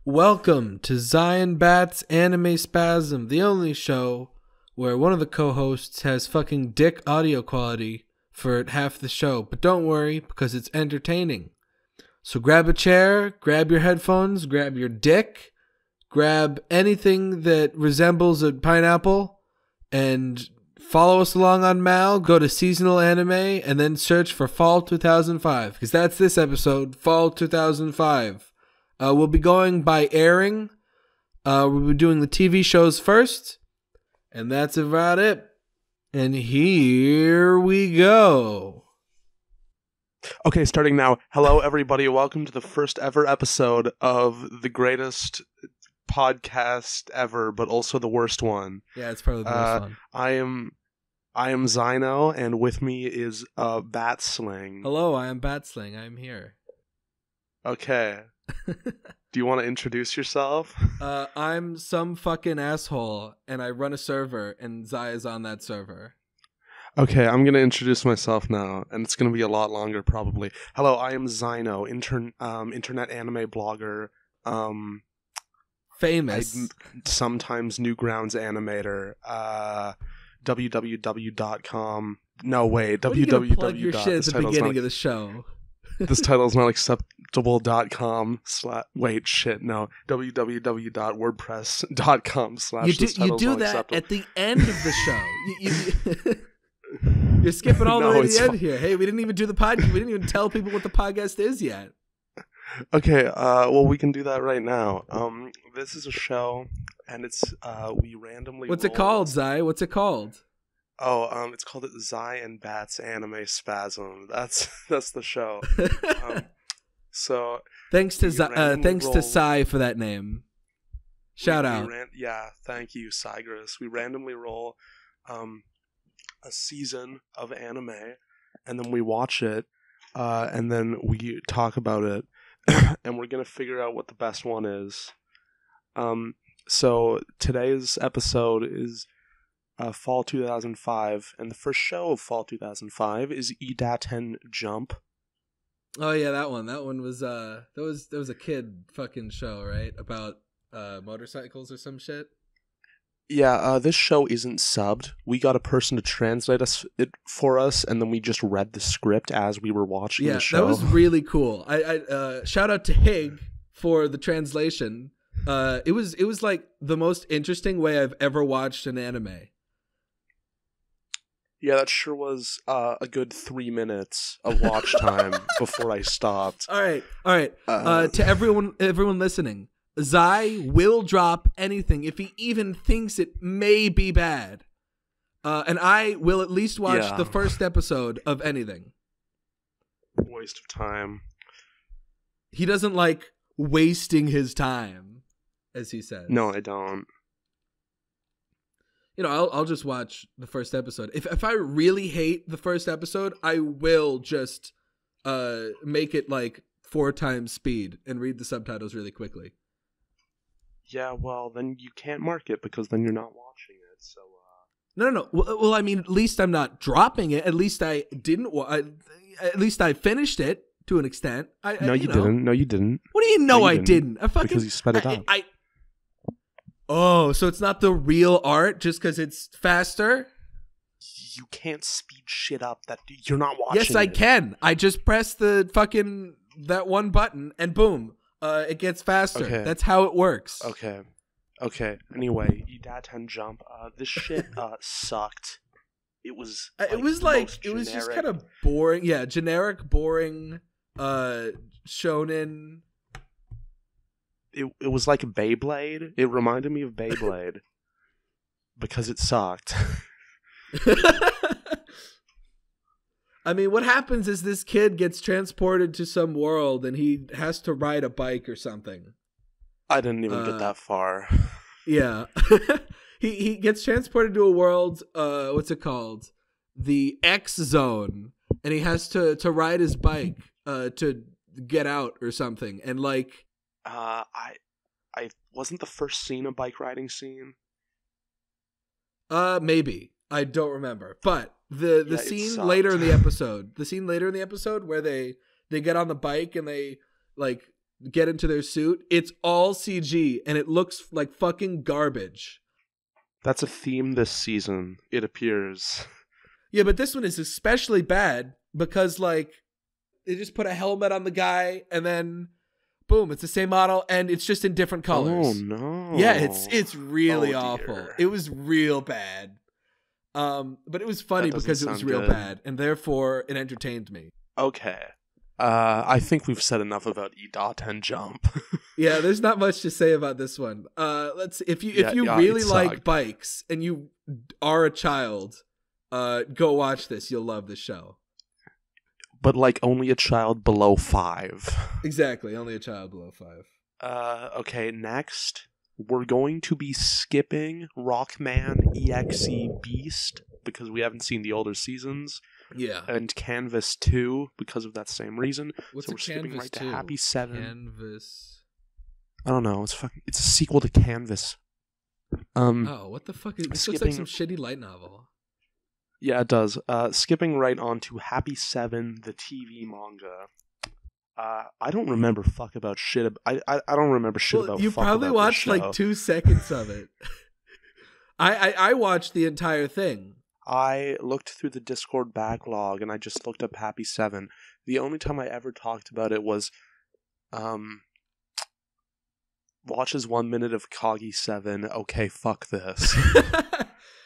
Welcome to Zion Bat's Anime Spasm, the only show where one of the co-hosts has fucking dick audio quality for half the show. But don't worry, because it's entertaining. So grab a chair, grab your headphones, grab your dick, grab anything that resembles a pineapple, and follow us along on Mal. Go to Seasonal Anime, and then search for Fall 2005, because that's this episode, Fall 2005. We'll be going by airing. We'll be doing the TV shows first. And that's about it. And here we go. Okay, starting now. Hello, everybody. Welcome to the first ever episode of the greatest podcast ever, but also the worst one. Yeah, it's probably the worst one. I am Zainou, and with me is Batsling. Hello, I am Batsling. I'm here. Okay. Do you want to introduce yourself? I'm some fucking asshole, and I run a server, and Zai is on that server. Okay, I'm going to introduce myself now, and it's going to be a lot longer, probably. Hello, I am Zainou, internet anime blogger, famous. Sometimes Newgrounds animator, www.com. No, wait, www. Plug your shit at the beginning of the show. This title is not acceptable.com wait, shit, no. www.wordpress.com/ You do that at the end of the show. You're skipping all the way to the end here. Hey, we didn't even do the podcast. We didn't even tell people what the podcast is yet. Okay, well, we can do that right now. This is a show, and it's, we randomly What's it called, Zai? What's it called? Oh, it's called Zai and Bat's Anime Spasm. That's the show. So thanks to Sai for that name. Shout out. Yeah, thank you, Cygris. We randomly roll a season of anime, and then we watch it, and then we talk about it, and we're gonna figure out what the best one is. So today's episode is Fall 2005, and the first show of Fall 2005 is Idaten Jump. Oh yeah, that one. That one was that was a kid fucking show, right? About motorcycles or some shit. Yeah, this show isn't subbed. We got a person to translate it for us, and then we just read the script as we were watching the show. Yeah, that was really cool. I shout out to Hig for the translation. It was like the most interesting way I've ever watched an anime. Yeah, that sure was a good 3 minutes of watch time before I stopped. All right. To everyone listening, Zai will drop anything if he even thinks it may be bad, and I will at least watch the first episode of anything. Waste of time. He doesn't like wasting his time, as he says. No, I don't. You know, I'll just watch the first episode. If I really hate the first episode, I will just make it like 4 times speed and read the subtitles really quickly. Yeah, well, then you can't mark it because then you're not watching it. So No. Well, I mean, at least I'm not dropping it. At least I didn't. At least I finished it to an extent. No, you didn't. No, you didn't. What do you know? I didn't. Because you sped it up. Oh, so it's not the real art just because it's faster? You can't speed shit up that you're not watching. Yes, I can. I just press the fucking that one button and boom, it gets faster. Okay. That's how it works. Okay. Anyway, Idaten Jump. This shit sucked. It was. It was just kind of boring. Yeah, generic, boring, shonen. It was like Beyblade. It reminded me of Beyblade because it sucked. I mean, what happens is this kid gets transported to some world and he has to ride a bike or something. I didn't even get that far. Yeah. he gets transported to a world, what's it called? The X Zone. And he has to ride his bike to get out or something. And like... I wasn't the first scene a bike riding scene. Maybe I don't remember, but the scene later in the episode, where they get on the bike and they like get into their suit, it's all CG and it looks like fucking garbage. That's a theme this season, it appears. Yeah, but this one is especially bad because, like, they just put a helmet on the guy and then, boom, it's the same model and it's just in different colors. Oh, no. Yeah, it's really awful. Dear. It was real bad. But it was funny because it was real bad, and therefore it entertained me. Okay. I think we've said enough about E-Dot and Jump. Yeah, there's not much to say about this one. Let's if you really like bikes and you are a child, go watch this. You'll love this show. But like only a child below 5. Exactly, only a child below 5. Okay, next we're going to be skipping Rockman EXE Beast because we haven't seen the older seasons. Yeah. And Canvas 2 because of that same reason. What's so we're skipping Canvas right 2? to Happy 7. Canvas. I don't know. It's a sequel to Canvas. Oh, what the fuck is this? Looks like some shitty light novel. Yeah, it does. Skipping right on to Happy 7, the TV manga. I don't remember fuck about shit. I don't remember shit about. You fuck probably about watched like 2 seconds of it. I watched the entire thing. I looked through the Discord backlog and I just looked up Happy 7. The only time I ever talked about it was, watches 1 minute of Kagi 7. Okay, fuck this.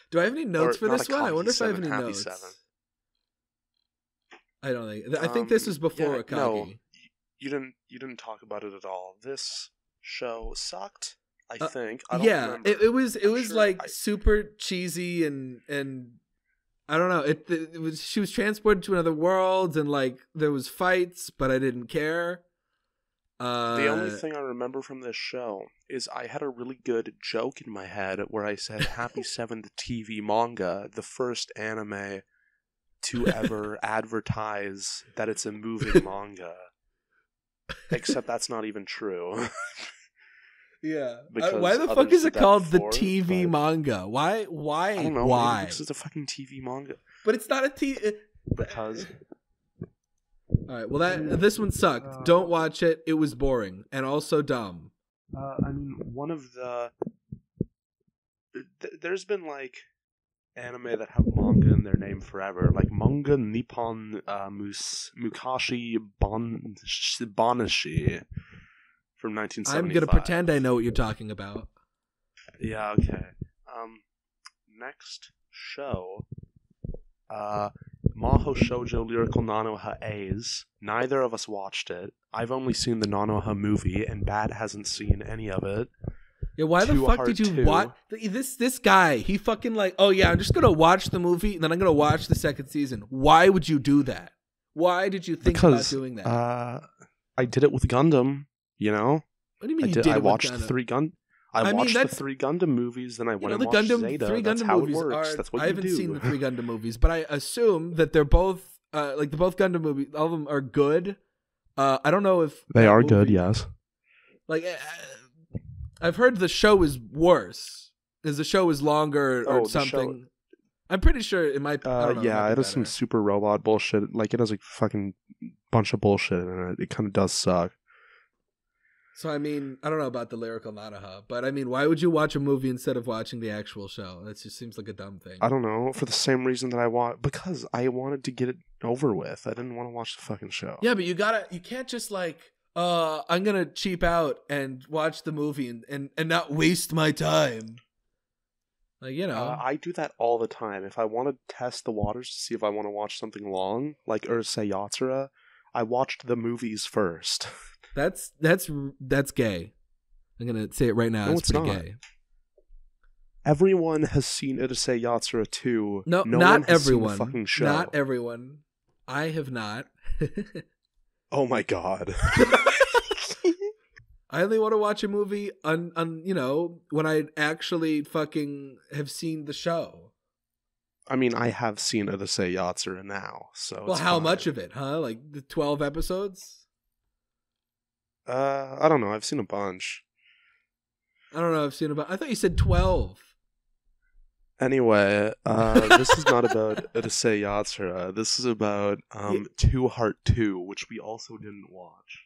Do I have any notes for this one? I wonder if I have any Happy notes. 7. I don't think. I think this was before Akagi. No, you didn't talk about it at all. This show sucked. I think. I don't remember. It was sure like super cheesy and I don't know. It was she was transported to another world and like there was fights, but I didn't care. The only thing I remember from this show is I had a really good joke in my head where I said Happy 7 the TV manga, the first anime to ever advertise that it's a moving manga. Except that's not even true. Yeah. Why the fuck is it called the TV manga? Why? I don't know. Why? Because it's a fucking TV manga. But it's not a TV. Because. All right. Well, this one sucked. Don't watch it. It was boring and also dumb. I mean, one of the. There's been like anime that have manga in their name forever, like Manga Nippon Mukashi Banashi from 1975. I'm gonna pretend I know what you're talking about. Yeah. Okay. Next show. Maho Shoujo Lyrical Nanoha A's. Neither of us watched it. I've only seen the Nanoha movie, and Bat hasn't seen any of it. Yeah, why the fuck did you watch this guy? He fucking like, oh yeah, I'm just gonna watch the movie and then I'm gonna watch the second season. Why would you do that? Why did you think about doing that? I did it with Gundam. You know. What do you mean you did it I watched with the three Gundam. I watched the 3 Gundam movies, then I went and watched Zeta. 3 That's Gundam how it movies works. That's what I you haven't do. seen the 3 Gundam movies, but I assume that they're both like the both Gundam movies. All of them are good. I don't know if they are good. Yes. Like I've heard the show is worse because the show is longer or something. I'm pretty sure it might. I don't know, yeah, it has better. some super robot bullshit. Like it has a fucking bunch of bullshit in it. It kind of does suck. So I mean, I don't know about the lyrical Nanoha, but I mean, why would you watch a movie instead of watching the actual show? That just seems like a dumb thing. I don't know, for the same reason that because I wanted to get it over with. I didn't want to watch the fucking show. Yeah, but you can't just like, I'm gonna cheap out and watch the movie and not waste my time. Like, you know. I do that all the time. If I want to test the waters to see if I want to watch something long, like Urusei Yatsura, I watched the movies first. That's gay. I'm gonna say it right now. No, it's pretty not gay. Everyone has seen Urusei Yatsura 2. No, not one has everyone. Seen the fucking show. Not everyone. I have not. Oh my god. I only want to watch a movie on you know, when I actually fucking have seen the show. I mean, I have seen Urusei Yatsura now, so. Well, how much of it, huh? Like the 12 episodes? I don't know. I've seen a bunch. I don't know. I've seen about. I thought you said 12. Anyway, this is not about Urusei Yatsura. This is about 2 Heart 2, which we also didn't watch.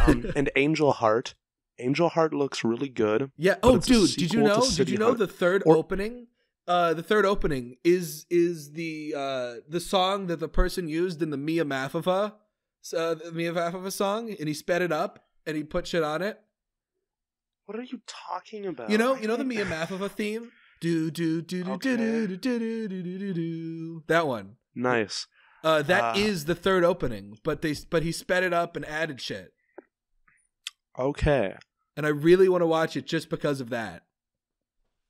And Angel Heart. Angel Heart looks really good. Yeah. but Oh, it's a dude, did you sequel to know? City Did you know Hunter. the third opening? The third opening is the song that the person used in the Mia Maffafa, the Mia Maffafa song, and he sped it up and he put shit on it. What are you talking about? You know the Mia Maffafa theme. Do do do do do do do do do do do. That one. Nice. That is the third opening, but he sped it up and added shit. Okay. And I really want to watch it just because of that.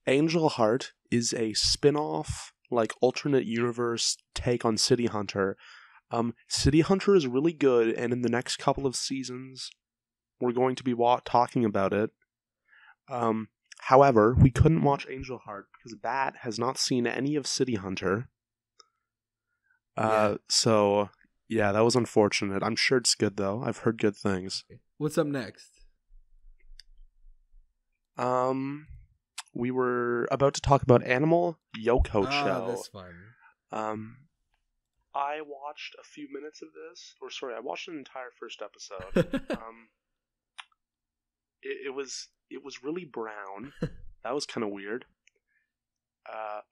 Angel Heart is a spin-off, like, alternate universe take on City Hunter. City Hunter is really good, and in the next couple of seasons, we're going to be talking about it. However, we couldn't watch Angel Heart because Bat has not seen any of City Hunter. So, yeah, that was unfortunate. I'm sure it's good, though. I've heard good things. What's up next? We were about to talk about Animal Yoko Show. That's fun. I watched a few minutes of this. I watched an entire first episode. It was really brown. That was kind of weird.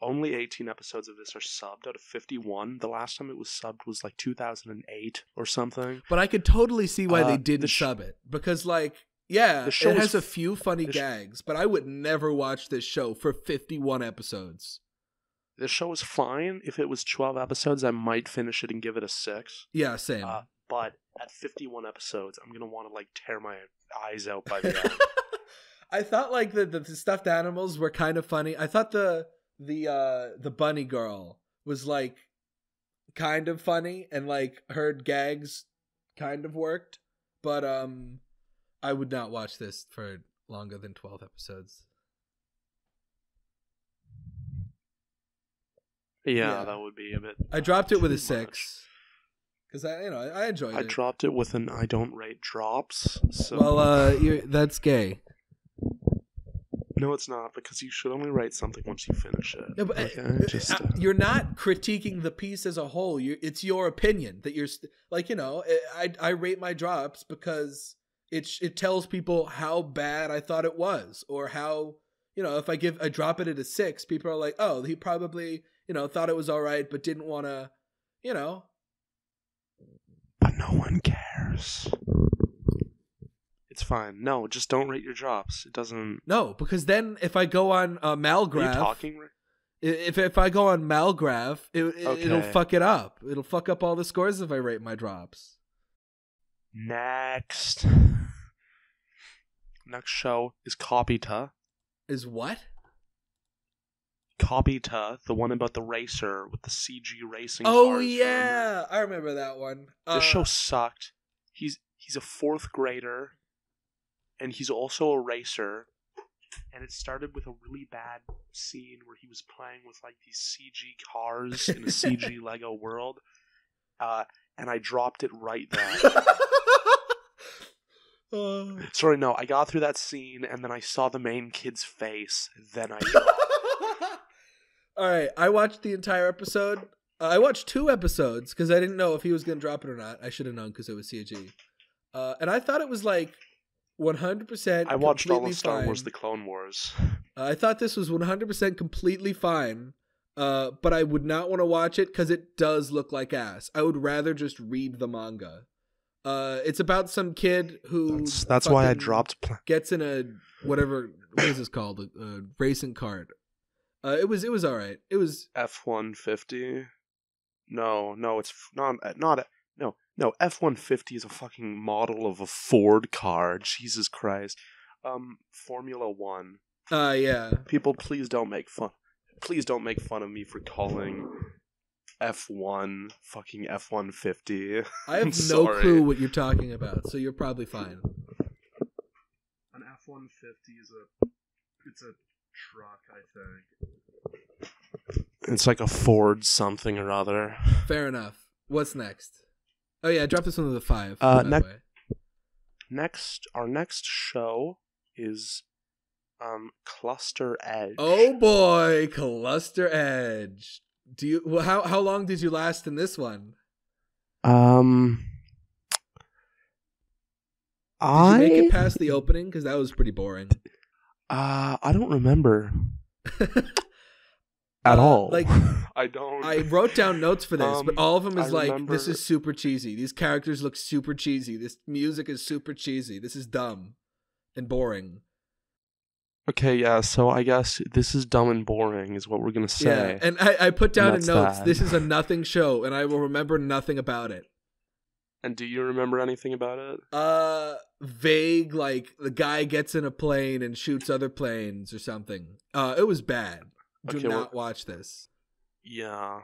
Only 18 episodes of this are subbed out of 51. The last time it was subbed was like 2008 or something. But I could totally see why they didn't sub it. Because, like, yeah, it has a few funny gags, but I would never watch this show for 51 episodes. This show is fine. If it was 12 episodes, I might finish it and give it a 6. Yeah, same. But at 51 episodes, I'm going to want to, like, tear my eyes out by the end. I thought, like, the stuffed animals were kind of funny. I thought the bunny girl was, like, kind of funny, and, like, her gags kind of worked. But I would not watch this for longer than 12 episodes. Yeah, that would be a bit. I dropped it with a 6 because I enjoyed it. I dropped it with an I don't rate drops. So. Well, that's gay. No, it's not, because you should only write something once you finish it. Yeah, but okay? You're not critiquing the piece as a whole. It's your opinion that you're like, I rate my drops because it tells people how bad I thought it was, or how, if I drop it at a 6, people are like, oh, he probably, thought it was all right, but didn't want to, But no one cares. It's fine. No, just don't rate your drops. It doesn't. No, because then if I go on Malgraph, are you talking? If I go on Malgraph, Okay. it'll fuck it up. It'll fuck up all the scores if I rate my drops. Next show is Copyta. Is what? Copyta, the one about the racer with the CG racing. Oh cars, yeah, remember? I remember that one. This show sucked. He's a 4th grader, and he's also a racer. And it started with a really bad scene where he was playing with, like, these CG cars in a CG Lego world, and I dropped it right there. Sorry, no, I got through that scene, and then I saw the main kid's face, then I dropped. All right, I watched the entire episode. I watched 2 episodes because I didn't know if he was going to drop it or not. I should have known because it was CG. And I thought it was like 100%. I watched all of fine. Star Wars: The Clone Wars. I thought this was 100% completely fine, but I would not want to watch it because it does look like ass. I would rather just read the manga. It's about some kid who that's why I dropped. Gets in a what is this called? A racing cart. It was all right. It was F-150. No, it's not. No. F-150 is a fucking model of a Ford car. Jesus Christ. Formula 1. Yeah. People, please don't make fun. Please don't make fun of me for calling F1 fucking F-150. I have no clue what you're talking about, so you're probably fine. An F-150 is it's a truck, I think. It's like a Ford something or other. Fair enough. What's next? Oh yeah, I dropped this one to the 5. Our next show is Cluster Edge. Oh boy, Cluster Edge. How long did you last in this one? Did you make it past the opening? Because that was pretty boring. I don't remember at all. Like, I don't. I wrote down notes for this, but all of them is this is super cheesy. These characters look super cheesy. This music is super cheesy. This is dumb and boring. Okay, yeah, so I guess this is dumb and boring is what we're going to say. Yeah, and I put down in notes, this is a nothing show, and I will remember nothing about it. And do you remember anything about it? Vague, like the guy gets in a plane and shoots other planes or something. It was bad. Do not watch this. Yeah.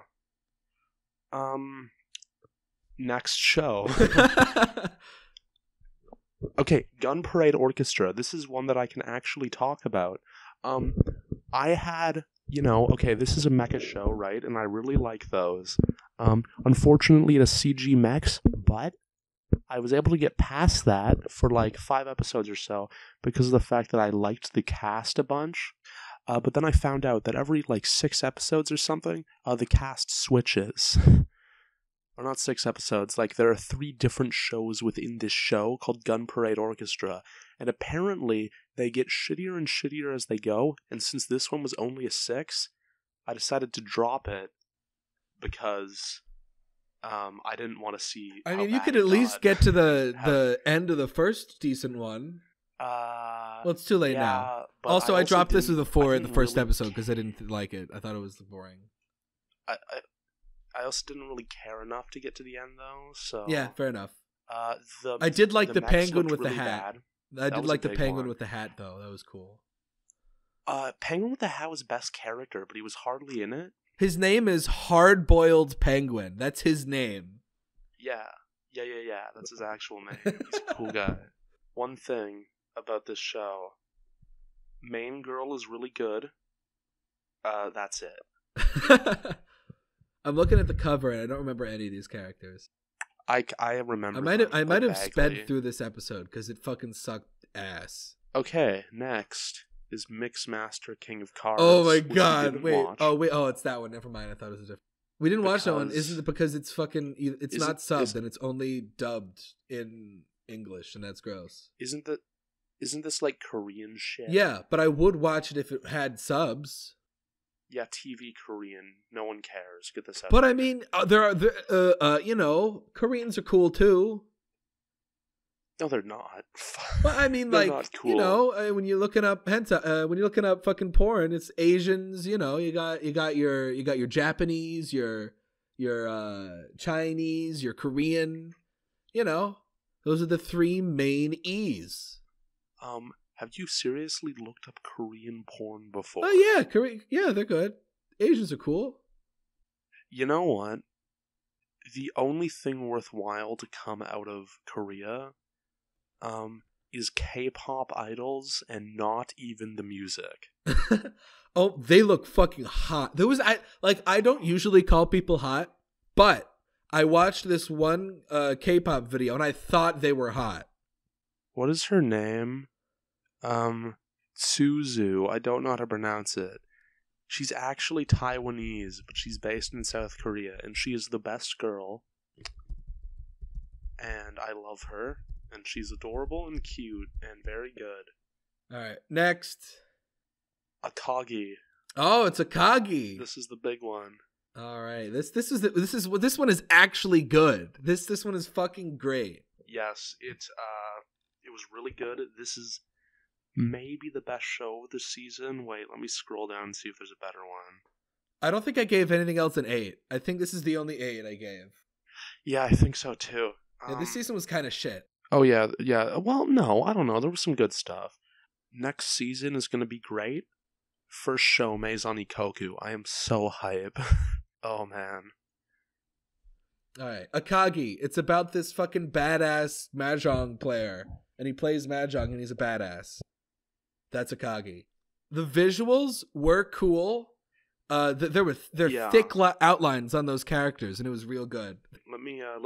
Next show. Okay, Gun Parade Orchestra. This is one that I can actually talk about. I had, okay, this is a mecha show, right? And I really like those. Unfortunately, it has CG mechs, but I was able to get past that for like 5 episodes or so because of the fact that I liked the cast a bunch. But then I found out that every like 6 episodes or something, the cast switches. Or not 6 episodes, like there are 3 different shows within this show called Gun Parade Orchestra, and apparently they get shittier and shittier as they go, and since this one was only a 6, I decided to drop it because I didn't want to see. I mean, you could at least get to the end of the first decent one. Well, it's too late now. Also, I dropped this as a 4 at the first episode because I didn't like it. I thought it was boring. I also didn't really care enough to get to the end, though. So yeah, fair enough. I did like the penguin with the hat. I did like the penguin with the hat, though. That was cool. Penguin with the hat was best character, but he was hardly in it. His name is Hard-Boiled Penguin. That's his name. Yeah. That's his actual name. He's a cool guy. One thing about this show, main girl is really good. That's it. I'm looking at the cover and I don't remember any of these characters. I remember. I might have sped through this episode because it fucking sucked ass. Okay, next is Mixmaster King of Cards. Oh my god! Wait. Oh, it's that one. Never mind. I thought it was a different. We didn't watch that one. Isn't it because it's fucking? It's not subbed and it's only dubbed in English, and that's gross. Isn't this like Korean shit? Yeah, but I would watch it if it had subs. Yeah, TV Korean. No one cares. Get this out. But I mean, Koreans are cool too. No, they're not. Well, I mean, like, not cool. When you're looking up hentai, when you're looking up fucking porn, it's Asians. You got your Japanese, your Chinese, your Korean. Those are the 3 main E's. Have you seriously looked up Korean porn before? Oh yeah, yeah, they're good. Asians are cool. You know what? The only thing worthwhile to come out of Korea, is K-pop idols, and not even the music. Oh, they look fucking hot. I don't usually call people hot, but I watched this one K-pop video and I thought they were hot. What is her name? Suzu. I don't know how to pronounce it. She's actually Taiwanese, but she's based in South Korea, and she is the best girl. And I love her, and she's adorable and cute and very good. All right, next. Akagi. Oh, it's Akagi. This is the big one. All right, this one is actually good. This one is fucking great. Yes, it was really good. This is maybe the best show of the season. Wait, let me scroll down and see if there's a better one. I don't think I gave anything else an 8. I think this is the only 8 I gave. Yeah, I think so too. Yeah, this season was kind of shit. Oh yeah. Well, no, I don't know. There was some good stuff. Next season is going to be great. First show, Maison Ikoku. I am so hype. Oh man. All right, Akagi. It's about this fucking badass mahjong player, and he plays mahjong, and he's a badass. That's Akagi. The visuals were cool. There were thick outlines on those characters, and it was real good. Let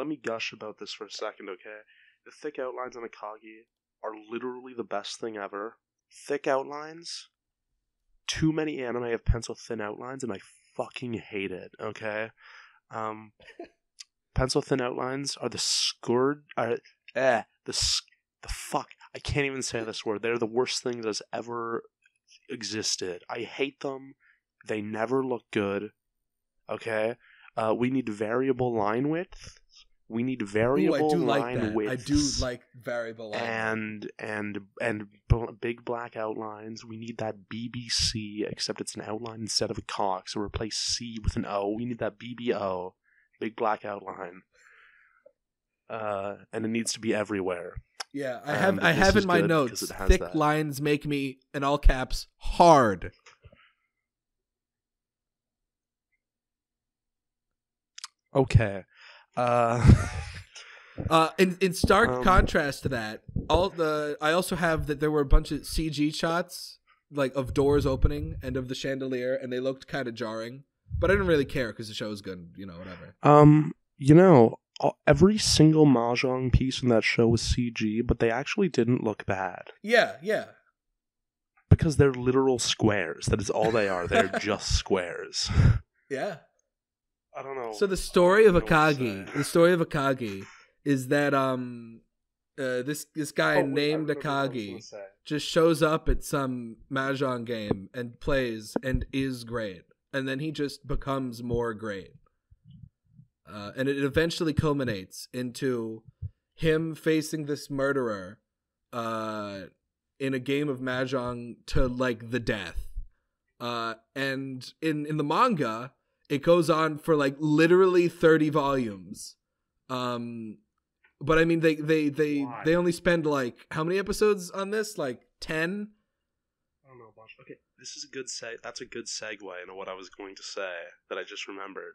me gush about this for a second, okay? The thick outlines on Akagi are literally the best thing ever. Thick outlines. Too many anime have pencil thin outlines, and I fucking hate it. Okay. Pencil thin outlines are the the fuck. I can't even say this word. They're the worst thing that's ever existed. I hate them. They never look good. Okay? We need variable line width. We need variable line width. I do like variable line and big black outlines. We need that BBC, except it's an outline instead of a cock. So replace C with an O. We need that BBO, big black outline. And it needs to be everywhere. Yeah, I have in my notes, thick lines make me, in all caps, hard. Okay. In stark contrast to that, I also have that there were a bunch of CG shots, like of doors opening and of the chandelier, and they looked kind of jarring. But I didn't really care because the show was good, whatever. Every single mahjong piece in that show was CG, but they actually didn't look bad. Yeah. Because they're literal squares. That is all they are. They're just squares. Yeah. I don't know. So the story of Akagi is that this guy named Akagi just shows up at some mahjong game and plays and is great, and then he just becomes more great. And it eventually culminates into him facing this murderer in a game of mahjong to like the death. And in the manga, it goes on for like literally 30 volumes. But I mean, they only spend like how many episodes on this? Like 10. I don't know, bunch. Okay, this is a good That's a good segue into what I was going to say that I just remembered.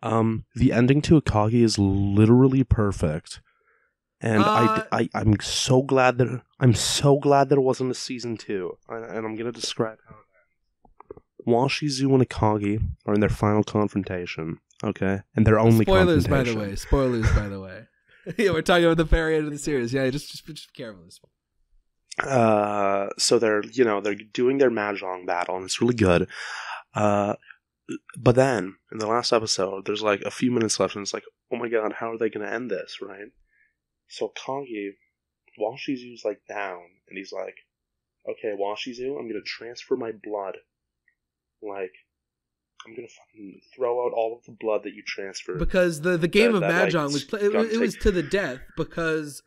The ending to Akagi is literally perfect, and I'm so glad that it wasn't a season 2, and I'm gonna describe how it ends. Washizu and Akagi are in their final confrontation, okay, and their only spoilers confrontation. Spoilers by the way. Yeah, we're talking about the very end of the series. Yeah, just be careful with this one. So they're doing their mahjong battle, and it's really good. But then, in the last episode, there's like a few minutes left, and it's like, oh my god, how are they going to end this, right? So Kagi, Washizu's like down, and he's like, okay, Washizu, I'm going to transfer my blood. Like, I'm going to fucking throw out all of the blood that you transferred. Because the game of mahjong was it was to the death, because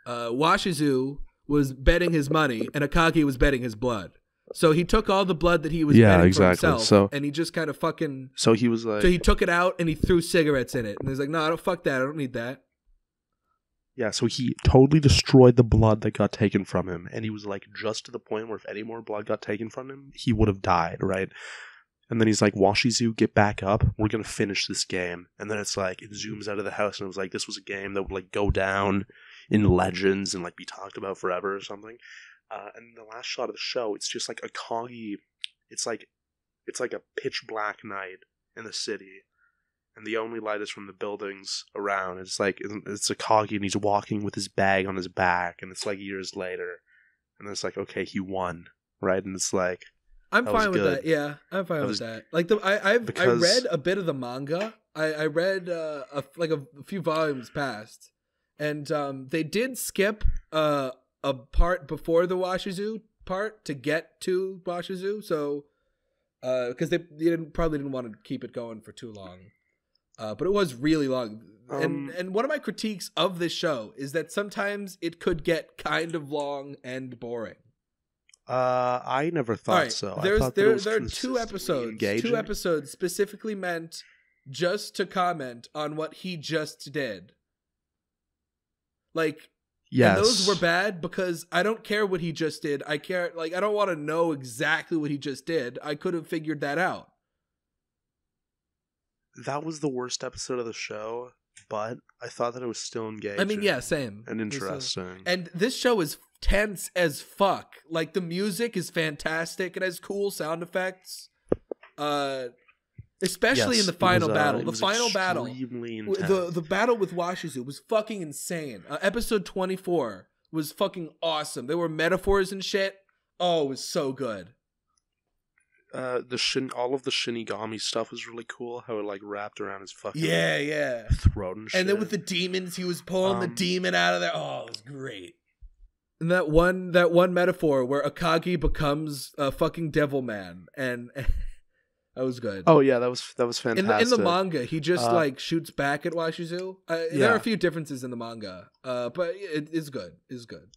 Washizu was betting his money, and Akagi was betting his blood. So he took all the blood that he was betting for himself, and he just kind of fucking... So he was like... So he took it out, and he threw cigarettes in it. And he's like, no, fuck that. I don't need that. Yeah, so he totally destroyed the blood that got taken from him. And he was like, just to the point where if any more blood got taken from him, he would have died, right? And then he's like, Washizu, get back up. We're going to finish this game. And then it's like, it zooms out of the house, and it was like, this was a game that would like go down in legends and like be talked about forever or something. And the last shot of the show, it's just like Akagi. It's like a pitch black night in the city, and the only light is from the buildings around. It's like it's Akagi, and he's walking with his bag on his back, and it's like years later, and it's like, okay, he won, right? And it's like, I'm fine with that. Yeah, I'm fine with that. Like I read a bit of the manga. I read a few volumes past, and they did skip a part before the Washizu part to get to Washizu, so because they probably didn't want to keep it going for too long, but it was really long. And one of my critiques of this show is that sometimes it could get kind of long and boring. I never thought so. There are 2 episodes. Engaging. 2 episodes specifically meant just to comment on what he just did. Like. Yes. And those were bad because I don't care what he just did. I don't want to know exactly what he just did. I could have figured that out. That was the worst episode of the show, but I thought that it was still engaging. I mean, yeah, same. And interesting. And this show is tense as fuck. Like, the music is fantastic. It has cool sound effects. Especially in the final battle. The final battle. The battle with Washizu was fucking insane. Episode 24 was fucking awesome. There were metaphors and shit. Oh, it was so good. all of the Shinigami stuff was really cool. How it like wrapped around his fucking Yeah. throat and shit. And then with the demons, he was pulling the demon out of there. Oh, it was great. And that one metaphor where Akagi becomes a fucking devil man, and that was good. Oh yeah, that was fantastic. In the manga, he just like shoots back at Washizu. There are a few differences in the manga, but it is good. It's good.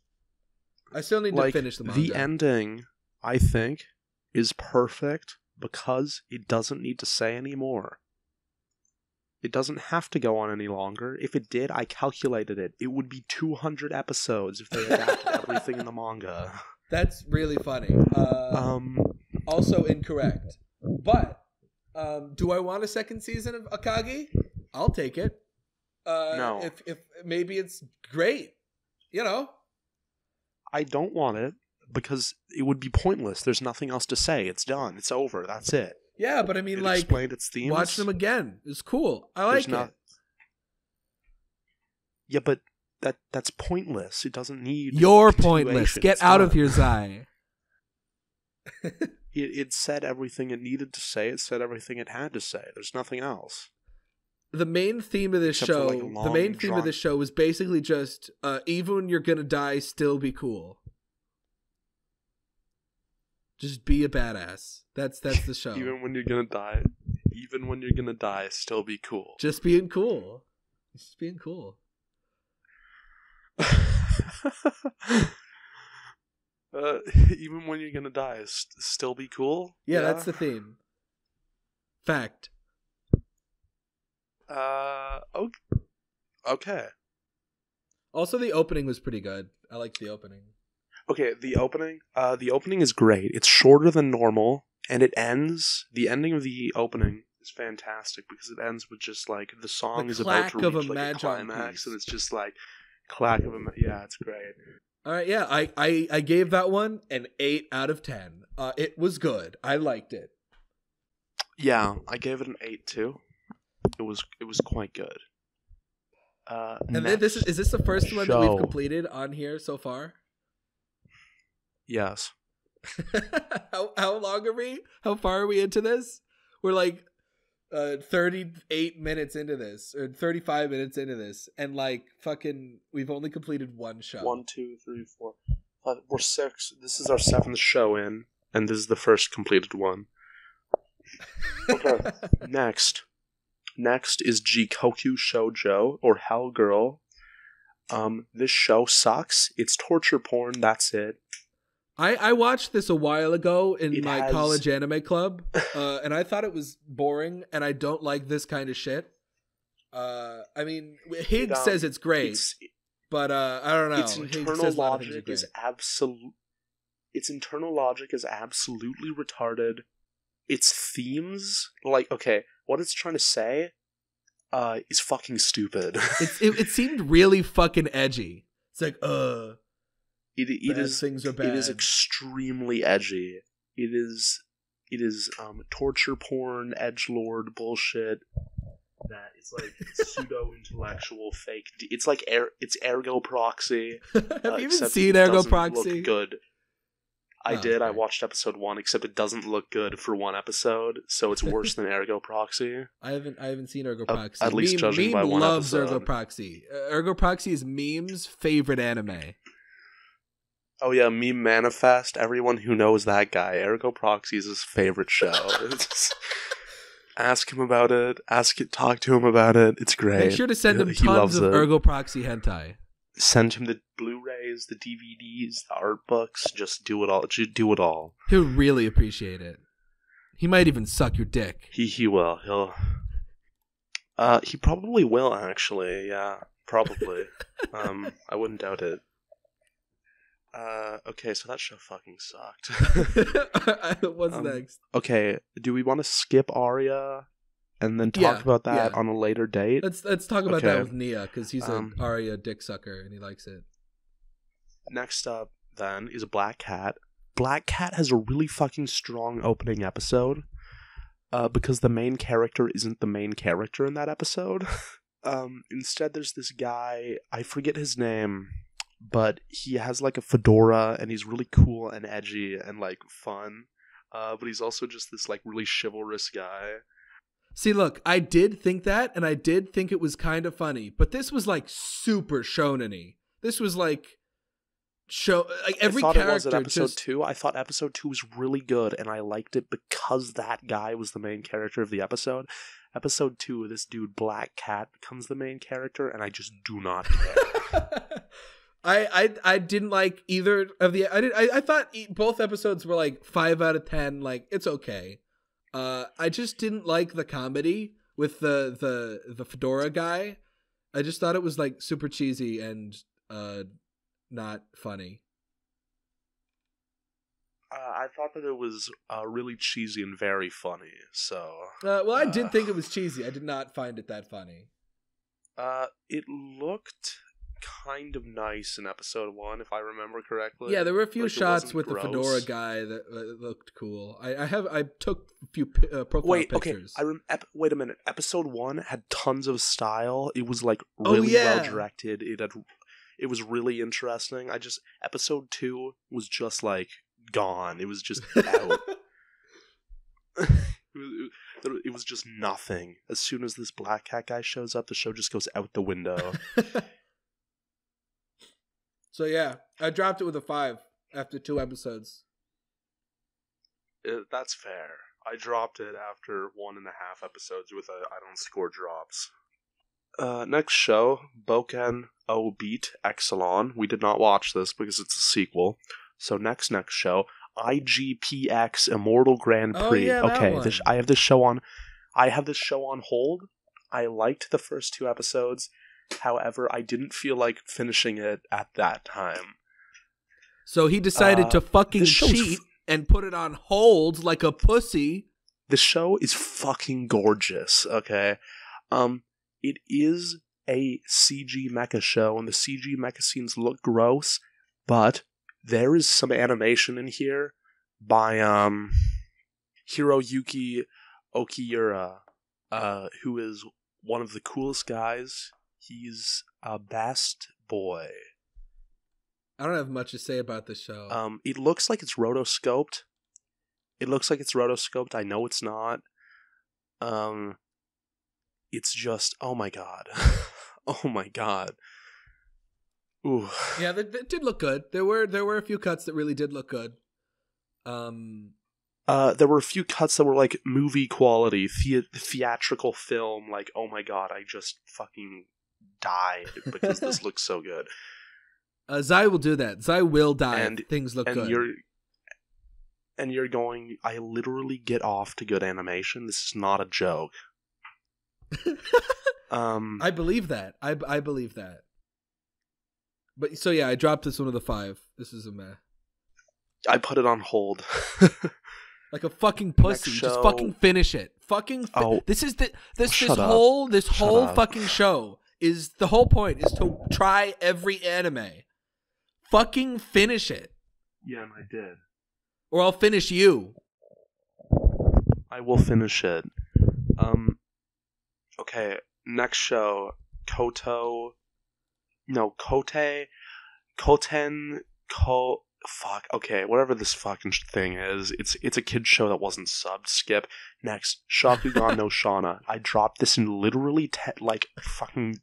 I still need to finish the manga. The ending, I think, is perfect because it doesn't need to say any more. It doesn't have to go on any longer. If it did, I calculated it. It would be 200 episodes if they adapted everything in the manga. That's really funny. Also incorrect. But do I want a second season of Akagi? I'll take it. No. If maybe it's great, you know. I don't want it because it would be pointless. There's nothing else to say. It's done. It's over. That's it. Yeah, but I mean, it explained its themes. Watch them again. It's cool. I like it. Yeah, but that's pointless. It doesn't need. You're pointless. Get out of here, Zai. It said everything it needed to say. It said everything it had to say. There's nothing else. The main theme of this show, is basically just even when you're gonna die, still be cool. Just be a badass. That's the show. Even when you're gonna die, still be cool. Just being cool. Just being cool. Even when you're gonna die, still be cool. Yeah, that's the theme. Fact. Okay. Also, the opening was pretty good. I liked the opening. Okay, the opening is great. It's shorter than normal, and it ends. The ending of the opening is fantastic because it ends with just like the song is about to reach like a climax, and it's just like clack of a yeah, it's great. All right, yeah, I gave that one an 8 out of 10. It was good. I liked it. Yeah, I gave it an 8 too. It was quite good. And then is this the first one that we've completed on here so far? Yes. How long are we? How far are we into this? We're like 38 minutes into this, or 35 minutes into this, and like fucking we've only completed one show. 1, 2, 3, 4, 5. We're 6. This is our 7th show in, and this is the first completed one. Okay. Next is Jikoku Shoujo, or Hell Girl. This show sucks. It's torture porn. That's it. I watched this a while ago in my college anime club, and I thought it was boring, and I don't like this kind of shit. I mean, Higgs says it's great, but I don't know. Its internal logic is absolutely retarded. Its themes, like, okay, what it's trying to say is fucking stupid. It seemed really fucking edgy. It's like, things are bad. It is extremely edgy. It is torture porn, edgelord bullshit. That it's like pseudo intellectual fake. It's like it's Ergo Proxy. Have you even seen Ergo Proxy? Look good. I did. Okay. I watched episode 1, except it doesn't look good for one episode, so it's worse than Ergo Proxy. I haven't seen Ergo Proxy. At least judging by one loves episode. Ergo Proxy. Ergo Proxy is Meme's favorite anime. Oh yeah, Meme Manifest. Everyone who knows that guy, Ergo Proxy is his favorite show. Ask him about it. Talk to him about it. It's great. Make sure to send him tons of Ergo Proxy hentai. Send him the Blu-rays, the DVDs, the art books. Just do it all. Just do it all. He'll really appreciate it. He might even suck your dick. He will. He probably will, actually. Yeah, probably. I wouldn't doubt it. Okay, so that show fucking sucked. What's next? Okay, do we want to skip Arya and then talk about that on a later date? Let's talk about that with Nia, because he's an Arya dick sucker and he likes it. Next up, then, is Black Cat. Black Cat has a really fucking strong opening episode, because the main character isn't the main character in that episode. Instead, there's this guy, I forget his name, but he has like a fedora and he's really cool and edgy and like fun. but he's also just this like really chivalrous guy. See, look, I did think that, and I did think it was kind of funny, but this was like super shonen-y. This was like every I thought character. It was at episode 2. I thought episode 2 was really good, and I liked it because that guy was the main character of the episode. Episode 2, this dude Black Cat becomes the main character, and I just do not care. I didn't like either of the. I thought both episodes were like 5 out of 10. Like, it's okay. I just didn't like the comedy with the fedora guy. I just thought it was like super cheesy and not funny. I thought that it was really cheesy and very funny. So, well, I did think it was cheesy. I did not find it that funny. It looked kind of nice in episode 1, if I remember correctly. Yeah, there were a few shots with gross. the fedora guy that looked cool. I took a few profile pictures. Okay, wait a minute. Episode 1 had tons of style. It was like really well directed. It was really interesting. Episode 2 was just like gone. It was just out. It was just nothing. As soon as this Black Cat guy shows up, the show just goes out the window. So yeah, I dropped it with a 5 after 2 episodes. That's fair. I dropped it after 1.5 episodes with I don't score drops. Next show, Boken O Beat Exelon. We did not watch this because it's a sequel. So next show, IGPX Immortal Grand Prix. Oh, yeah, okay, one. I have this show on hold. I liked the first 2 episodes. However, I didn't feel like finishing it at that time. So he decided to fucking cheat and put it on hold like a pussy. The show is fucking gorgeous, okay? It is a CG mecha show, and the CG mecha scenes look gross, but there is some animation in here by Hiroyuki Okiura, who is one of the coolest guys. He's a best boy. I don't have much to say about this show. It looks like it's rotoscoped. I know it's not. It's just, oh my god. Oh my god. Ooh. Yeah, that did look good. There were a few cuts that really did look good. There were a few cuts that were like movie quality, theatrical film. Like, oh my god, I just fucking died because this looks so good. Zai will do that. Zai will die if things look good. You're going, I literally get off to good animation. This is not a joke. I believe that. I believe that. But so yeah, I dropped this one of the 5. This is a meh. I put it on hold. Like a fucking pussy. Just fucking finish it. This whole fucking show is the whole point is to try every anime. Fucking finish it. Yeah, and I did. Or I'll finish you. I will finish it. Okay, next show, Koten, okay, whatever this fucking thing is, it's a kid's show that wasn't subbed. Skip. Next, Shakugan no Shauna. I dropped this in literally fucking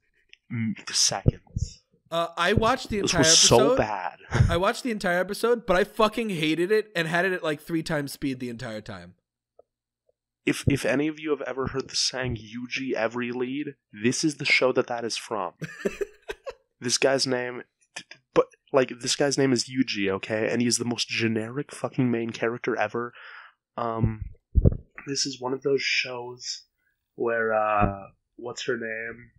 seconds. I watched the entire episode. This was so bad. I watched the entire episode, but I fucking hated it and had it at like 3 times speed the entire time. If any of you have ever heard the saying Yuji every lead, this is the show that is from. This guy's name is Yuji, okay? And he's the most generic fucking main character ever. This is one of those shows where, what's her name?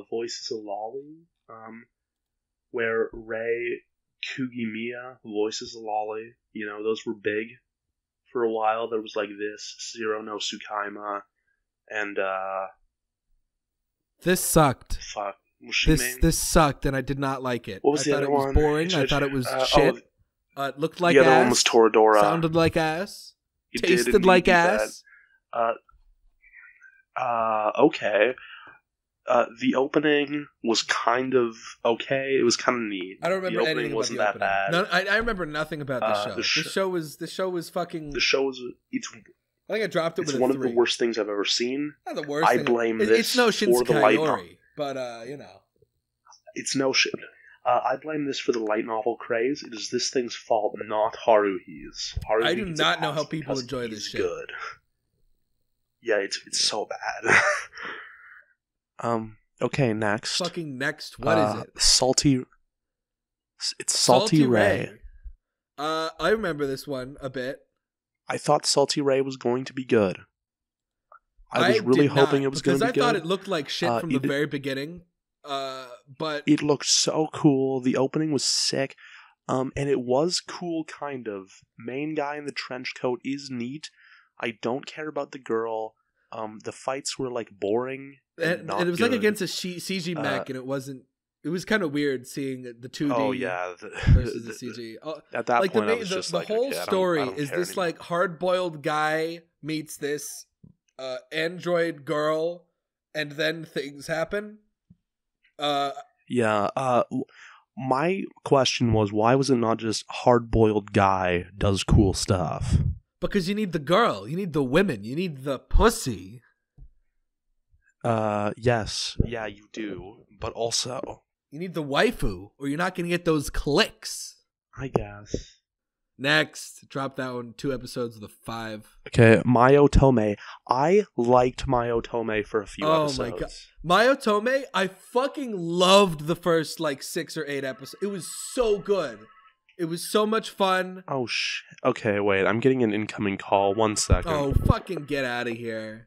Voices a lolly. Where Rei Kugimiya voices a lolly. You know, those were big for a while. There was like this, Zero no Tsukaima, and, this sucked. Fuck. This sucked, and I did not like it. What was the other one? I thought it was boring. I thought it was shit. It looked like ass. The other one was Toradora. Sounded like ass. Tasted like ass. Okay. The opening was kind of okay. It was kind of neat. I don't remember the anything wasn't about the that opening. bad. No, I remember nothing about the show. The show was fucking. The show was. I think I dropped it. It's with one a of 3. the worst things I've ever seen. Not the worst. I blame this It's no for the light novel. but you know. It's no shit. I blame this for the light novel craze. It is this thing's fault, not Haruhi's. I do not know how people enjoy this shit. Good. Yeah, it's so bad. Okay, next. Fucking next. What is it? Salty. It's Salty Ray. I remember this one a bit. I thought Salty Ray was going to be good. I was really hoping it was going to be good. Because I thought it looked like shit from the very beginning. But it looked so cool. The opening was sick. And it was cool, kind of. Main guy in the trench coat is neat. I don't care about the girl. The fights were like boring. And it was good. like against a CG mech, and it wasn't. It was kind of weird seeing the 2D. Oh yeah, versus the CG. At that like point, I was just the whole story I don't is this anymore. like hard-boiled guy meets this android girl, and then things happen. My question was, why was it not just hard-boiled guy does cool stuff? Because you need the girl, you need the women, you need the pussy. Yes. Yeah, you do. But also, you need the waifu, or you're not going to get those clicks. I guess. Next. Drop that one. 2 episodes of the 5. Okay, My Otome. I liked My Otome for a few episodes. Oh my god. My Otome, I fucking loved the first, 6 or 8 episodes. It was so good. It was so much fun. Oh, shit. Okay, wait. I'm getting an incoming call. 1 second. Oh, fucking get out of here.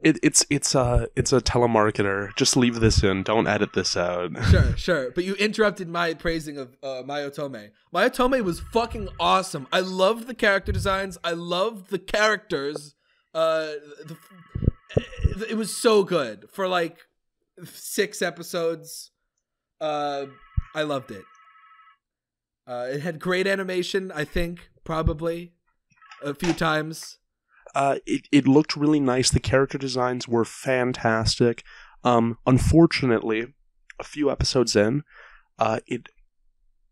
It's a telemarketer. Just leave this in. Don't edit this out. Sure. But you interrupted my praising of My Otome. My Otome was fucking awesome. I loved the character designs. I loved the characters. It was so good for 6 episodes. I loved it. It had great animation. I think probably a few times. It looked really nice. The character designs were fantastic. Unfortunately, a few episodes in, it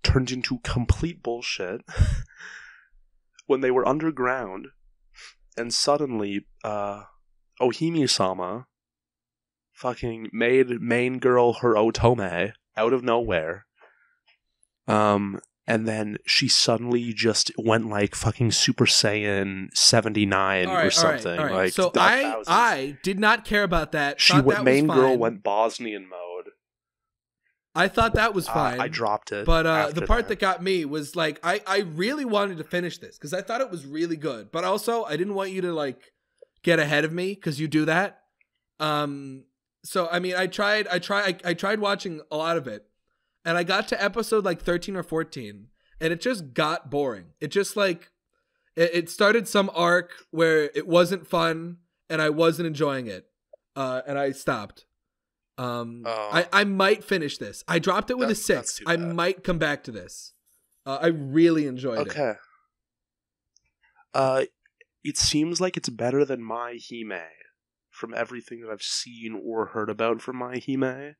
turned into complete bullshit when they were underground, and suddenly, Ohimi-sama fucking made main girl her Otome out of nowhere. And then she suddenly just went fucking Super Saiyan 79 or something. All right. So I did not care about that. Main girl went Bosnian mode. I thought that was fine. I dropped it. But the part that got me was I really wanted to finish this because I thought it was really good. But also I didn't want you to get ahead of me because you do that. So I mean I tried watching a lot of it. And I got to episode 13 or 14, and it just got boring. It just it started some arc where it wasn't fun, and I wasn't enjoying it, and I stopped. I might finish this. I dropped it with a 6. I might come back to this. I really enjoyed it. Okay. It seems like it's better than My Hime from everything that I've seen or heard about from My Hime.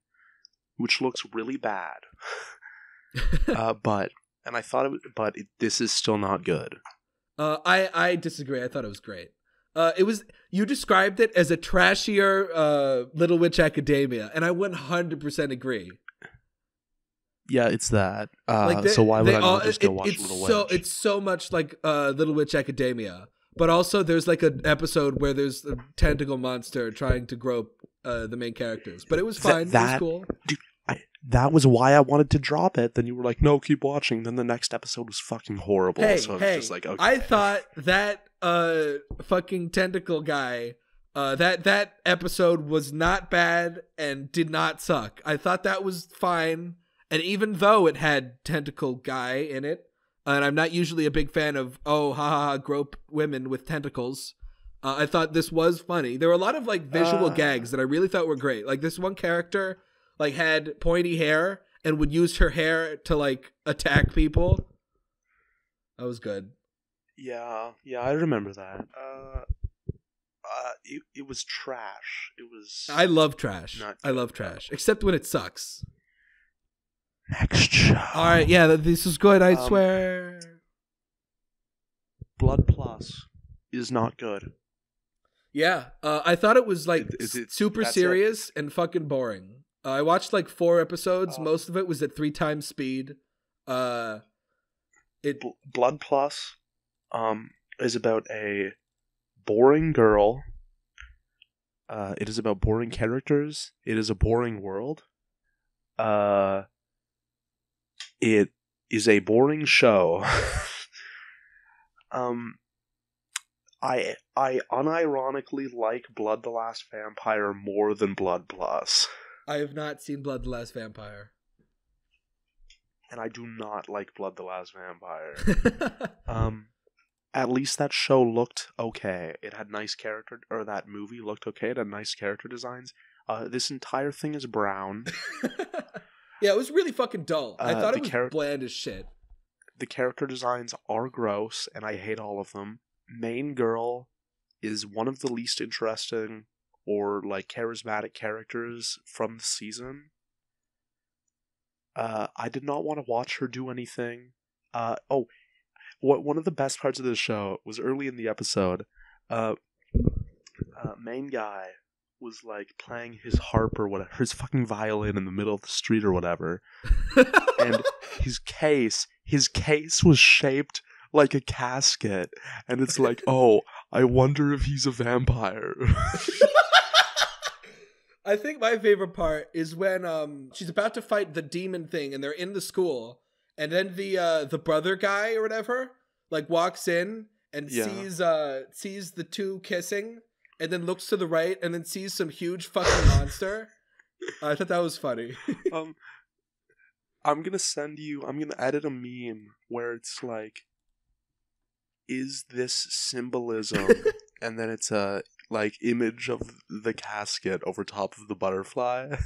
Which looks really bad, but this is still not good. I disagree. I thought it was great. You described it as a trashier Little Witch Academia, and I 100% agree. Yeah, it's that. So why would I not just go watch Little Witch? It's so much like Little Witch Academia, but also there's an episode where there's a tentacle monster trying to grope the main characters, but it was fine. It was cool. Dude, that was why I wanted to drop it. Then you were like, "No, keep watching." Then the next episode was fucking horrible. So I was just like, "Okay." I thought that fucking tentacle guy, that episode was not bad and did not suck. I thought that was fine, and even though it had tentacle guy in it, and I'm not usually a big fan of grope women with tentacles. I thought this was funny. There were a lot of visual gags that I really thought were great. This one character had pointy hair and would use her hair to attack people. That was good. Yeah, I remember that. It was trash. It was. I love trash. I love trash, except when it sucks. Next show. All right, yeah, this is good. I swear. Blood Plus is not good. Yeah, I thought it was like super serious and fucking boring. I watched like 4 episodes. Most of it was at 3 times speed. Blood Plus, is about a boring girl. It is about boring characters. It is a boring world. It is a boring show. I unironically like Blood the Last Vampire more than Blood Plus. I have not seen Blood the Last Vampire. And I do not like Blood the Last Vampire. At least that show looked okay. It had nice character, or that movie looked okay. It had nice character designs. This entire thing is brown. Yeah, it was really fucking dull. I thought it was bland as shit. The character designs are gross, and I hate all of them. Main girl is one of the least interesting or like charismatic characters from the season. I did not want to watch her do anything. One of the best parts of this show was early in the episode. Main guy was like playing his harp or whatever, his fucking violin in the middle of the street or whatever, and his case was shaped like a casket, and it's like, oh, I wonder if he's a vampire. I think my favorite part is when she's about to fight the demon thing, and they're in the school, and then the brother guy or whatever like walks in and sees the two kissing, and then looks to the right and then sees some huge fucking monster. I thought that was funny. I'm gonna edit a meme where it's like, is this symbolism? And then it's a like image of the casket over top of the butterfly.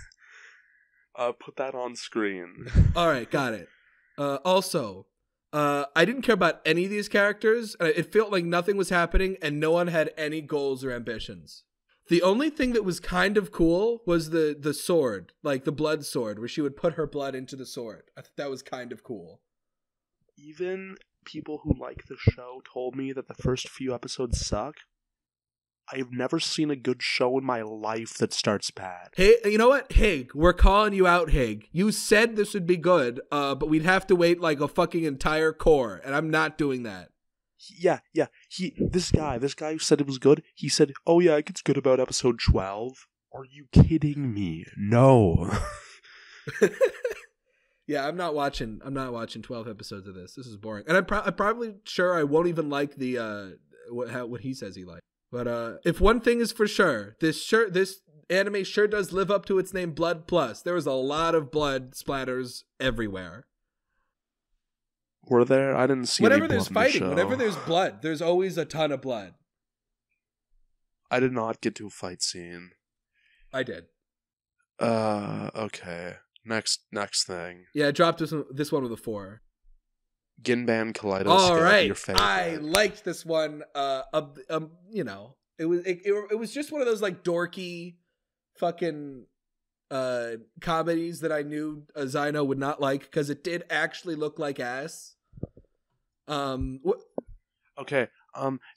Put that on screen. All right, got it. Also, I didn't care about any of these characters. It felt like nothing was happening and no one had any goals or ambitions. The only thing that was kind of cool was the sword, like the blood sword, where she would put her blood into the sword. I thought that was kind of cool. Even people who like the show told me that the first few episodes suck. I've never seen a good show in my life that starts bad. Hey, you know what? Hig, we're calling you out, Hig. You said this would be good, but we'd have to wait like a fucking entire core, and I'm not doing that. Yeah. This guy who said it was good, he said, oh yeah, it gets good about episode 12. Are you kidding me? No. Yeah, I'm not watching 12 episodes of this. This is boring. And I'm probably sure I won't even like the what he says he likes. But if one thing is for sure, this anime sure does live up to its name, Blood Plus. There was a lot of blood splatters everywhere. Were there? I didn't see whenever any blood there's in fighting, the show. whenever there's blood, there's always a ton of blood. I did not get to a fight scene. I did. Okay. Next thing. Yeah, I dropped this one with a 4. Ginban Kaleido. All right, your favorite. I liked this one. You know, it was just one of those like dorky, fucking comedies that I knew Zainou would not like because it did actually look like ass. Okay.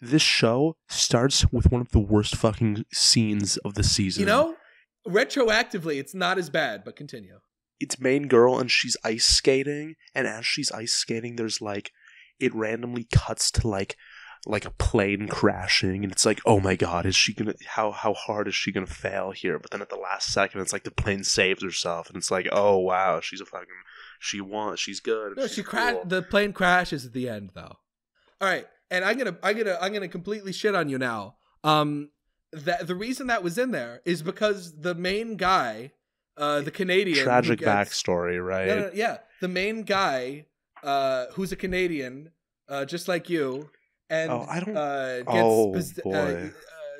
This show starts with one of the worst fucking scenes of the season. You know, retroactively, it's not as bad. But continue. It's main girl and she's ice skating, and as she's ice skating, there's like, it randomly cuts to like a plane crashing, and it's like, oh my god, is she gonna, how hard is she gonna fail here? But then at the last second, it's like the plane saves herself, and it's like, oh wow, she's good. No, she crashed. Cool. The plane crashes at the end, though. All right, and I'm gonna completely shit on you now. The reason that was in there is because the main guy. The Canadian tragic backstory, right? No, yeah, the main guy, who's a Canadian, just like you, and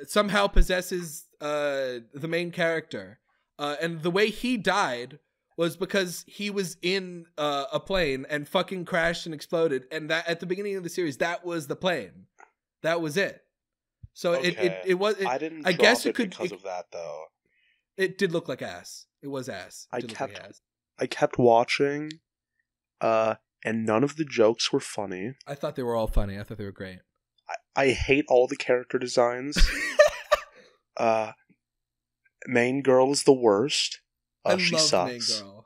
somehow possesses the main character, and the way he died was because he was in a plane and fucking crashed and exploded, and that at the beginning of the series, that was the plane, that was it. So Okay. it was. I didn't I drop guess it because of that, though. It did look like ass. It was ass. It did look like ass. I kept watching, and none of the jokes were funny. I thought they were all funny. I thought they were great. I hate all the character designs. Main girl is the worst. She love sucks. Main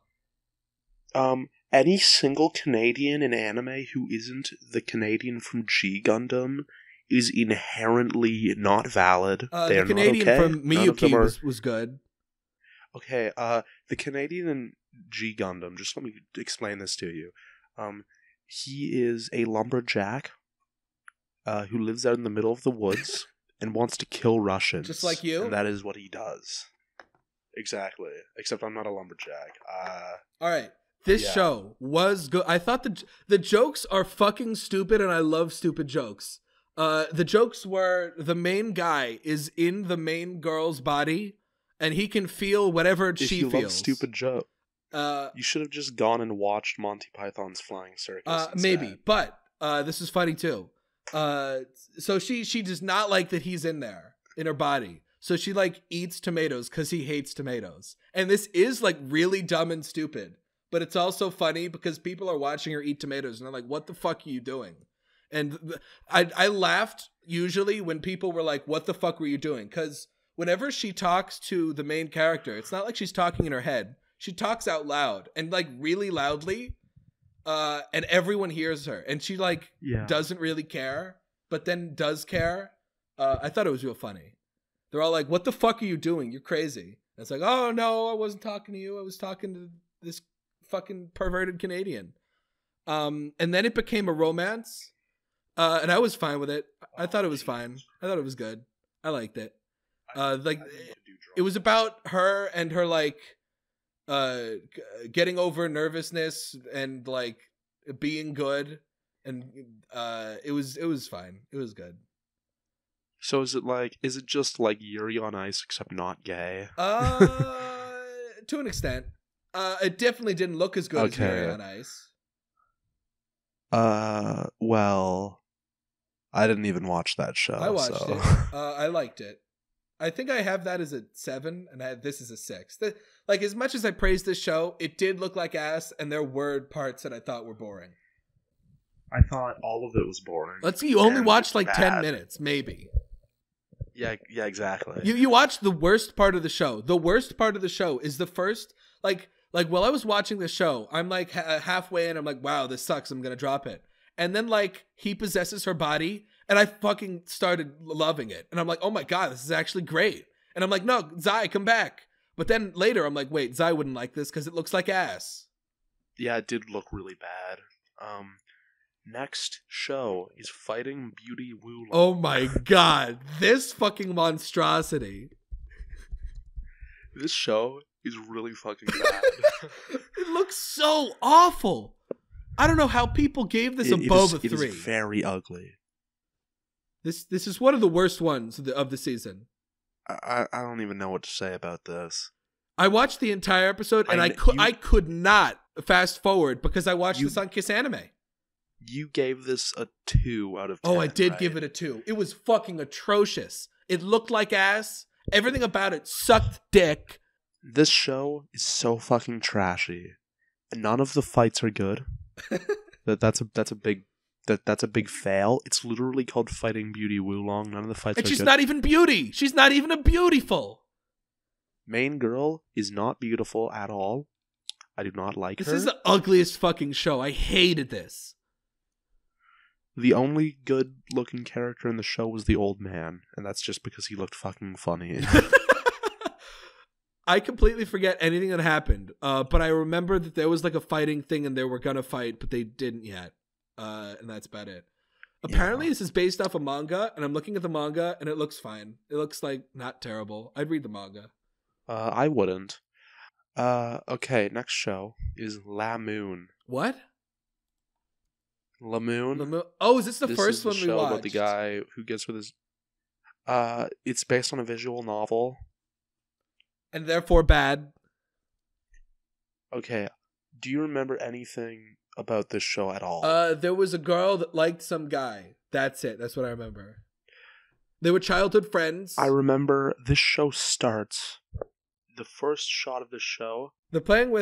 Girl. Any single Canadian in anime who isn't the Canadian from G Gundam is inherently not valid. They the are Canadian not okay. from Miyuki was good. Okay, the Canadian in G Gundam, just let me explain this to you. He is a lumberjack who lives out in the middle of the woods and wants to kill Russians. Just like you? And that is what he does. Exactly. Except I'm not a lumberjack. Alright, this show was good. I thought the jokes are fucking stupid, and I love stupid jokes. The jokes were the main guy is in the main girl's body, and he can feel whatever she feels. Love stupid joke, you should have just gone and watched Monty Python's Flying Circus. Maybe, but this is funny too. So she does not like that he's in there in her body. So she like eats tomatoes because he hates tomatoes. And this is like really dumb and stupid, but it's also funny because people are watching her eat tomatoes and they're like, "What the fuck are you doing?" And I laughed usually when people were like, "What the fuck were you doing?" Because whenever she talks to the main character, it's not like she's talking in her head. She talks out loud and like really loudly, and everyone hears her. And she like doesn't really care, but then does care. I thought it was real funny. They're all like, "What the fuck are you doing? You're crazy." And it's like, "Oh no, I wasn't talking to you. I was talking to this fucking perverted Canadian." And then it became a romance, and I was fine with it. I thought it was fine. I thought it was good. I liked it. Like it was about her and her like getting over nervousness and like being good, and it was fine. It was good. So is it just like Yuri on Ice except not gay? To an extent. It definitely didn't look as good as Yuri on Ice. Well, I didn't even watch that show. I watched it. I liked it. I think I have that as a 7, and this is a 6. Like, as much as I praised this show, it did look like ass, and there were parts that I thought were boring. I thought all of it was boring. Let's see, you only watched like 10 minutes, maybe. Yeah, exactly. You watched the worst part of the show. The worst part of the show is the first, like while I was watching the show, I'm like halfway in, I'm like, wow, this sucks, I'm gonna drop it. And then like he possesses her body, and I fucking started loving it. And I'm like, oh my god, this is actually great. And I'm like, no, Zai, come back. But then later I'm like, wait, Zai wouldn't like this because it looks like ass. Yeah, it did look really bad. Next show is Fighting Beauty Wulong. Oh my god, this fucking monstrosity. This show is really fucking bad. It looks so awful. I don't know how people gave this above a 3. It is very ugly. This is one of the worst ones of the season. I don't even know what to say about this. I watched the entire episode and I could not fast forward because I watched this on Kiss Anime. You gave this a 2 out of 10. Oh, I did right? give it a 2. It was fucking atrocious. It looked like ass. Everything about it sucked dick. This show is so fucking trashy. None of the fights are good. That's a big fail. It's literally called Fighting Beauty Wulong. None of the fights are good. And she's not even beauty. She's not even a beautiful. Main girl is not beautiful at all. I do not like her. This is the ugliest fucking show. I hated this. The only good-looking character in the show was the old man, and that's just because he looked fucking funny. I completely forget anything that happened, but I remember that there was like a fighting thing and they were gonna fight, but they didn't yet. And that's about it. Apparently this is based off a manga, and I'm looking at the manga, and it looks fine. It looks like not terrible. I'd read the manga. I wouldn't. Okay, next show is La Moon. What? La Moon. Oh, is this the first one we show watched? About the guy who gets with his. It's based on a visual novel. And therefore bad. Okay, do you remember anything about this show at all? There was a girl that liked some guy. That's it. That's what I remember. They were childhood friends. I remember this show starts. The first shot of the show. They're playing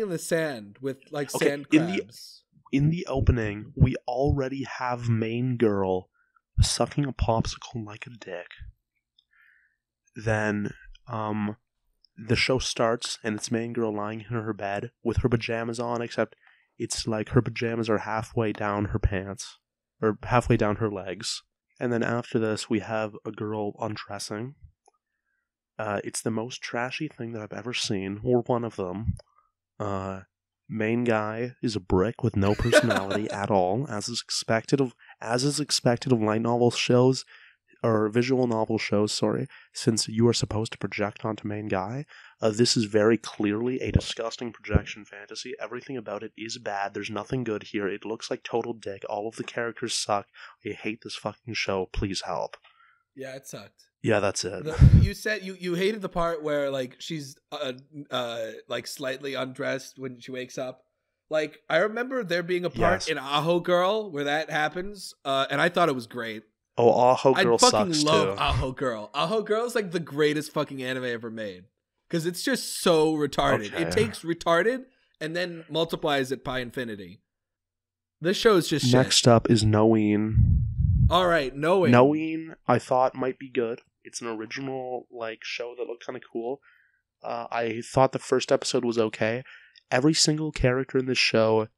in the sand with like sand crabs. In the opening, we already have main girl sucking a popsicle like a dick. Then, the show starts and it's main girl lying in her bed with her pajamas on, except it's like her pajamas are halfway down her pants, or halfway down her legs. And then after this, we have a girl undressing. It's the most trashy thing that I've ever seen, or one of them. Main guy is a brick with no personality at all, as is expected of light novel shows, or visual novel shows, sorry, since you are supposed to project onto main guy. This is very clearly a disgusting projection fantasy. Everything about it is bad. There's nothing good here. It looks like total dick. All of the characters suck. I hate this fucking show. Please help. Yeah, it sucked. Yeah, that's it. You said you hated the part where like she's like slightly undressed when she wakes up. Like I remember there being a part in Aho Girl where that happens, and I thought it was great. Oh, Aho Girl sucks too. I fucking love Aho Girl. Aho Girl is like the greatest fucking anime ever made because it's just so retarded. Okay. It takes retarded and then multiplies it by infinity. This show is just shit. Next up is Knowing. All right, Knowing. Knowing, I thought might be good. It's an original like show that looked kind of cool. I thought the first episode was okay. Every single character in this show,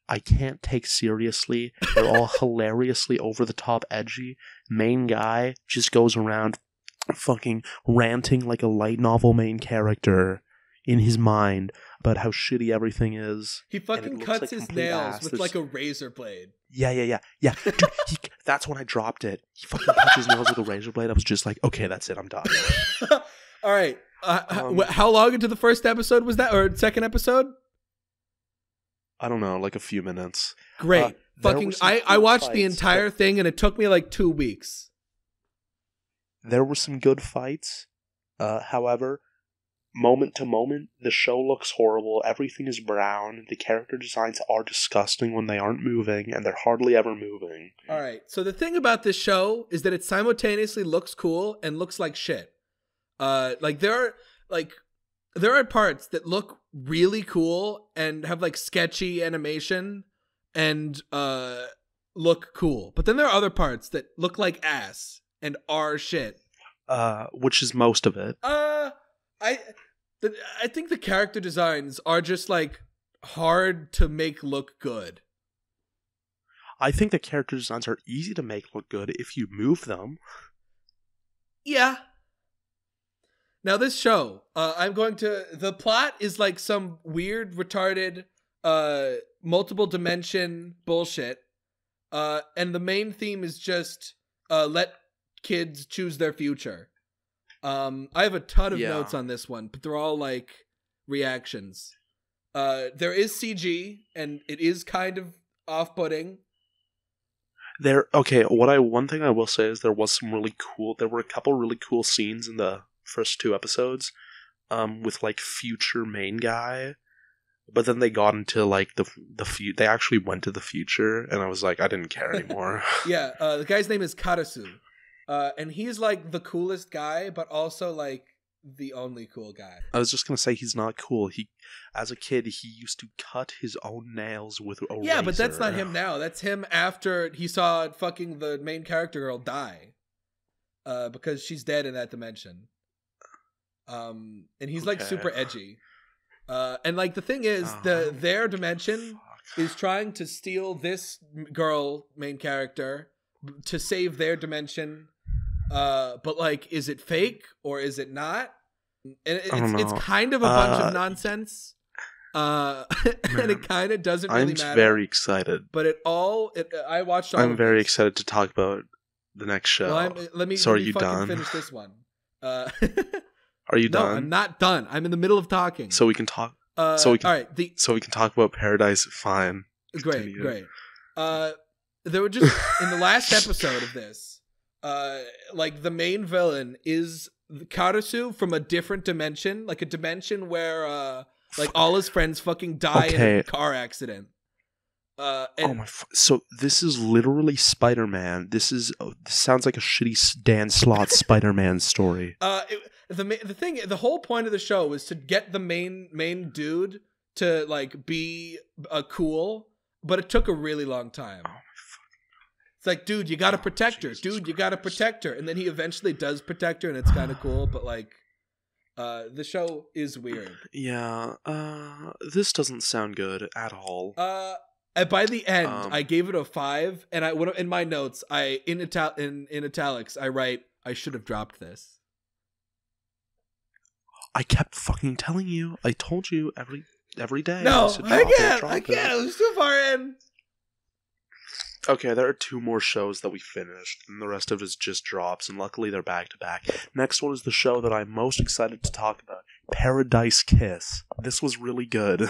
I can't take seriously. They're all hilariously over the top edgy. Main guy just goes around fucking ranting like a light novel main character in his mind about how shitty everything is. He fucking cuts his nails with like a razor blade. Yeah. Dude, that's when I dropped it. He fucking cuts his nails with a razor blade. I was just like, okay, that's it. I'm done. All right. How long into the first episode was that, or second episode? I don't know, like a few minutes. Great. I watched the entire thing and it took me like 2 weeks. There were some good fights. However, moment to moment, the show looks horrible. Everything is brown. The character designs are disgusting when they aren't moving, and they're hardly ever moving. All right. So the thing about this show is that it simultaneously looks cool and looks like shit. There are parts that look really cool and have like sketchy animation and look cool, but then there are other parts that look like ass and are shit. Which is most of it. I think the character designs are just like hard to make look good. I think the character designs are easy to make look good if you move them. Yeah. Now this show, the plot is like some weird, retarded, multiple dimension bullshit. And the main theme is just, let kids choose their future. I have a ton of notes on this one, but they're all like reactions. There is CG, and it is kind of off-putting. One thing I will say is there were a couple really cool scenes in the first 2 episodes, with like future main guy, but then they got into like they actually went to the future, and I was like, I didn't care anymore. Yeah, the guy's name is Karasu. And he's like the coolest guy, but also like the only cool guy. I was just gonna say he's not cool. As a kid, he used to cut his own nails with a razor. Yeah, but that's not him now. That's him after he saw fucking the main character girl die. Because she's dead in that dimension. And he's like super edgy. And like the thing is, their dimension is trying to steal this girl main character to save their dimension. But like, is it fake or is it not? And it's kind of a bunch of nonsense. And it kind of doesn't really matter. I'm very excited. But I watched all I'm very excited to talk about the next show. Well, let me fucking finish this one. Are you done? No, I'm not done. I'm in the middle of talking. So we can talk. So we can talk about Paradise. Fine. Great. There were just in the last episode of this, like the main villain is Karasu from a different dimension, like a dimension where like all his friends fucking die in a car accident. And So this is literally Spider-Man. This sounds like a shitty Dan Slott Spider-Man story. The whole point of the show was to get the main dude to like be cool, but it took a really long time. Oh my fucking god! It's like, dude, you gotta protect her. Dude, you gotta protect her, and then he eventually does protect her, and it's kind of cool. But like, the show is weird. Yeah. This doesn't sound good at all. And by the end, I gave it a 5, and in my notes, in italics, I write, I should have dropped this. I kept fucking telling you. I told you every day. No, I can't. It was too far in. Okay, there are 2 more shows that we finished, and the rest of it is just drops, and luckily they're back to back. Next one is the show that I'm most excited to talk about, Paradise Kiss. This was really good.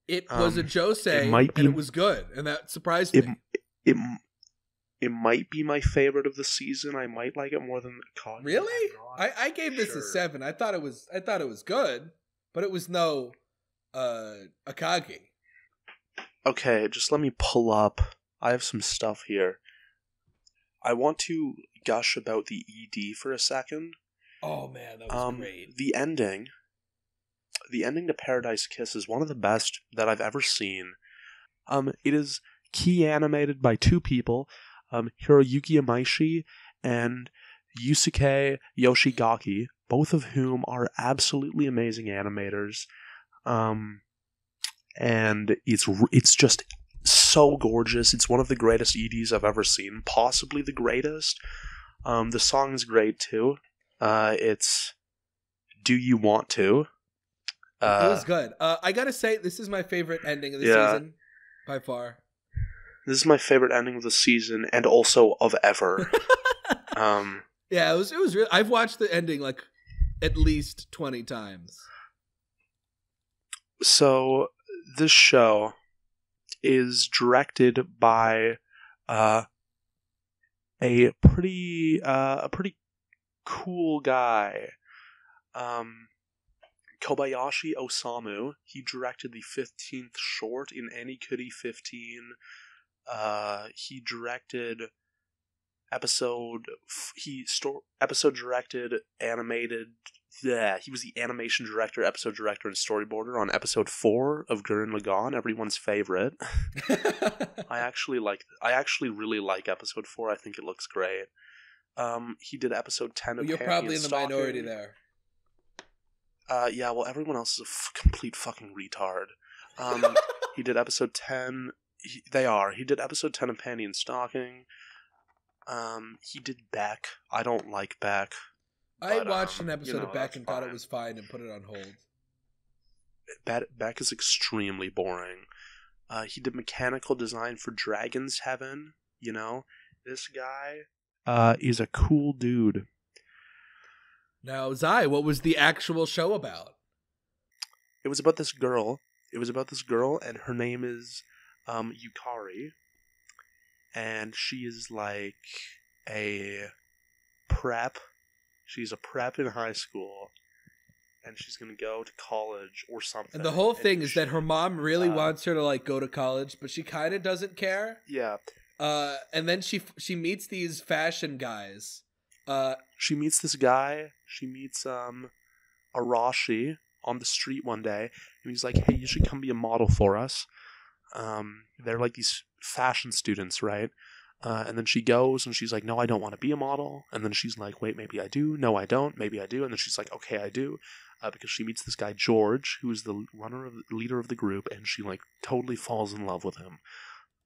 It was a josei, and it was good, and that surprised me. It might be my favorite of the season. I might like it more than Akagi. Really? I gave this a 7. I thought it was good, but it was no Akagi. Okay, just let me pull up. I have some stuff here. I want to gush about the ED for a second. Oh man, that was great. The ending to Paradise Kiss is one of the best that I've ever seen. It is key animated by 2 people, Hiroyuki Imaishi and Yusuke Yoshigaki, both of whom are absolutely amazing animators. And it's just so gorgeous. It's one of the greatest EDs I've ever seen, possibly the greatest. The song is great too. It's Do You Want To? It was good. I gotta say, this is my favorite ending of the season, by far. This is my favorite ending of the season, and also of ever. Yeah, it was real. I've watched the ending like at least 20 times. So this show is directed by a pretty cool guy. Kobayashi Osamu. He directed the 15th short in Anikuri 15. He directed animated. Yeah, he was the animation director, episode director, and storyboarder on episode 4 of Gurren Lagann, everyone's favorite. I actually really like episode 4. I think it looks great. He did episode 10 of You're Panty probably and in the Stalking. minority there. Yeah, well, everyone else is a complete fucking retard. He did episode 10. He did episode 10 of Panty and Stalking. He did Beck. I don't like Beck. I watched an episode of Beck and thought it was fine and put it on hold. Beck is extremely boring. He did mechanical design for Dragon's Heaven. You know, this guy is a cool dude. Now, Zai, what was the actual show about? It was about this girl. And her name is Yukari. And she is like a prep. She's a prep in high school. And she's going to go to college or something. And the whole thing is that her mom really wants her to like go to college, but she kind of doesn't care. Yeah. And then she meets these fashion guys. She meets this guy. She meets Arashi on the street one day. And he's like, hey, you should come be a model for us. They're like these fashion students, right? And then she goes and she's like, no, I don't want to be a model. And then she's like, wait, maybe I do. No, I don't. Maybe I do. And then she's like, okay, I do. Because she meets this guy, George, who is the leader of the group. And she like totally falls in love with him.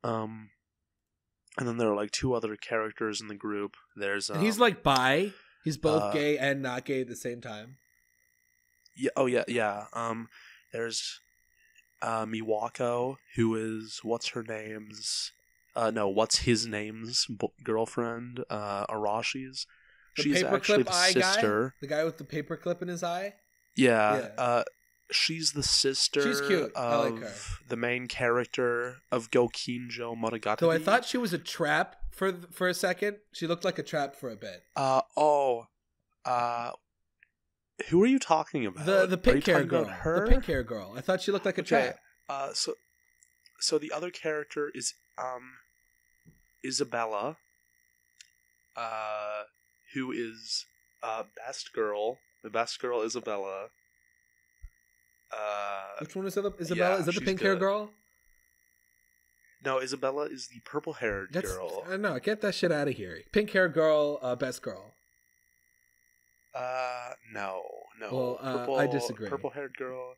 And then there are like 2 other characters in the group. There's and he's like bi. He's both gay and not gay at the same time. Yeah. Oh yeah. Yeah. There's Miwako, who is what's his name's girlfriend, Arashi's. She's actually the sister. Guy? The guy with the paperclip in his eye? Yeah. She's the sister. She's cute. I like her. The main character of Gokinjo Monogatari. So I thought she was a trap for a second. She looked like a trap for a bit. Who are you talking about? The pink hair girl. The pink hair girl. I thought she looked like a trap. So the other character is Isabella, who is best girl. The best girl, Isabella. Which one is Isabella? Yeah, Is that the she's pink hair good. girl? No, Isabella is the purple-haired girl. No, get that shit out of here. Pink hair girl, best girl. No. Well, I disagree. Purple-haired girl.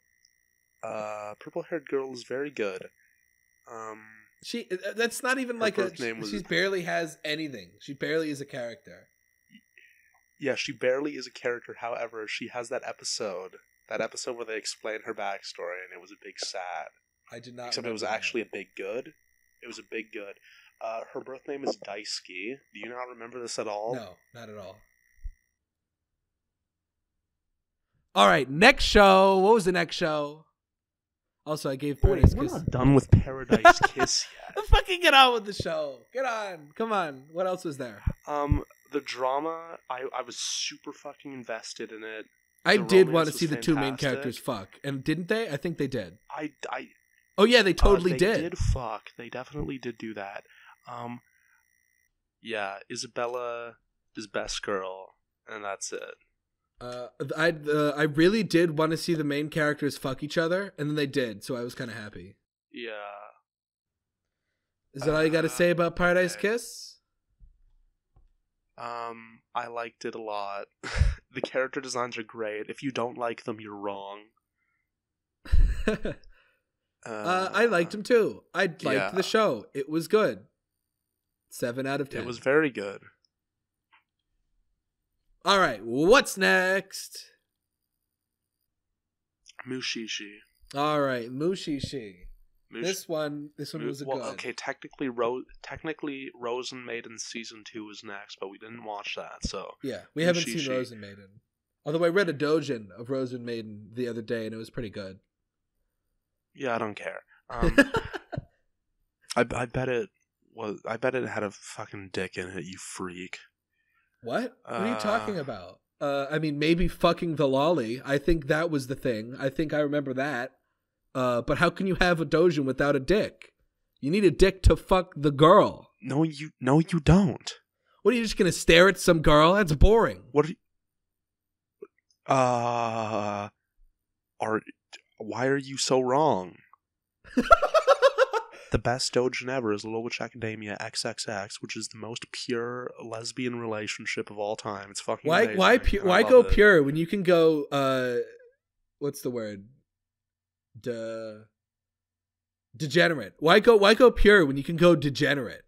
Purple-haired girl is very good. That's not even like she barely has anything. She barely is a character. Yeah, she barely is a character. However, she has that episode where they explain her backstory, and it was a big sad. I did not. Except it was actually a big good. It was a big good. Her birth name is Daisuke. Do you not remember this at all? No, not at all. All right, next show. What was the next show? Also, I gave Paradise Kiss. We're not done with Paradise Kiss yet. Fucking get on with the show. Get on. Come on. What else was there? The drama, I was super fucking invested in it. I did want to see the two main characters fuck. And didn't they? I think they did. Oh, yeah, they totally did. They did fuck. They definitely did do that. Yeah, Isabella is best girl, and that's it. I really did want to see the main characters fuck each other, and then they did, so I was kind of happy. Yeah. Is that all you got to say about Paradise Kiss? I liked it a lot. The character designs are great. If you don't like them, you're wrong. I liked them too. I liked the show. It was good. 7 out of 10. It was very good. All right, what's next? Mushishi. All right, Mushishi. This one was a good. Okay, technically Rosen Maiden season 2 is next, but we didn't watch that, so yeah, we haven't seen Rosen Maiden. Although I read a doujin of Rosen Maiden the other day, and it was pretty good. Yeah, I don't care. I bet it was. I bet it had a fucking dick in it. You freak. What? What are you talking about? I mean, maybe fucking the lolly. I think that was the thing. I think I remember that. But how can you have a doujin without a dick? You need a dick to fuck the girl. No, you don't. What, are you just gonna stare at some girl? That's boring. What are you... Why are you so wrong? The best doujin ever is Little Witch Academia XXX, which is the most pure lesbian relationship of all time. It's fucking amazing. Why go pure when you can go what's the word? Degenerate. Why go pure when you can go degenerate?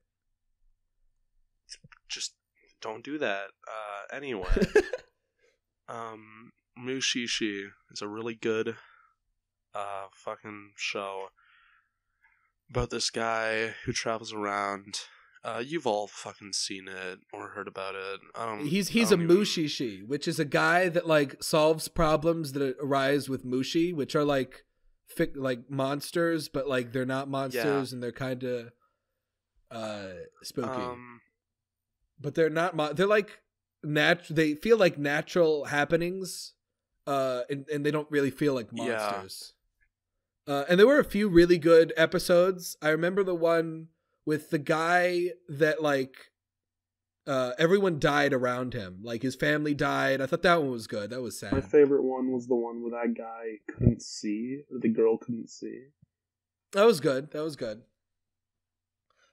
Just don't do that. Anyway. Mushishi is a really good fucking show about this guy who travels around. You've all fucking seen it or heard about it. He's a mushishi, which is a guy that like solves problems that arise with mushi, which are like monsters, but like they're not monsters, and they're kind of spooky. But they're not. They're like they feel like natural happenings, and they don't really feel like monsters. And there were a few really good episodes. I remember the one with the guy that like everyone died around him. Like his family died. I thought that one was good. That was sad. My favorite one was the one where that guy couldn't see, or the girl couldn't see. That was good.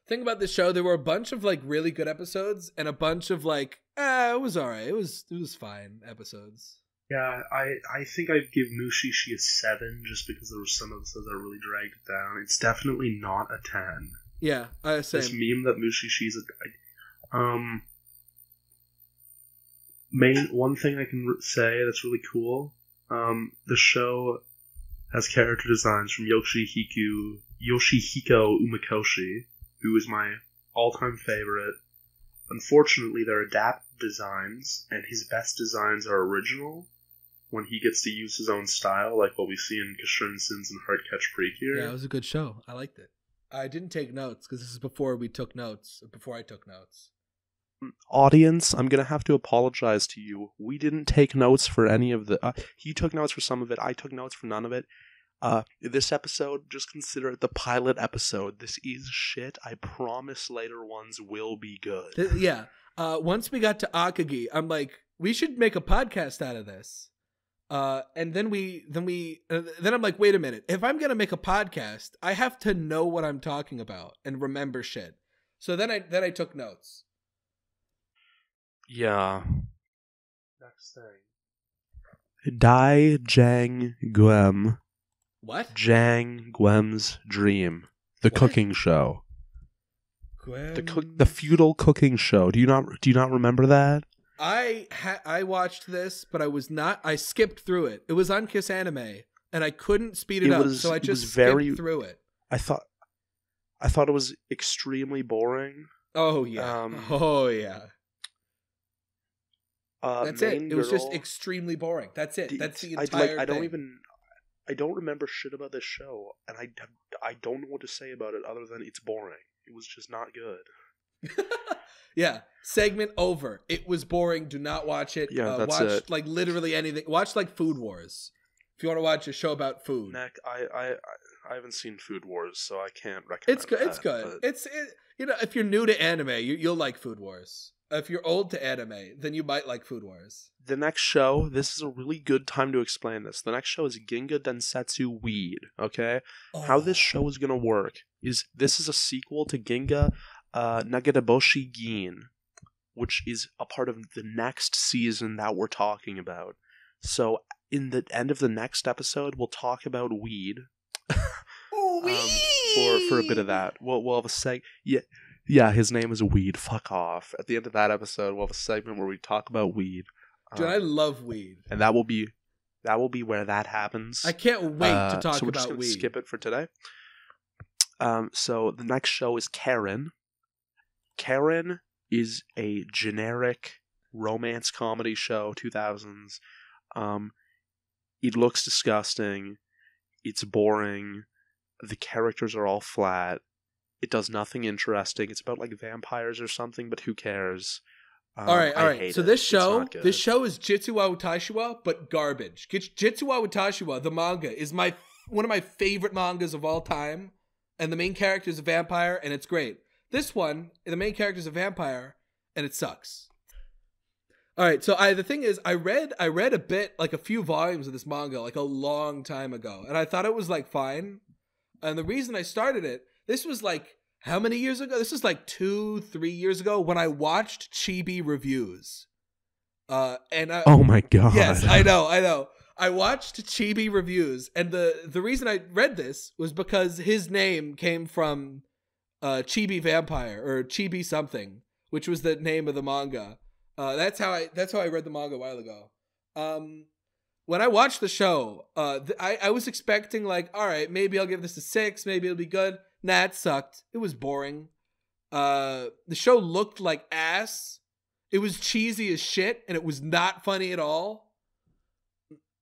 Thing about this show, there were a bunch of like really good episodes and a bunch of like, it was alright. It was fine episodes. Yeah, I think I'd give Mushishi a 7 just because there were some episodes that really dragged it down. It's definitely not a 10. Yeah, same. This meme that Mushishi is one thing I can say that's really cool, the show has character designs from Yoshihiko Umekoshi, who is my all-time favorite. Unfortunately, they're adapt designs, and his best designs are original, when he gets to use his own style, like what we see in Kashun Sins and Heartcatch Precure. Yeah, it was a good show. I liked it. I didn't take notes, because this is before I took notes. Audience, I'm going to have to apologize to you. We didn't take notes for any of the... he took notes for some of it. I took notes for none of it. This episode, just consider it the pilot episode. This is shit. I promise later ones will be good. Yeah. Once we got to Akagi, I'm like, we should make a podcast out of this. And then I'm like, wait a minute. If I'm gonna make a podcast, I have to know what I'm talking about and remember shit. So then I took notes. Yeah. Next thing. Dai Jang Guem. What? Jang Guem's Dream. The What? cooking show. Gwen... The feudal cooking show. Do you not remember that? I watched this, but I skipped through it. It was on Kiss Anime, and I couldn't speed it up, so I just skipped through it. I thought it was extremely boring. Oh yeah. That's it. It was just extremely boring. That's it. That's the entire thing. I don't remember shit about this show, and I don't know what to say about it other than it's boring. It was just not good. Yeah. Segment over. It was boring. Do not watch it. Yeah, that's watch it. like literally anything. Watch like Food Wars. If you want to watch a show about food. Nick, I haven't seen Food Wars, so I can't recommend It's good. It's good. You know, if you're new to anime, you'll like Food Wars. If you're old to anime, then you might like Food Wars. The next show, this is a really good time to explain this. The next show is Ginga Densetsu Weed, okay? Oh. How this show is going to work is this is a sequel to Ginga Nagetaboshi Gin, which is a part of the next season that we're talking about. So, in the end of the next episode, we'll talk about weed. For a bit of that. We'll have a Yeah, his name is Weed. Fuck off. At the end of that episode, we'll have a segment where we talk about weed. Dude, I love weed. And that will be where that happens. I can't wait to talk so we're just about gonna weed. Skip it for today. So the next show is Karen. Karen is a generic romance comedy show, 2000s. It looks disgusting. It's boring. The characters are all flat. It does nothing interesting. It's about like vampires or something, but who cares? All right. So this show is Jitsu wa Utashiwa, but garbage. Jitsu wa Utashiwa, the manga, is one of my favorite mangas of all time, and the main character is a vampire, and it's great. This one, the main character is a vampire, and it sucks. All right. So the thing is, I read a bit, like a few volumes of this manga, like a long time ago, and I thought it was like fine. And the reason I started it, this was like, how many years ago? This was like 2-3 years ago when I watched Chibi reviews. Oh my god. Yes, I know. I watched Chibi reviews, and the reason I read this was because his name came from Chibi Vampire or Chibi something, which was the name of the manga. That's how I read the manga a while ago. When I watched the show, I was expecting like, all right, maybe I'll give this a 6, maybe it'll be good. Nah, it sucked. It was boring. The show looked like ass. It was cheesy as shit, and it was not funny at all.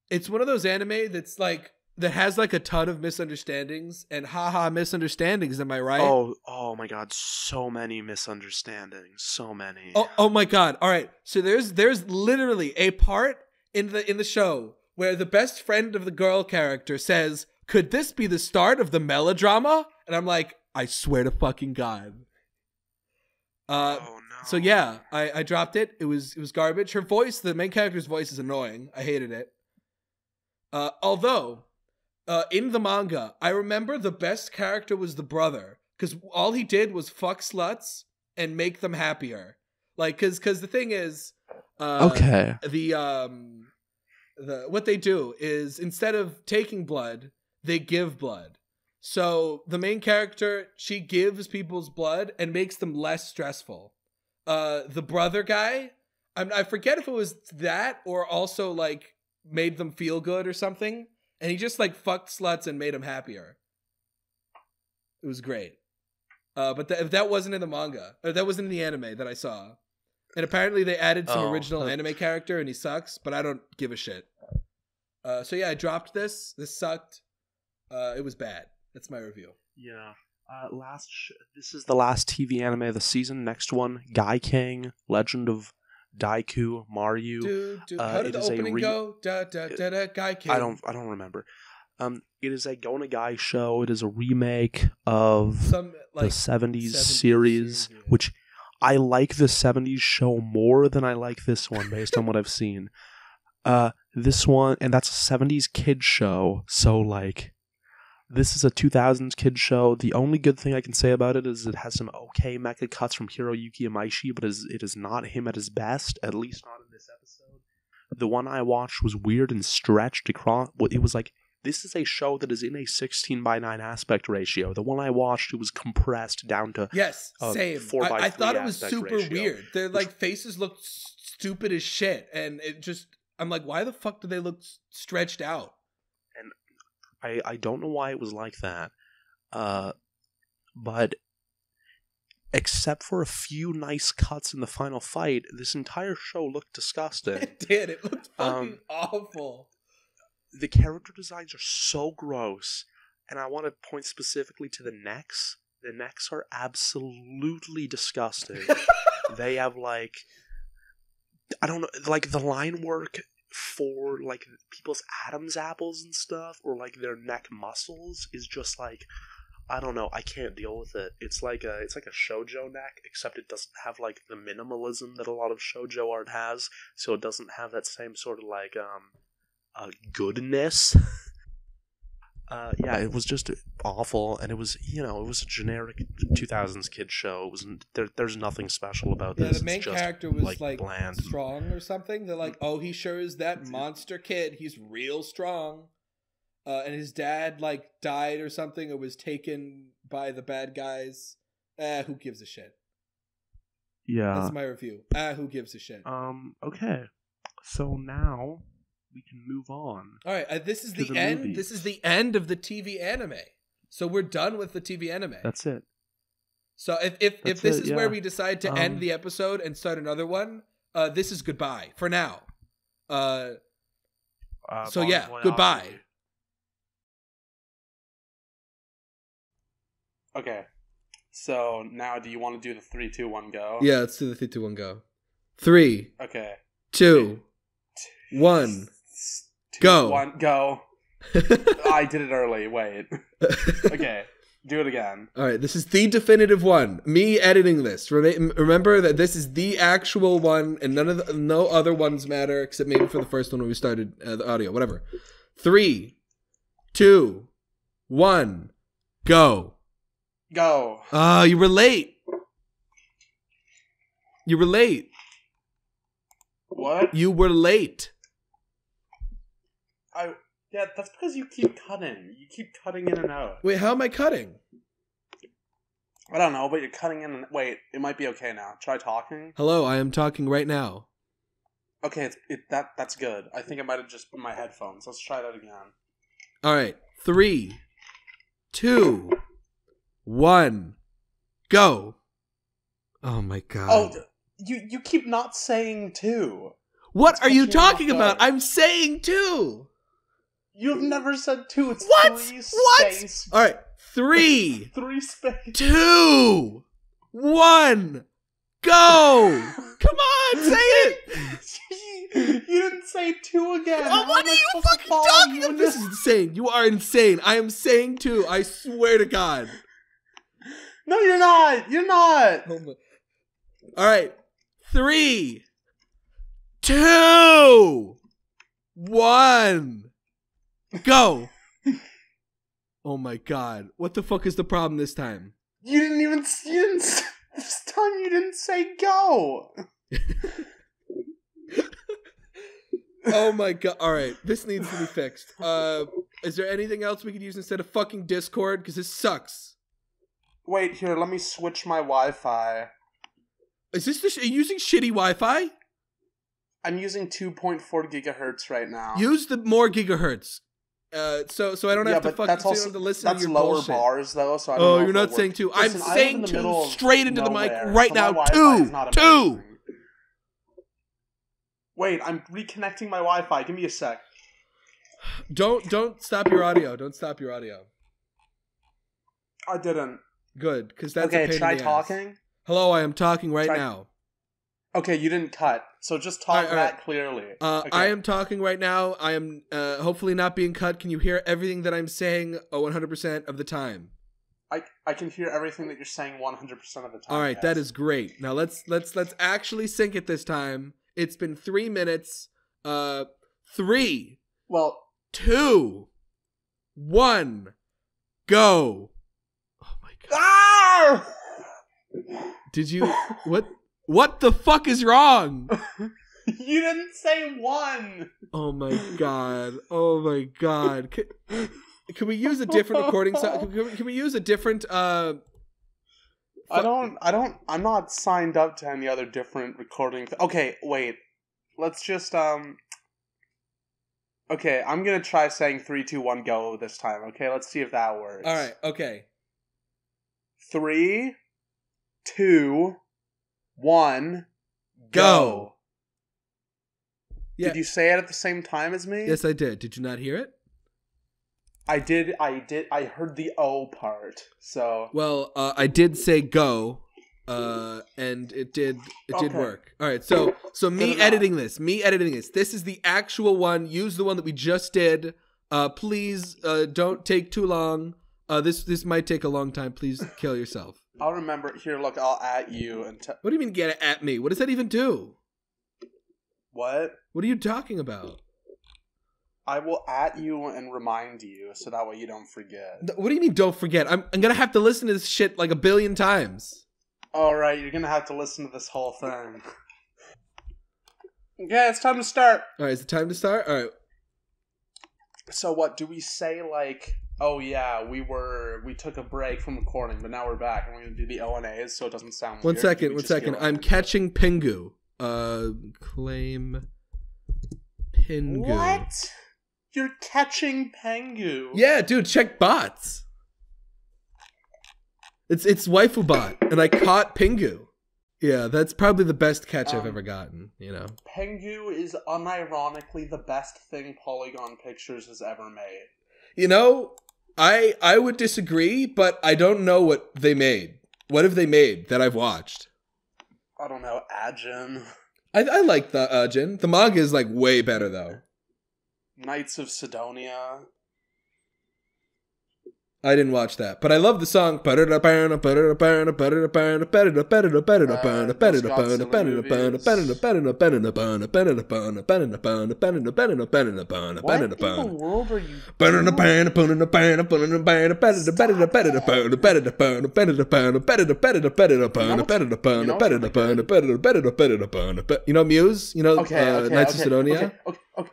It's one of those anime that's like, that has like a ton of misunderstandings, and haha misunderstandings, am I right? Oh my god, so many misunderstandings. So many. Oh my god. All right. So there's literally a part in the show where the best friend of the girl character says, "Could this be the start of the melodrama?" And I'm like, I swear to fucking God. Oh no. So yeah, I dropped it. It was garbage. Her voice, the main character's voice, is annoying. I hated it. Although, in the manga, I remember the best character was the brother, because all he did was fuck sluts and make them happier. Like, because the thing is, okay. What they do is, instead of taking blood, they give blood. So the main character, she gives people's blood and makes them less stressful. The brother guy, I forget if it was that or also like made them feel good or something. And he just like fucked sluts and made them happier. It was great. But that wasn't in the manga, or that wasn't in the anime that I saw. And apparently they added some original anime character and he sucks, but I don't give a shit. So yeah, I dropped this. This sucked. It was bad. That's my review. Yeah. This is the last TV anime of the season. Next one, cking, Legend of Daiku Maru. Dude, how did the opening go? Cking. I don't remember. It is a Go Nagai show. It is a remake of Some the 70s series, yeah. which I like the 70s show more than I like this one based on what I've seen. This one, and that's a 70s kid show, so like this is a 2000s kid show. The only good thing I can say about it is it has some okay mecha cuts from Hiroyuki Imaishi, but it is not him at his best, at least not in this episode. The one I watched was weird and stretched across. It was like, this is a show that is in a 16:9 aspect ratio. The one I watched, it was compressed down to same. 4:3 I thought it was aspect super ratio. weird. Their like faces looked stupid as shit, and it just I'm like, why the fuck do they look stretched out? And I don't know why it was like that, but except for a few nice cuts in the final fight, this entire show looked disgusting. It did. It looked fucking awful. The character designs are so gross, and I want to point specifically to the necks. The necks are absolutely disgusting. They have like, I don't know, like the line work for like people's Adam's apples and stuff, or like their neck muscles is just like, I don't know, I can't deal with it. It's like a shoujo neck, except it doesn't have like the minimalism that a lot of shoujo art has, so it doesn't have that same sort of like goodness. Yeah, it was just awful, and it was, you know, it was a generic 2000s kid show. It wasn't there's nothing special about this. Yeah, the main character was like bland, strong or something. They're like, oh, he sure is that monster kid. He's real strong. And his dad like died or something, or was taken by the bad guys. Who gives a shit? Yeah, that's my review. Who gives a shit? Okay, so now we can move on. All right, this is the end. Movies. This is the end of the TV anime. So we're done with the TV anime. That's it. So if this is where we decide to end the episode and start another one, this is goodbye for now. So yeah, goodbye. Okay. So now, do you want to do the 3, 2, 1 go? Yeah, let's do the 3, 2, 1 go. 3. Okay. 2. 1. Go. 1 go. I did it early. Wait. Okay. Do it again. All right. This is the definitive one. Me editing this. Remember that this is the actual one, and no other ones matter except maybe for the first one when we started the audio. Whatever. 3, 2, 1, go. Go. You were late. You were late. What? You were late. Yeah, that's because you keep cutting. You keep cutting in and out. Wait, how am I cutting? I don't know, but you're cutting in and... Wait, it might be okay now. Try talking. Hello, I am talking right now. Okay, that's good. I think it might have just been my headphones. Let's try that again. All right. 3, 2, 1, go. Oh my god. Oh, you keep not saying 2. What are you talking about? I'm saying 2. You've never said 2. It's what? 3 What? space. All right. 3, 3 space. 2, 1, go. Come on, say it. You didn't say 2 again. Oh, what are you fucking talking about? This is insane. You are insane. I am saying 2. I swear to God. No, you're not. You're not. Oh my. All right. 3, 2, 1, go. Oh my god. What the fuck is the problem this time? This time you didn't say go. Oh my god. Alright. This needs to be fixed. Is there anything else we could use instead of fucking Discord? Because this sucks. Wait, here, let me switch my Wi-Fi. Is this are you using shitty Wi-Fi? I'm using 2.4 gigahertz right now. Use the more gigahertz. So I don't have to fucking sit on to listen to your bullshit. That's lower bars though, so I don't know you're not saying 2. Listen, I'm saying 2 straight into nowhere, the mic right so now. my Wi-Fi is not 2. amazing. Wait, I'm reconnecting my Wi-Fi. Give me a sec. Don't stop your audio. Don't stop your audio. I didn't. Good, because that's okay. a pain Try in the talking. Ass. Hello, I am talking right now. Okay, you didn't cut, so just talk that clearly. Okay. I am talking right now. I am hopefully not being cut. Can you hear everything that I'm saying 100% of the time? I can hear everything that you're saying 100% of the time. All right, yes. that is great. Now let's actually sync it this time. It's been 3 minutes. 3. Well, 2. 1. Go. Oh my god. Ah! Did you what the fuck is wrong? You didn't say 1. Oh my god. Oh my god. Can we use a different recording? Can we use a different? I'm not signed up to any other different recording. Okay, wait. Let's just Okay, I'm gonna try saying 3, 2, 1, go this time. Okay, let's see if that works. All right. Okay. 3, 2, 1, go. Yeah. Did you say it at the same time as me? Yes, I did. Did you not hear it? I did. I heard the O part. So. Well, I did say go, and it did work. All right. So me editing this. This is the actual one. Use the one that we just did. Please, don't take too long. This might take a long time. Please kill yourself. I'll remember. Here, look. I'll at you and. What do you mean get at me? What does that even do? What? What are you talking about? I will at you and remind you so that way you don't forget. What do you mean don't forget? I'm gonna have to listen to this shit like 1 billion times. Alright, you're gonna have to listen to this whole thing. Okay, it's time to start. Alright, is it time to start? Alright. So what, do we say like, oh yeah, we took a break from recording, but now we're back and we're gonna do the O&As so it doesn't sound weird? One second. I'm catching Pingu. Claim Pingu. What? You're catching Pengu. Yeah, dude, check bots. It's waifu bot, and I caught Pingu. Yeah, that's probably the best catch I've ever gotten, you know. Pengu is unironically the best thing Polygon Pictures has ever made. You know, I would disagree, but I don't know what they made. What have they made that I've watched? I don't know, Ajin. I like the Ajin. The manga is like way better though. Knights of Sidonia. I didn't watch that, but I love the song. What in the world are you doing? You know Muse? You know Knights of Sidonia? Okay.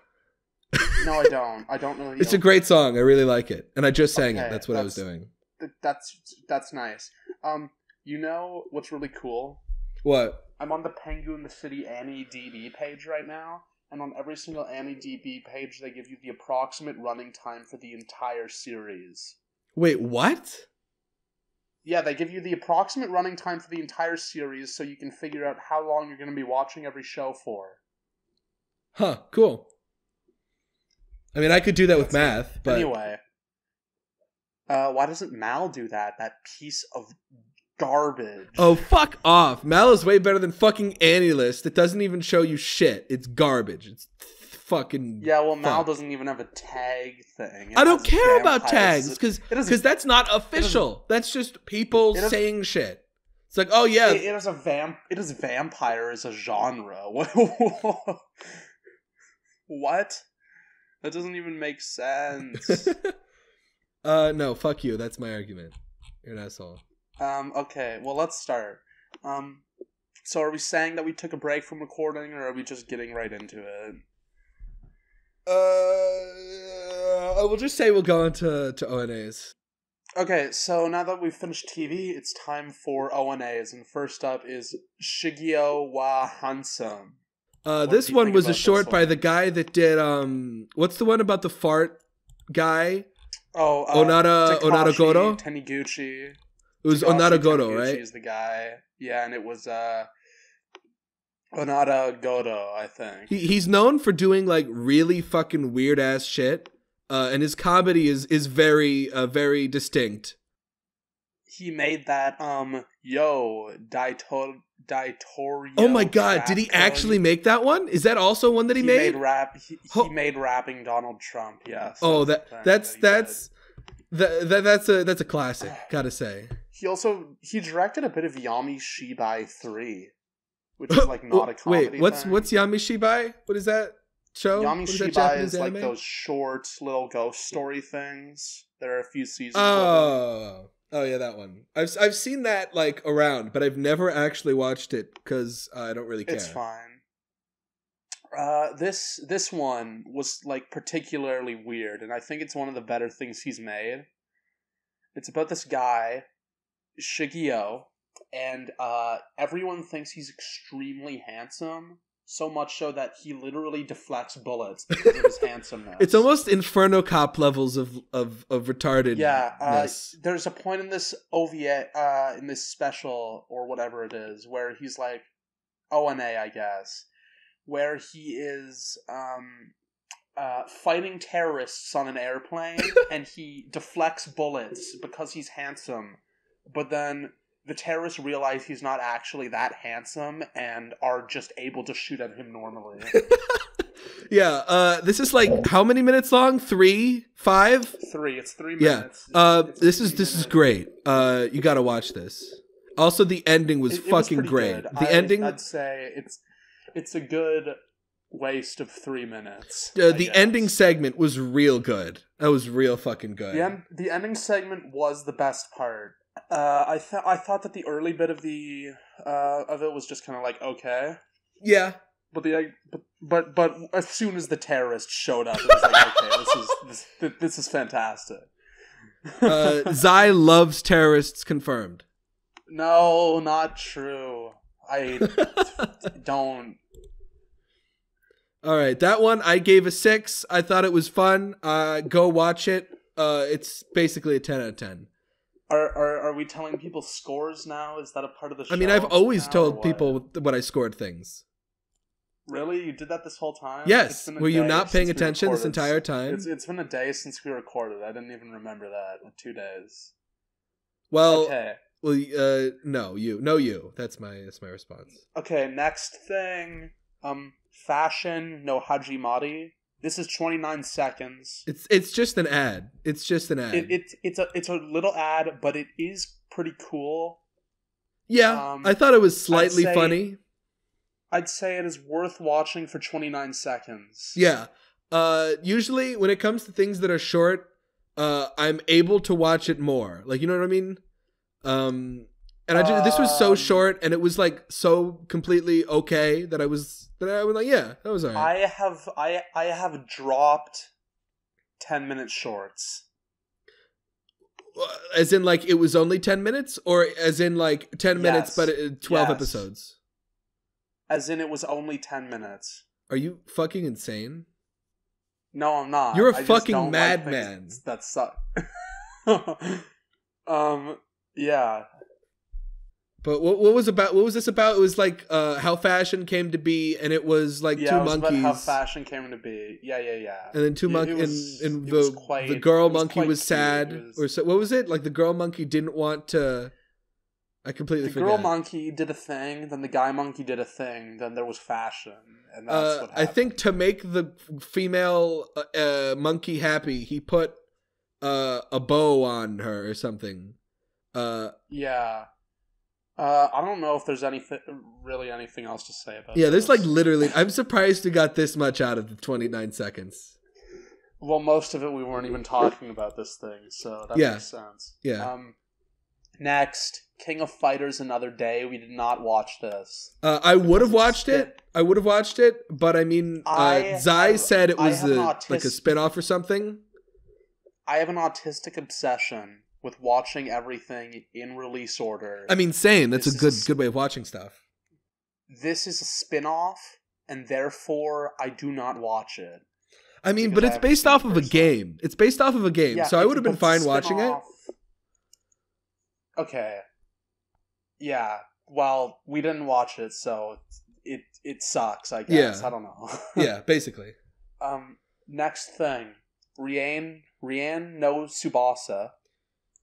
No, I don't. I don't know. It's a great song. I really like it, and I just sang it. That's what I was doing. That's nice. You know what's really cool? What? I'm on the Pengu in the City AniDB page right now, and on every single AniDB page, they give you the approximate running time for the entire series. Wait, what? Yeah, they give you the approximate running time for the entire series, so you can figure out how long you're going to be watching every show for. Huh? Cool. I mean, I could do that with math, but... Anyway. Why doesn't Mal do that? That piece of garbage. Oh, fuck off. Mal is way better than fucking AniList. It doesn't even show you shit. It's garbage. It's fucking... Yeah, well, Mal doesn't even have a tag thing. I don't care about tags, because that's not official. That's just people saying shit. It's like, oh, yeah. It is vampire as a genre. What? That doesn't even make sense. No, fuck you. That's my argument. You're an asshole. Okay, well, let's start. So are we saying that we took a break from recording, or are we just getting right into it? We'll just say we'll go into O&As. Okay, so now that we've finished TV, it's time for O&As, and first up is Shigeo wa Handsome. This one was a short by the guy that did, what's the one about the fart guy? Oh, Onara Goro? Taniguchi. It was Onara Goro, right? He's the guy. Yeah, and it was, Onara Goro, I think. He's known for doing, like, really fucking weird-ass shit, and his comedy is very, very distinct. He made that, Yo, Daitorio. Oh my god, did he actually make that one? Is that also one that he made? He made rapping Donald Trump. Yes. Oh, that's a classic. Gotta say. He directed a bit of Yami Shibai 3, which is like not a comedy. Wait, what's Yami Shibai? What is that show? Yami Shibai is like those short little ghost story things. There are a few seasons. Oh yeah, that one. I've seen that like around, but I've never actually watched it because I don't really care. It's fine. This one was like particularly weird, and I think it's one of the better things he's made. It's about this guy, Shigeo, and everyone thinks he's extremely handsome. So much so that he literally deflects bullets because of his handsomeness. It's almost Inferno Cop levels of retardedness. Yeah, there's a point in this OVA, in this special, or whatever it is, where he's like, ONA, I guess, where he is fighting terrorists on an airplane, and he deflects bullets because he's handsome, but then the terrorists realize he's not actually that handsome and are just able to shoot at him normally. Yeah, this is like how many minutes long? 3? 5? 3. It's 3 minutes. Yeah. This is great. You got to watch this. Also, the ending was fucking great. Good. The ending, I'd say it's a good waste of 3 minutes. The ending segment was real good. That was real fucking good. The ending segment was the best part. I thought that the early bit of it was just kind of like okay. Yeah. But as soon as the terrorists showed up, it was like okay, this is fantastic. Zai loves terrorists confirmed. No, not true. I don't. All right, that one I gave a 6. I thought it was fun. Go watch it. It's basically a 10 out of 10. Are we telling people scores now? Is that a part of the show? I mean, I've always told people what I scored things. Really? You did that this whole time? Yes. Were you not paying attention this entire time? It's been a day since we recorded. I didn't even remember that. 2 days. Well, okay. Well, no, you. That's my response. Okay, next thing. Fashion no Hajimari. This is 29 seconds. It's just an ad. It's just an ad. It's a little ad, but it is pretty cool. Yeah, I thought it was slightly funny. I'd say it is worth watching for 29 seconds. Yeah. Usually when it comes to things that are short, I'm able to watch it more. Like, you know what I mean? And this was so short, and it was like so completely okay that I was like, yeah, that was alright. I have dropped 10-minute shorts. As in, like, it was only 10 minutes, or as in like 10 minutes, but 12 episodes. As in, it was only 10 minutes. Are you fucking insane? No, I'm not. You're a fucking madman. That suck. Yeah. But what was this about? It was like how fashion came to be, and it was like two monkeys. About how fashion came to be. Yeah. And then two monkeys, and the girl monkey was sad, or so. What was it? Like the girl monkey didn't want to. I completely forgot. The girl monkey did a thing, then the guy monkey did a thing, then there was fashion, and that's what happened. I think to make the female monkey happy, he put a bow on her or something. Yeah. I don't know if there's really anything else to say about there's like literally, I'm surprised we got this much out of the 29 seconds. Well, most of it we weren't even talking about this thing, so that makes sense. Yeah. Next, King of Fighters Another Day. We did not watch this. I would have watched it. But I mean, Zai said it was like a spin-off or something. I have an autistic obsession with watching everything in release order. I mean, same. That's a good way of watching stuff. This is a spin-off, and therefore I do not watch it. I mean, but it's based off of a game. It's based off of a game, so I would have been fine watching it. Okay. Yeah. Well, we didn't watch it, so it sucks, I guess. Yeah. I don't know. Yeah, basically. Next thing. Rien no Tsubasa,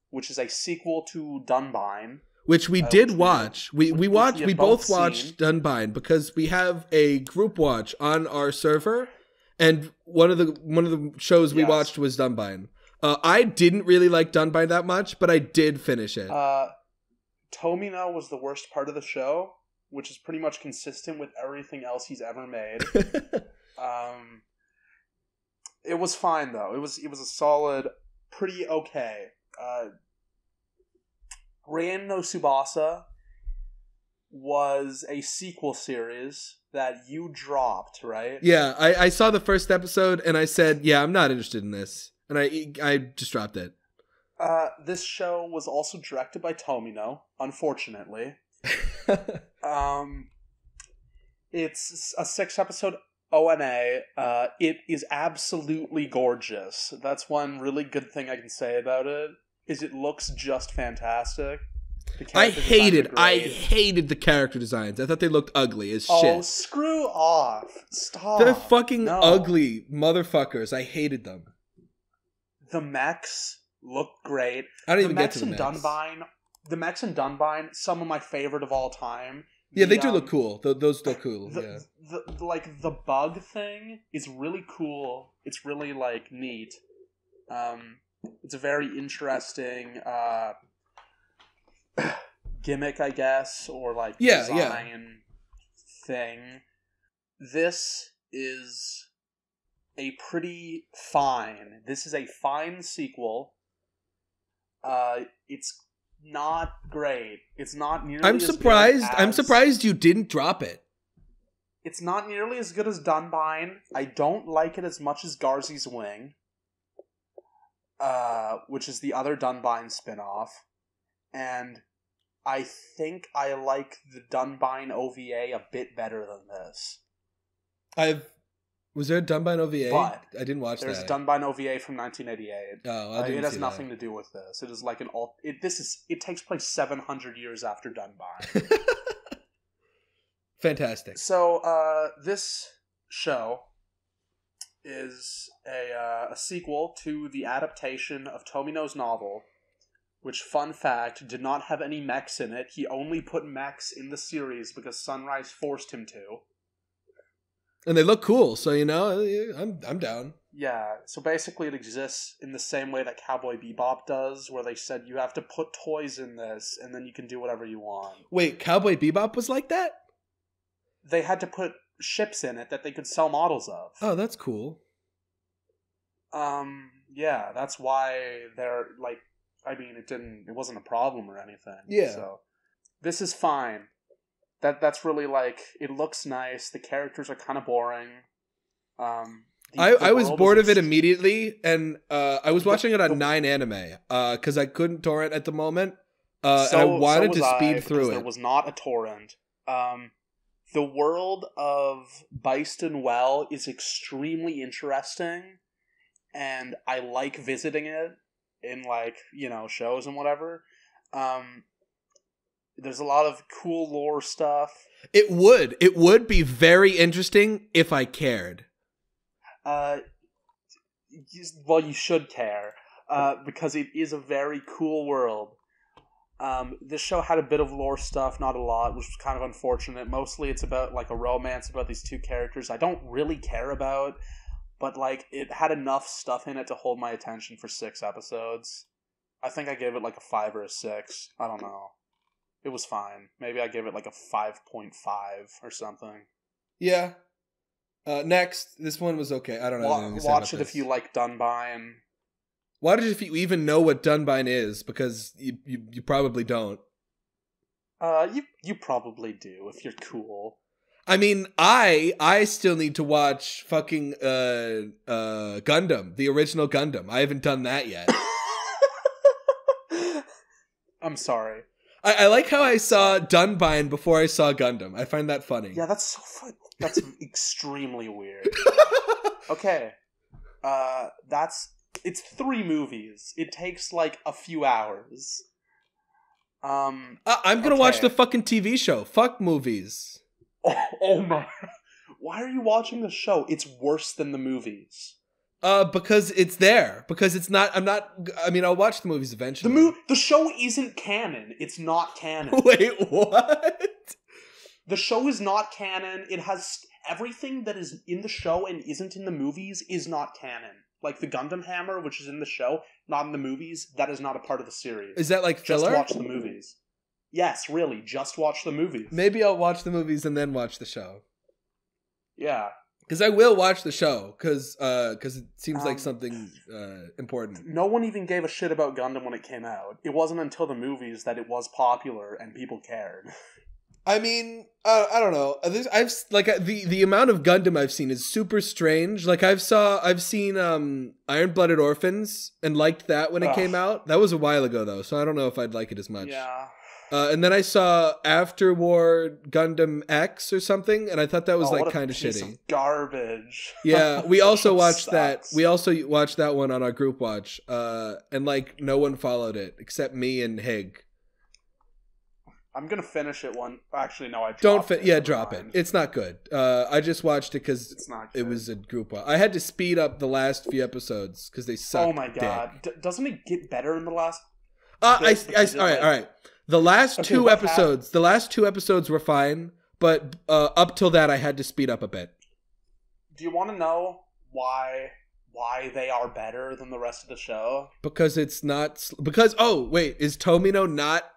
which is a sequel to Dunbine. which we did watch. We both seen. watched Dunbine because we have a group watch on our server, and one of the shows we watched was Dunbine. I didn't really like Dunbine that much, but I did finish it. Tomino was the worst part of the show, which is pretty much consistent with everything else he's ever made. It was fine though. It was a solid, pretty okay. Ran no Tsubasa was a sequel series that you dropped, right? Yeah, I saw the first episode and I said, yeah, I'm not interested in this. And I just dropped it. This show was also directed by Tomino, unfortunately. It's a 6-episode ONA. It is absolutely gorgeous. That's one really good thing I can say about it. Is it looks just fantastic. I hated the character designs. I thought they looked ugly as shit. Oh, screw off. Stop. They're fucking ugly motherfuckers. I hated them. The mechs look great. I don't even get to the mechs. The mechs in Dunbine, some of my favorite of all time. Yeah, they do look cool. Those look cool. The bug thing is really cool. It's really like neat. It's a very interesting gimmick, I guess, or like design thing. This is a pretty fine. This is a fine sequel. It's not great. It's not nearly. I'm surprised you didn't drop it. It's not nearly as good as Dunbine. I don't like it as much as Garzy's Wing, which is the other Dunbine spinoff, and I think I like the Dunbine OVA a bit better than this. Was there a Dunbine OVA? But I didn't watch that. There's a Dunbine OVA from 1988. Oh, it has nothing to do with this. It is like it takes place 700 years after Dunbine. Fantastic. So, this show is a sequel to the adaptation of Tomino's novel, which, fun fact, did not have any mechs in it. He only put mechs in the series because Sunrise forced him to. And they look cool, so I'm down. Yeah, so basically it exists in the same way that Cowboy Bebop does, where they said you have to put toys in this, and then you can do whatever you want. Wait, Cowboy Bebop was like that? They had to put ships in it that they could sell models of. Oh, that's cool. Yeah, that's why they're like, I mean, it wasn't a problem or anything. Yeah. So, this is fine. That's really like, it looks nice. The characters are kind of boring. I was bored of it immediately, and I was watching it on 9 Anime because I couldn't torrent at the moment, and I wanted to speed through it. There was not a torrent. The world of Byston Well is extremely interesting, and I like visiting it in shows and whatever. There's a lot of cool lore stuff. It would be very interesting if I cared. Well, you should care, because it is a very cool world. This show had a bit of lore stuff, not a lot, which was kind of unfortunate. Mostly it's about like a romance about these two characters I don't really care about, but like it had enough stuff in it to hold my attention for 6 episodes. I think I gave it like a 5 or a 6. I don't know. It was fine. Maybe I gave it like a 5.5 or something. Yeah. Next, this one was okay. I don't know. Watch it if you like Dunbine. Watch it if you even know what Dunbine is, because you probably don't. You probably do if you're cool. I mean, I still need to watch fucking Gundam, the original Gundam. I haven't done that yet. I'm sorry. I like how I saw Dunbine before I saw Gundam. I find that funny. Yeah, that's so fun. That's extremely weird. Okay. It's 3 movies. It takes like a few hours. I'm gonna watch the fucking TV show. Fuck movies. Oh my. Why are you watching the show? It's worse than the movies. Because it's there. Because it's not. I mean, I'll watch the movies eventually. The show isn't canon. It's not canon. Wait, what? The show is not canon. It has everything that is in the show and isn't in the movies is not canon. Like the Gundam hammer, which is in the show, not in the movies. That is not a part of the series. Is that like filler? Just watch the movies. Yes, really. Just watch the movies. Maybe I'll watch the movies and then watch the show. Yeah. Because I will watch the show, because it seems like something important. No one even gave a shit about Gundam when it came out. It wasn't until the movies that it was popular and people cared. I mean, I don't know. The amount of Gundam I've seen is super strange. Like I've seen Iron-Blooded Orphans and liked that when it came out. That was a while ago though, so I don't know if I'd like it as much. Yeah. And then I saw After War Gundam X or something, and I thought that was like kind of shitty. Of garbage. Yeah, we also watched that. We also watched that one on our group watch, and like no one followed it except me and Hig. I'm gonna finish it one. Actually, no, I dropped it. Drop it. It's not good. I just watched it because it was a group watch. I had to speed up the last few episodes because they sucked. Oh my god! Doesn't it get better in the last? All right. The last two episodes were fine, but up till that I had to speed up a bit. Do you want to know why they are better than the rest of the show? Because it's not. Because is Tomino not?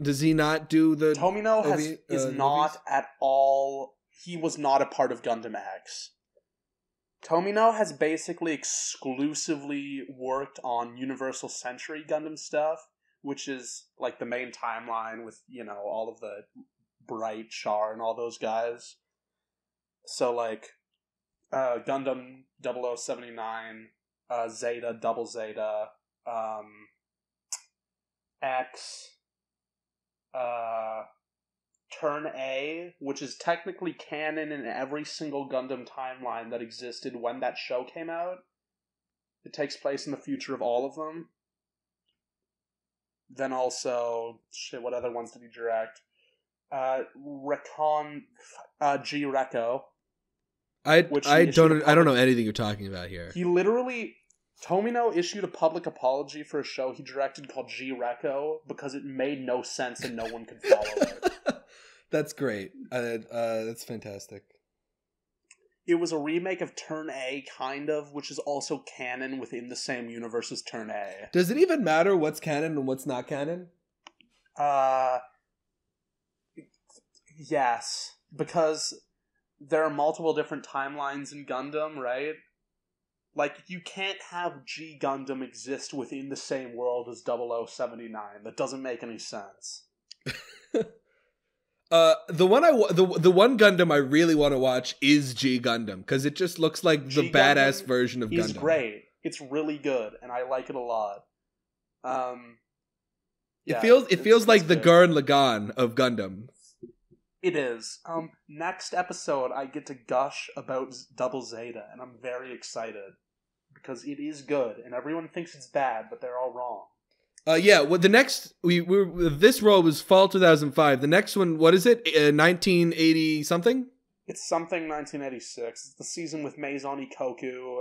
Does he not do the? Tomino is not at all. He was not a part of Gundam X. Tomino has basically exclusively worked on Universal Century Gundam stuff, which is like the main timeline with, all of the Bright, Char, and all those guys. So like Gundam 0079, Zeta, Double Zeta, X, Turn A, which is technically canon in every single Gundam timeline that existed when that show came out. It takes place in the future of all of them. Then also, what other ones did he direct? G Reco. I don't know anything you're talking about here. He literally, Tomino issued a public apology for a show he directed called G Reco because it made no sense and no one could follow it. That's great. That's fantastic. It was a remake of Turn A, kind of, which is also canon within the same universe as Turn A. Does it even matter what's canon and what's not canon? Yes. Because there are multiple different timelines in Gundam, right? Like, you can't have G Gundam exist within the same world as 0079. That doesn't make any sense. The one Gundam I really want to watch is G Gundam because it just looks like the G badass Gundam version of Gundam. It's great. It's really good, and I like it a lot. It feels like the Gurren Lagann of Gundam. It is. Next episode, I get to gush about Double Zeta, and I'm very excited because it is good, and everyone thinks it's bad, but they're all wrong. The next this roll was fall 2005. The next one, what is it? 1980 something? It's something 1986. It's the season with Maison Ikoku,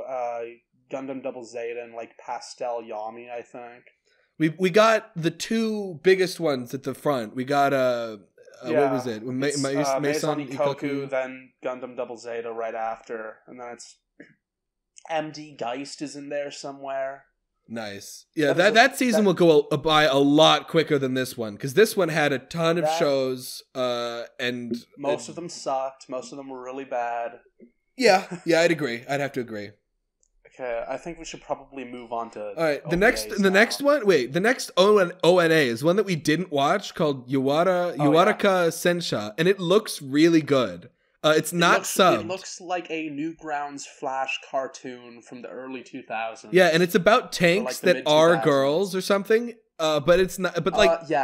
Gundam Double Zeta, and like Pastel Yami, I think. We got the two biggest ones at the front. We got what was it? Maison Ikoku, then Gundam Double Zeta right after, and then it's MD Geist is in there somewhere. Nice. Yeah, that season will go by a lot quicker than this one because this one had a ton of shows, and most of them sucked. Most of them were really bad. Yeah, I'd agree. I'd have to agree. Okay, I think we should probably move on to. All right, the next one. Wait, the next ONA is one that we didn't watch called Yawaraka Sensha, and it looks really good. It's not subbed. It looks like a Newgrounds Flash cartoon from the early 2000s. Yeah, and it's about tanks that are girls or something. But it's not. But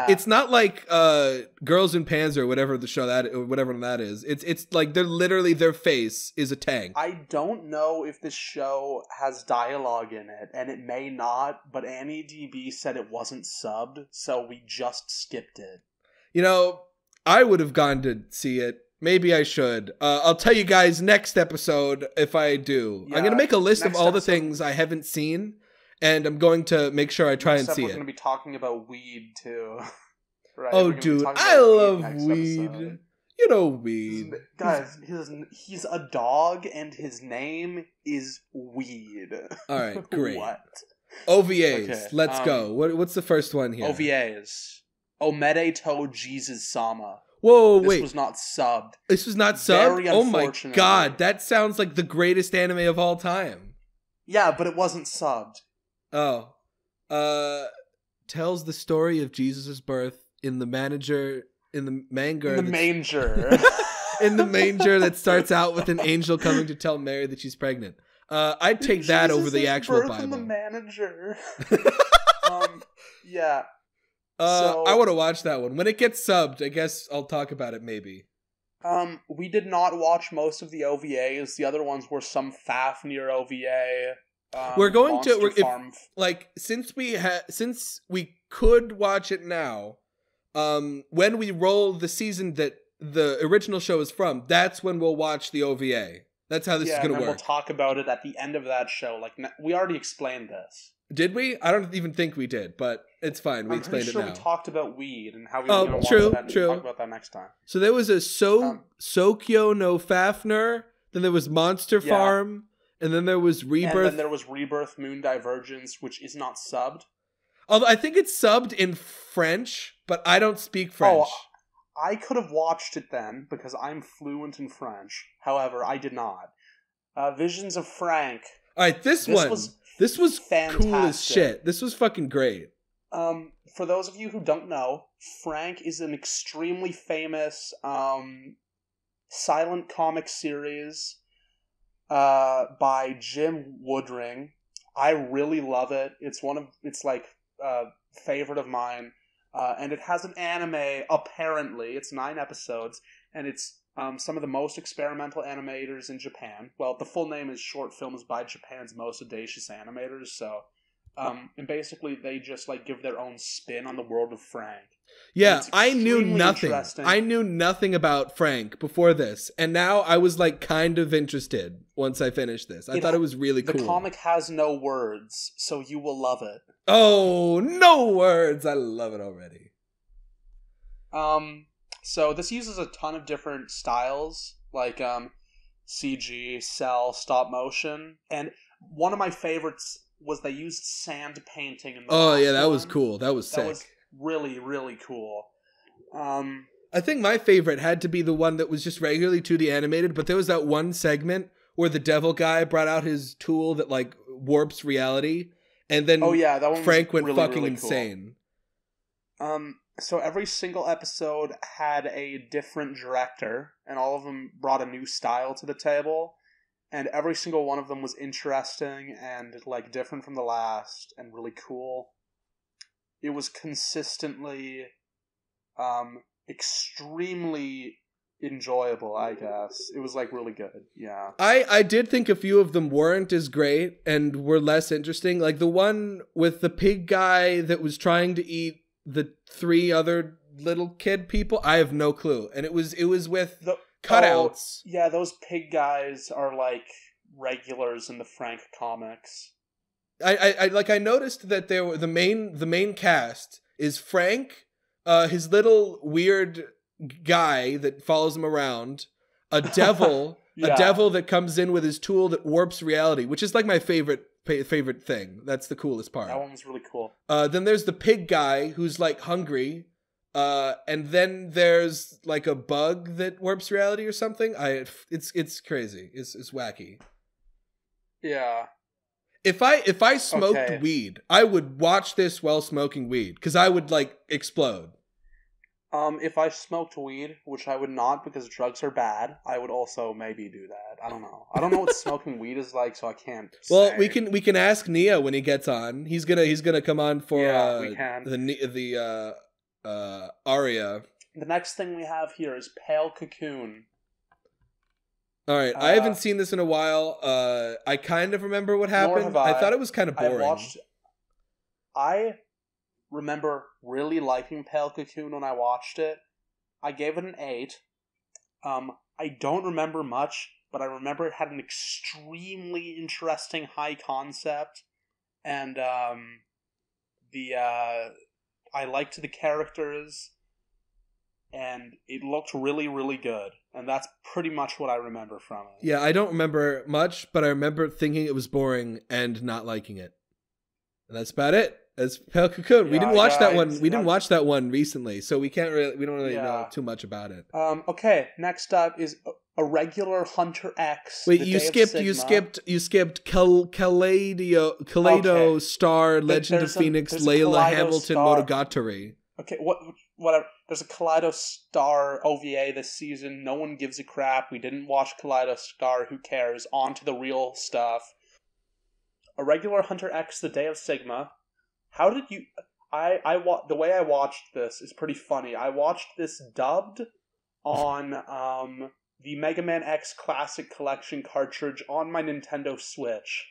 it's not like Girls in Panzer or whatever the show whatever that is. It's like they're literally their face is a tank. I don't know if this show has dialogue in it, and it may not. But AnnieDB said it wasn't subbed, so we just skipped it. I would have gone to see it. Maybe I should. I'll tell you guys next episode if I do. Yeah, I'm gonna make a list of next all the episode- things I haven't seen, and I'm going to make sure I try and see We're it. going to be talking about weed too. Right, Oh, we're gonna be dude, talking I about love next weed. episode. You know weed. Guys, he's a dog and his name is Weed. All right, great. What? OVAs. Okay, Let's go. What's the first one here? OVAs. Omede to Jesus Sama. Whoa, This wait. was not subbed. This was not Very subbed? Oh my unfortunately. god, that sounds like the greatest anime of all time. Yeah, but it wasn't subbed. Oh. Tells the story of Jesus' birth in the manga. In the manger. In the manger that starts out with an angel coming to tell Mary that she's pregnant. I'd take that over the Jesus' actual birth Bible. in the manager. Yeah. I want to watch that one. When it gets subbed, I guess I'll talk about it maybe. We did not watch most of the OVAs. The other ones were some Fafnir OVA. We're going to Monster Farm. since we could watch it now. When we roll the season that the original show is from, that's when we'll watch the OVA. That's how this is going to work. We'll talk about it at the end of that show. Like we already explained this. Did we? I don't even think we did, but it's fine. We explained sure it now. We talked about weed and how we Oh, were going to true, watch that. true. Talk about that next time. So there was a Sokyo no Fafnir, then there was Monster Yeah. Farm, and then there was Rebirth. And then there was Rebirth Moon Divergence, which is not subbed. Although I think it's subbed in French, but I don't speak French. Oh, I could have watched it then because I'm fluent in French. However, I did not. Visions of Frank. All right, this one. This was cool as fantastic. shit. This was fucking great. For those of you who don't know, Frank is an extremely famous silent comic series by Jim Woodring. I really love it. It's favorite of mine. And it has an anime, apparently. It's 9 episodes, and it's some of the most experimental animators in Japan. Well, the full name is Short Films by Japan's Most Audacious Animators, so... and basically they just, give their own spin on the world of Frank. Yeah, It's I knew extremely nothing. interesting. I knew nothing about Frank before this, and now I was, kind of interested once I finished this. I thought it was really cool. The comic has no words, so you will love it. Oh, no words! I love it already. So this uses a ton of different styles, like CG, cell, stop motion, and one of my favorites was they used sand painting in the Oh, last yeah, that was one. cool. That was sick. That was really, really cool. I think my favorite had to be the one that was just regularly 2D animated, but there was that one segment where the devil guy brought out his tool that, warps reality, and then that one Frank was went really, fucking really cool. insane. So every single episode had a different director, and all of them brought a new style to the table, and every single one of them was interesting and different from the last and really cool. It was consistently extremely enjoyable, I guess. It was really good. Yeah. I did think a few of them weren't as great and were less interesting. Like the one with the pig guy that was trying to eat the 3 other little kid people. I have no clue. And it was with cutouts. Yeah, those pig guys are regulars in the Frank comics. I noticed that there were the main cast is Frank, his little weird guy that follows him around, a devil, Yeah. a devil that comes in with his tool that warps reality, which is my favorite thing. That's the coolest part. That one was really cool. Then there's the pig guy who's hungry, and then there's a bug that warps reality or something. It's crazy. It's wacky. Yeah. If I smoked Okay. weed, I would watch this while smoking weed because I would explode. If I smoked weed, which I would not because drugs are bad, I would also maybe do that. I don't know. I don't know what smoking weed is like, so I can't. Well, say. we can ask Nia when he gets on. He's gonna come on for we can. the aria. The next thing we have here is Pale Cocoon. All right, I haven't seen this in a while. I kind of remember what happened. have I. I thought it was kind of boring. I remember really liking Pale Cocoon when I watched it. I gave it an 8. I don't remember much, but I remember it had an extremely interesting high concept, and I liked the characters, and it looked really, really good, and that's pretty much what I remember from it. Yeah, I don't remember much, but I remember thinking it was boring and not liking it. And that's about it. That's Pale Cocoon. We didn't watch that one. We didn't watch that one recently, so we don't really know too much about it. Okay, next up is a regular Hunter X. Wait, you skipped Kaleido Star, Legend of Phoenix, Layla Hamilton, Monogatari. Okay, whatever. There's a Kaleido Star OVA this season. No one gives a crap. We didn't watch Kaleido Star. Who cares? On to the real stuff. A regular Hunter X, The Day of Sigma. How did you... the way I watched this is pretty funny. I watched this dubbed on the Mega Man X Classic Collection cartridge on my Nintendo Switch.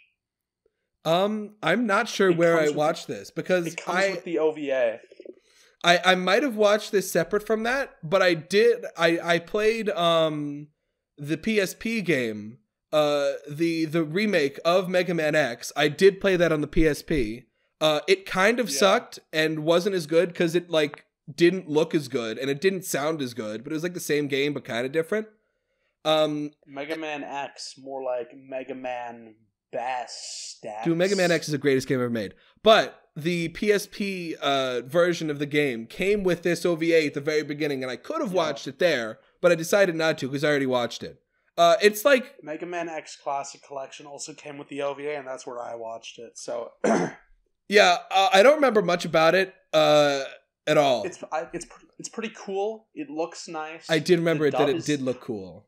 I'm not sure where I watched this, because it comes with the OVA. I might have watched this separate from that, but I played the PSP game, the remake of Mega Man X. I did play that on the PSP. It kind of sucked and wasn't as good because it didn't look as good and it didn't sound as good, but it was the same game but kind of different. Mega Man X, more like Mega Man Best. Dude, Mega Man X is the greatest game ever made. But the PSP version of the game came with this OVA at the very beginning, and I could have watched it there, but I decided not to because I already watched it. It's like Mega Man X Classic Collection also came with the OVA, and that's where I watched it. So yeah, I don't remember much about it at all. It's pretty cool. It looks nice. I did remember that it did look cool.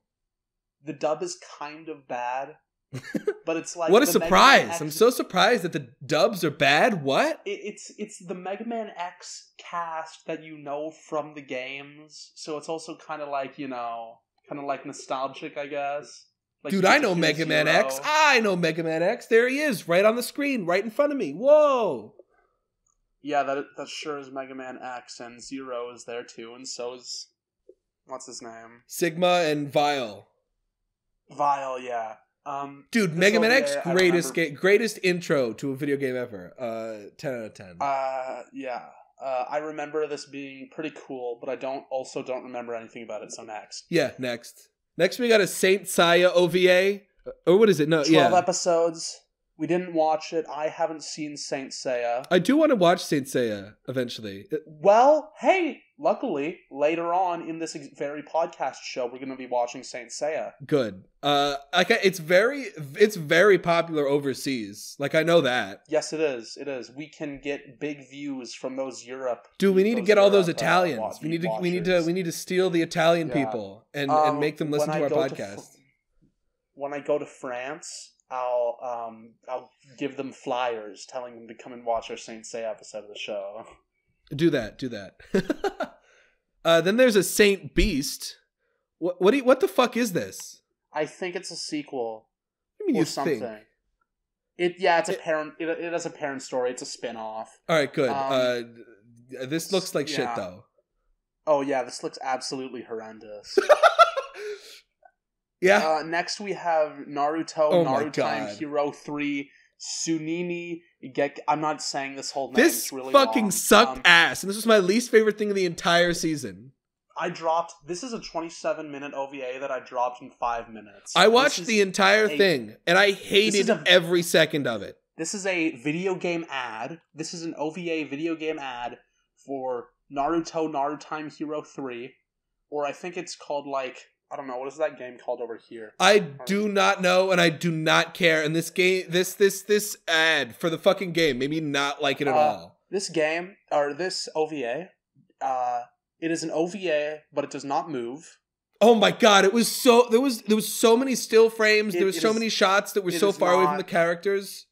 The dub is kind of bad, but it's what a surprise! I'm so surprised that the dubs are bad. What? It's the Mega Man X cast that you know from the games, so it's also kind of like nostalgic, I guess. Dude, I know Mega Man X. I know Mega Man X. There he is, right on the screen, right in front of me. Whoa! Yeah, that sure is Mega Man X, and Zero is there too, and so is what's his name? Sigma and Vile. Vile, yeah. Dude, Mega Man X, greatest intro to a video game ever. 10 out of 10. Yeah. I remember this being pretty cool, but I don't remember anything about it. So next. Yeah, next. Next we got a Saint Seiya OVA. Or what is it? No, 12 episodes. We didn't watch it. I haven't seen Saint Seiya. I do want to watch Saint Seiya eventually. Well, hey, luckily, later on in this very podcast show, we're going to be watching Saint Seiya. Good. It's very popular overseas. I know that. Yes, it is. It is. We can get big views from those Europe. Dude, we need to get all those Italians. We need to steal the Italian people and make them listen to our podcast. When I go to France, I'll give them flyers telling them to come and watch our Saint Seiya episode of the show. Do that. Then there's a Saint Beast. What the fuck is this? I think it's a sequel. I mean, or something. It has a parent story. It's a spin-off. All right, good. This looks like shit though. Oh yeah, this looks absolutely horrendous. Yeah. Next we have Naruto Time Hero 3 Tsunini Gek. I'm not saying this whole name. This really fucking long. sucked ass, and this was my least favorite thing of the entire season. This is a 27-minute OVA that I dropped in 5 minutes. I watched the entire thing, and I hated every second of it. This is a video game ad. This is an OVA video game ad for Naruto Time Hero 3, or I think it's called I don't know, what is that game called over here? I do not know, and I do not care. And this game, this ad for the fucking game made me not like it at all. This game, or this OVA, it is an OVA, but it does not move. Oh my god, it was so there was so many still frames. There was so many shots that were so far away from the characters.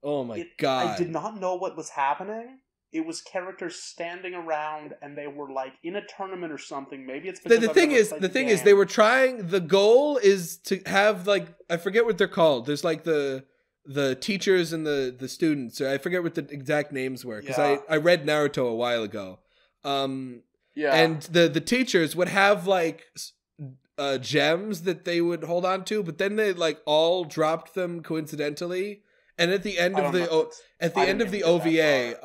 Oh my god! I did not know what was happening. It was characters standing around, and they were in a tournament or something. Maybe it's because the thing is they were trying. The goal is to have I forget what they're called. There's the teachers and the students. Or I forget what the exact names were because I read Naruto a while ago. And the teachers would have gems that they would hold on to, but then they like all dropped them coincidentally. And at the end of the OVA,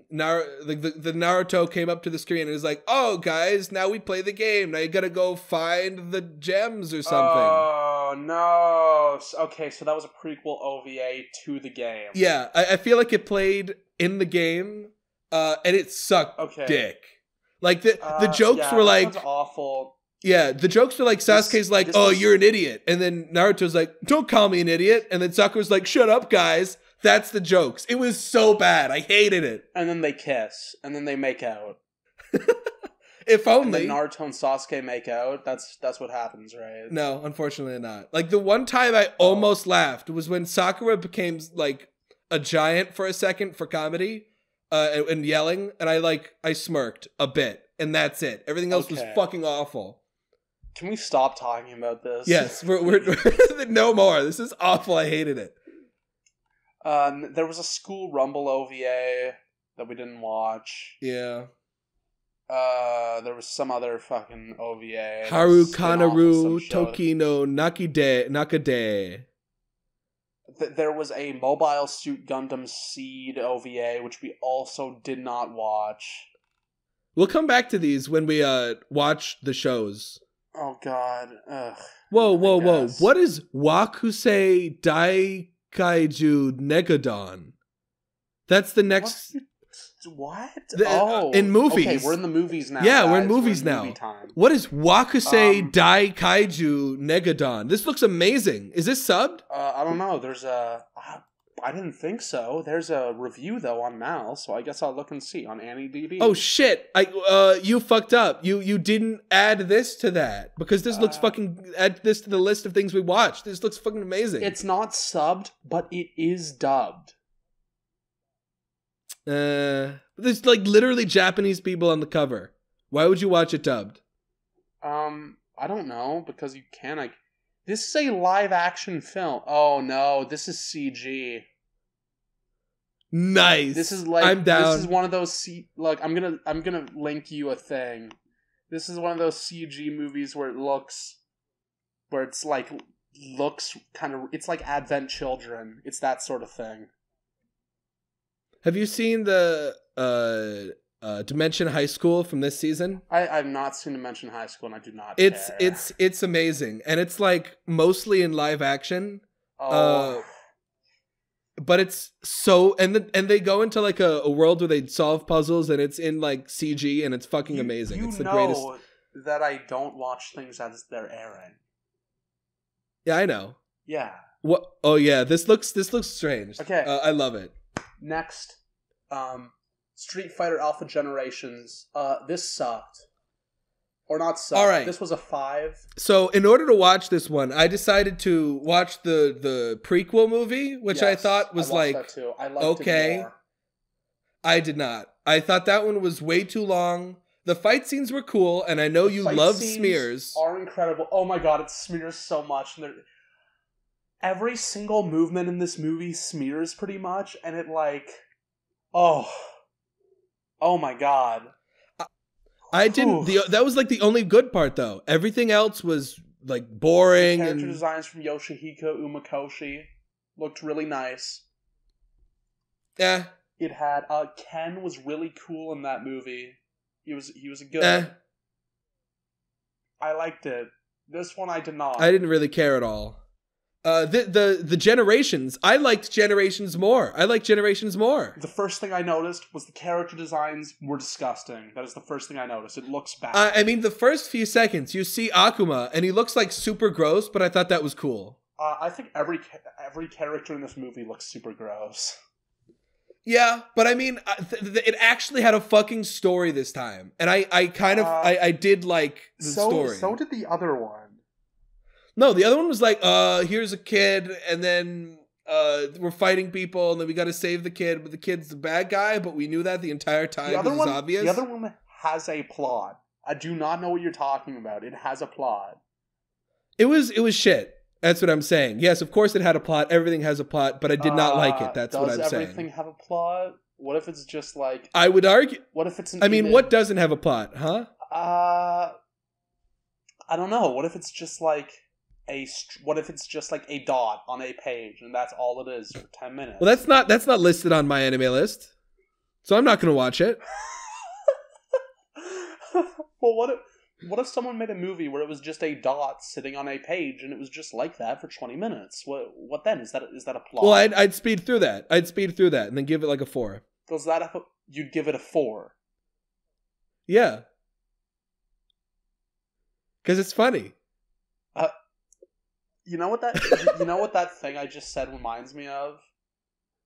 the Naruto came up to the screen and was like, "Oh, guys, now we play the game. Now you gotta go find the gems or something." Oh no! Okay, so that was a prequel OVA to the game. Yeah, I feel like it played in the game, and it sucked dick. Like the jokes were like awful. Yeah, the jokes were like Sasuke's like, "Oh, you're an idiot," and then Naruto's like, "Don't call me an idiot," and then Sakura's like, "Shut up, guys." That's the jokes. It was so bad. I hated it. And then they kiss, and then they make out. If only. And then Naruto and Sasuke make out. That's what happens, right? No, unfortunately not. Like the one time I almost laughed was when Sakura became like a giant for a second for comedy, and yelling, and I smirked a bit, and that's it. Everything else was fucking awful. Can we stop talking about this? Yes, we're no more. This is awful. I hated it. There was a School Rumble OVA that we didn't watch. Yeah. There was some other fucking OVA. Haru Kanaru Toki no Nakade. There was a Mobile Suit Gundam Seed OVA, which we also did not watch. We'll come back to these when we watch the shows. Oh God! Ugh. Whoa! What is Wakusei Daikaiju Negadon? That's the next. What? In movies. Okay, we're in the movies now. Yeah, guys. we're in movies now. What is Wakusei Daikaiju Negadon? This looks amazing. Is this subbed? I don't know. There's a. I didn't think so. There's a review though on Mal, so I guess I'll look and see on AnyDB. Oh shit! You fucked up. You didn't add this to that because this looks fucking. Add this to the list of things we watched. This looks fucking amazing. It's not subbed, but it is dubbed. There's like literally Japanese people on the cover. Why would you watch it dubbed? I don't know because you can. This is a live action film. Oh no, this is CG. Nice. This is like I'm down. This is one of those I'm gonna link you a thing. This is one of those CG movies where it's like looks kind of. It's like Advent Children. It's that sort of thing. Have you seen the Dimension High School from this season? I've not seen Dimension High School, and I do not. It's amazing, and it's like mostly in live action. But it's so and they go into like a world where they solve puzzles, and it's in like CG, and it's fucking amazing. It's the greatest. You know that I don't watch things as they're airing. Yeah, I know. Yeah. What? Oh yeah, this looks strange. Okay. I love it. Next, Street Fighter Alpha Generations. This sucked. Or not sucked. All right. This was a 5. So in order to watch this one, I decided to watch the prequel movie, which I thought was that too. I liked okay. It more. I did not. I thought that one was way too long. The fight scenes were cool, and I know you love smears. Are incredible. Oh my god, it smears so much. And every single movement in this movie smears pretty much, and it oh my god. I didn't. That was like the only good part, though. Everything else was like boring. The character designs from Yoshihiko Umakoshi looked really nice. Yeah. It had Ken was really cool in that movie. He was a good. I liked it. This one I did not. I didn't really care at all. The Generations. I liked Generations more. The first thing I noticed was the character designs were disgusting. That is the first thing I noticed. It looks bad. I mean, the first few seconds, you see Akuma, and he looks like super gross, but I thought that was cool. I think every character in this movie looks super gross. Yeah, but I mean, it actually had a fucking story this time, and I did like the story. So did the other one. No, the other one was like, here's a kid, and then we're fighting people, and then we got to save the kid, but the kid's the bad guy, but we knew that the entire time. The other one has a plot. I do not know what you're talking about. It has a plot. It was shit. That's what I'm saying. Yes, of course it had a plot. Everything has a plot, but I did not like it. That's what I'm saying. Does everything have a plot? What if it's just like... I would argue... What if it's an what doesn't have a plot, huh? I don't know. What if it's just like a dot on a page, and that's all it is for 10 minutes? Well, that's not listed on my anime list, so I'm not gonna watch it. Well, what if someone made a movie where it was just a dot sitting on a page, and it was just like that for 20 minutes? What then? Is that a plot? Well, I'd speed through that. And then give it like a 4. You'd give it a 4? Yeah. Because it's funny. You know what that thing I just said reminds me of?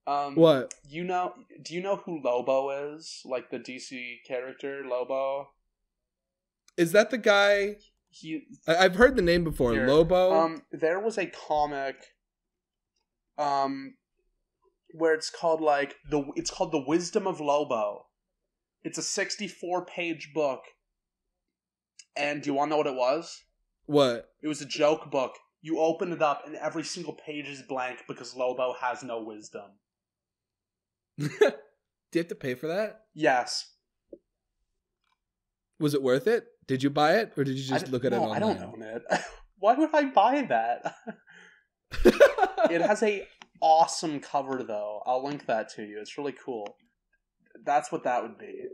What? Do you know who Lobo is? Like the DC character Lobo? Is that the guy? I've heard the name before. Here, Lobo? There was a comic where it's called The Wisdom of Lobo. It's a 64-page book. And do you want to know what it was? What? It was a joke book. You open it up and every single page is blank because Lobo has no wisdom. Do you have to pay for that? Yes. Was it worth it? Did you buy it, or did you just look at it online? I don't own it. Why would I buy that? It has a awesome cover, though. I'll link that to you. It's really cool. That's what that would be.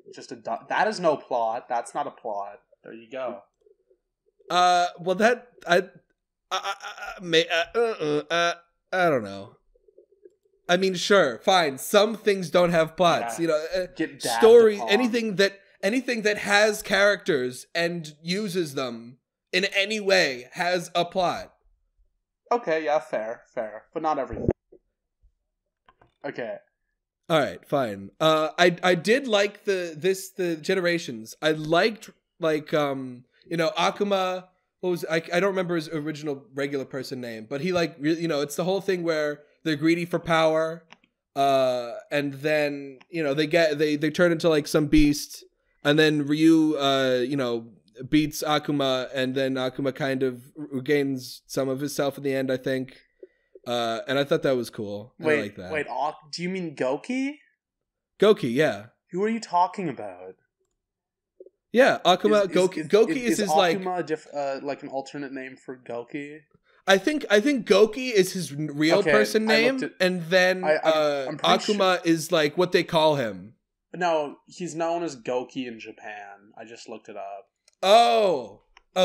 That is no plot. That's not a plot. There you go. Well, that I don't know. I mean, sure, fine. Some things don't have plots. Yeah. You know, story, anything that has characters and uses them in any way has a plot. Okay, yeah, fair, but not everything. Okay. All right, fine. I did like the Generations. I liked Akuma. What was I don't remember his original regular person name, but he it's the whole thing where they're greedy for power, and then they turn into like some beast, and then Ryu beats Akuma, and then Akuma kind of regains some of himself in the end, I think. And I thought that was cool. I like that. Wait, do you mean Goki? Goki, yeah. Who are you talking about? Yeah, Akuma. Goki is his Akuma like an alternate name for Goki? I think Goki is his real person name, and then Akuma is like what they call him. No, he's known as Goki in Japan. I just looked it up. Oh,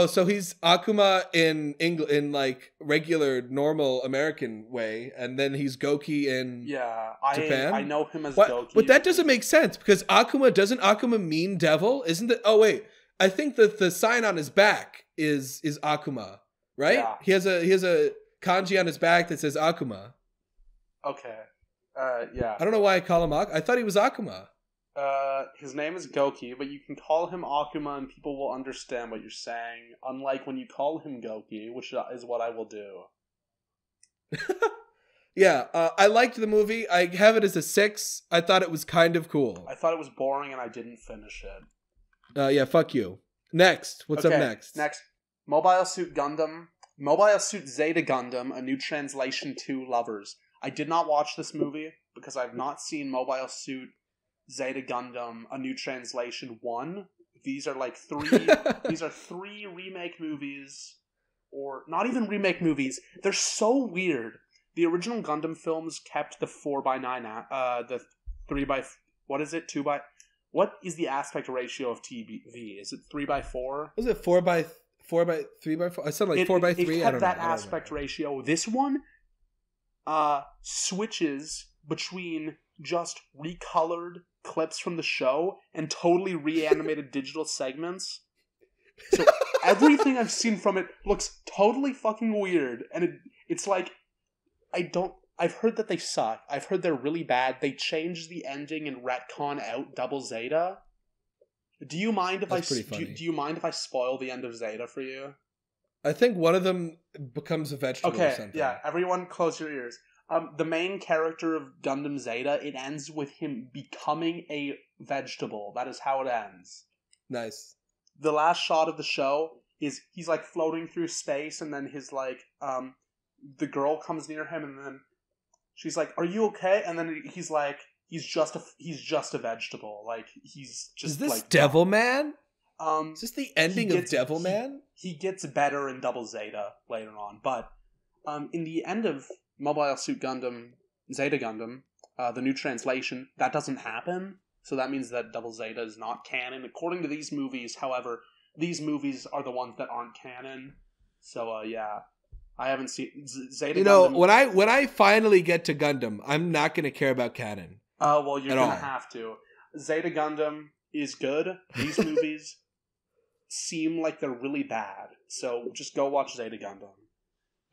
so he's Akuma in like regular, normal American way, and then he's Goki in Japan? I know him as Goki. But that doesn't make sense, because doesn't Akuma mean devil? Isn't it? Oh, wait. I think that the sign on his back is Akuma, right? Yeah. He has a kanji on his back that says Akuma. Okay. Yeah. I don't know why I call him Akuma. I thought he was Akuma. His name is Goki, but you can call him Akuma and people will understand what you're saying, unlike when you call him Goki, which is what I will do. Yeah, I liked the movie. I have it as a 6. I thought it was kind of cool. I thought it was boring and I didn't finish it. Yeah, fuck you. Next. What's up next? Next. Mobile Suit Zeta Gundam, a new translation to Lovers. I did not watch this movie because I've not seen Mobile Suit Zeta Gundam, a new translation 1. These are like 3 these are 3 remake movies, or not even remake movies. They're so weird. The original Gundam films kept the 4:9 the 3x, what is it? 2x, what is the aspect ratio of TV? Is it 3x4? Was it 4x 3x4? I said like 4x3. It kept that aspect ratio. This one switches between just recolored clips from the show and totally reanimated digital segments. So everything I've seen from it looks totally fucking weird, and it's like I've heard that they suck. I've heard they're really bad. They changed the ending and retcon out Double Zeta. Do you mind if do you mind if I spoil the end of Zeta for you? I think one of them becomes a vegetable or something. Yeah, everyone close your ears. The main character of Gundam Zeta, it ends with him becoming a vegetable. That is how it ends. Nice. The last shot of the show is he's like floating through space, and then his like the girl comes near him, and then she's like, "Are you okay?" And then he's like, he's just a vegetable. Like he's just. Is this like Devil Man? Is this the ending of Devilman? He gets better in Double Zeta later on, but in the end of Mobile Suit Gundam, Zeta Gundam, the new translation, that doesn't happen. So that means that Double Zeta is not canon. According to these movies, however, these movies are the ones that aren't canon. So, yeah. I haven't seen Zeta Gundam. When I finally get to Gundam, I'm not going to care about canon. Well, you're going to have to. Zeta Gundam is good. These movies seem like they're really bad. So just go watch Zeta Gundam.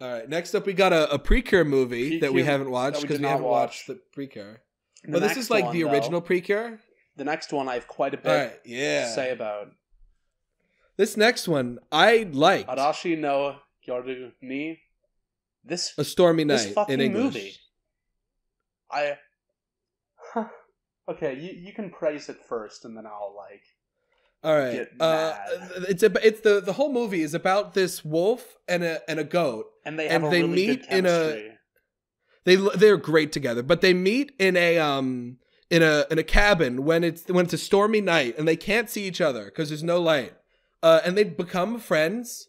All right. Next up, we got a Precure movie that we haven't watched because we haven't watched the Precure. But this is like the original Precure? The next one I have quite a bit to say about. This next one I liked. Arashi no Yoru ni. A Stormy Night fucking in English. Movie. Okay, you can praise it first, and then I'll like. All right. Get mad. It's the whole movie is about this wolf and a goat, and they have a really meet good chemistry. They're great together, but they meet in a cabin when it's a stormy night, and they can't see each other because there's no light, and they become friends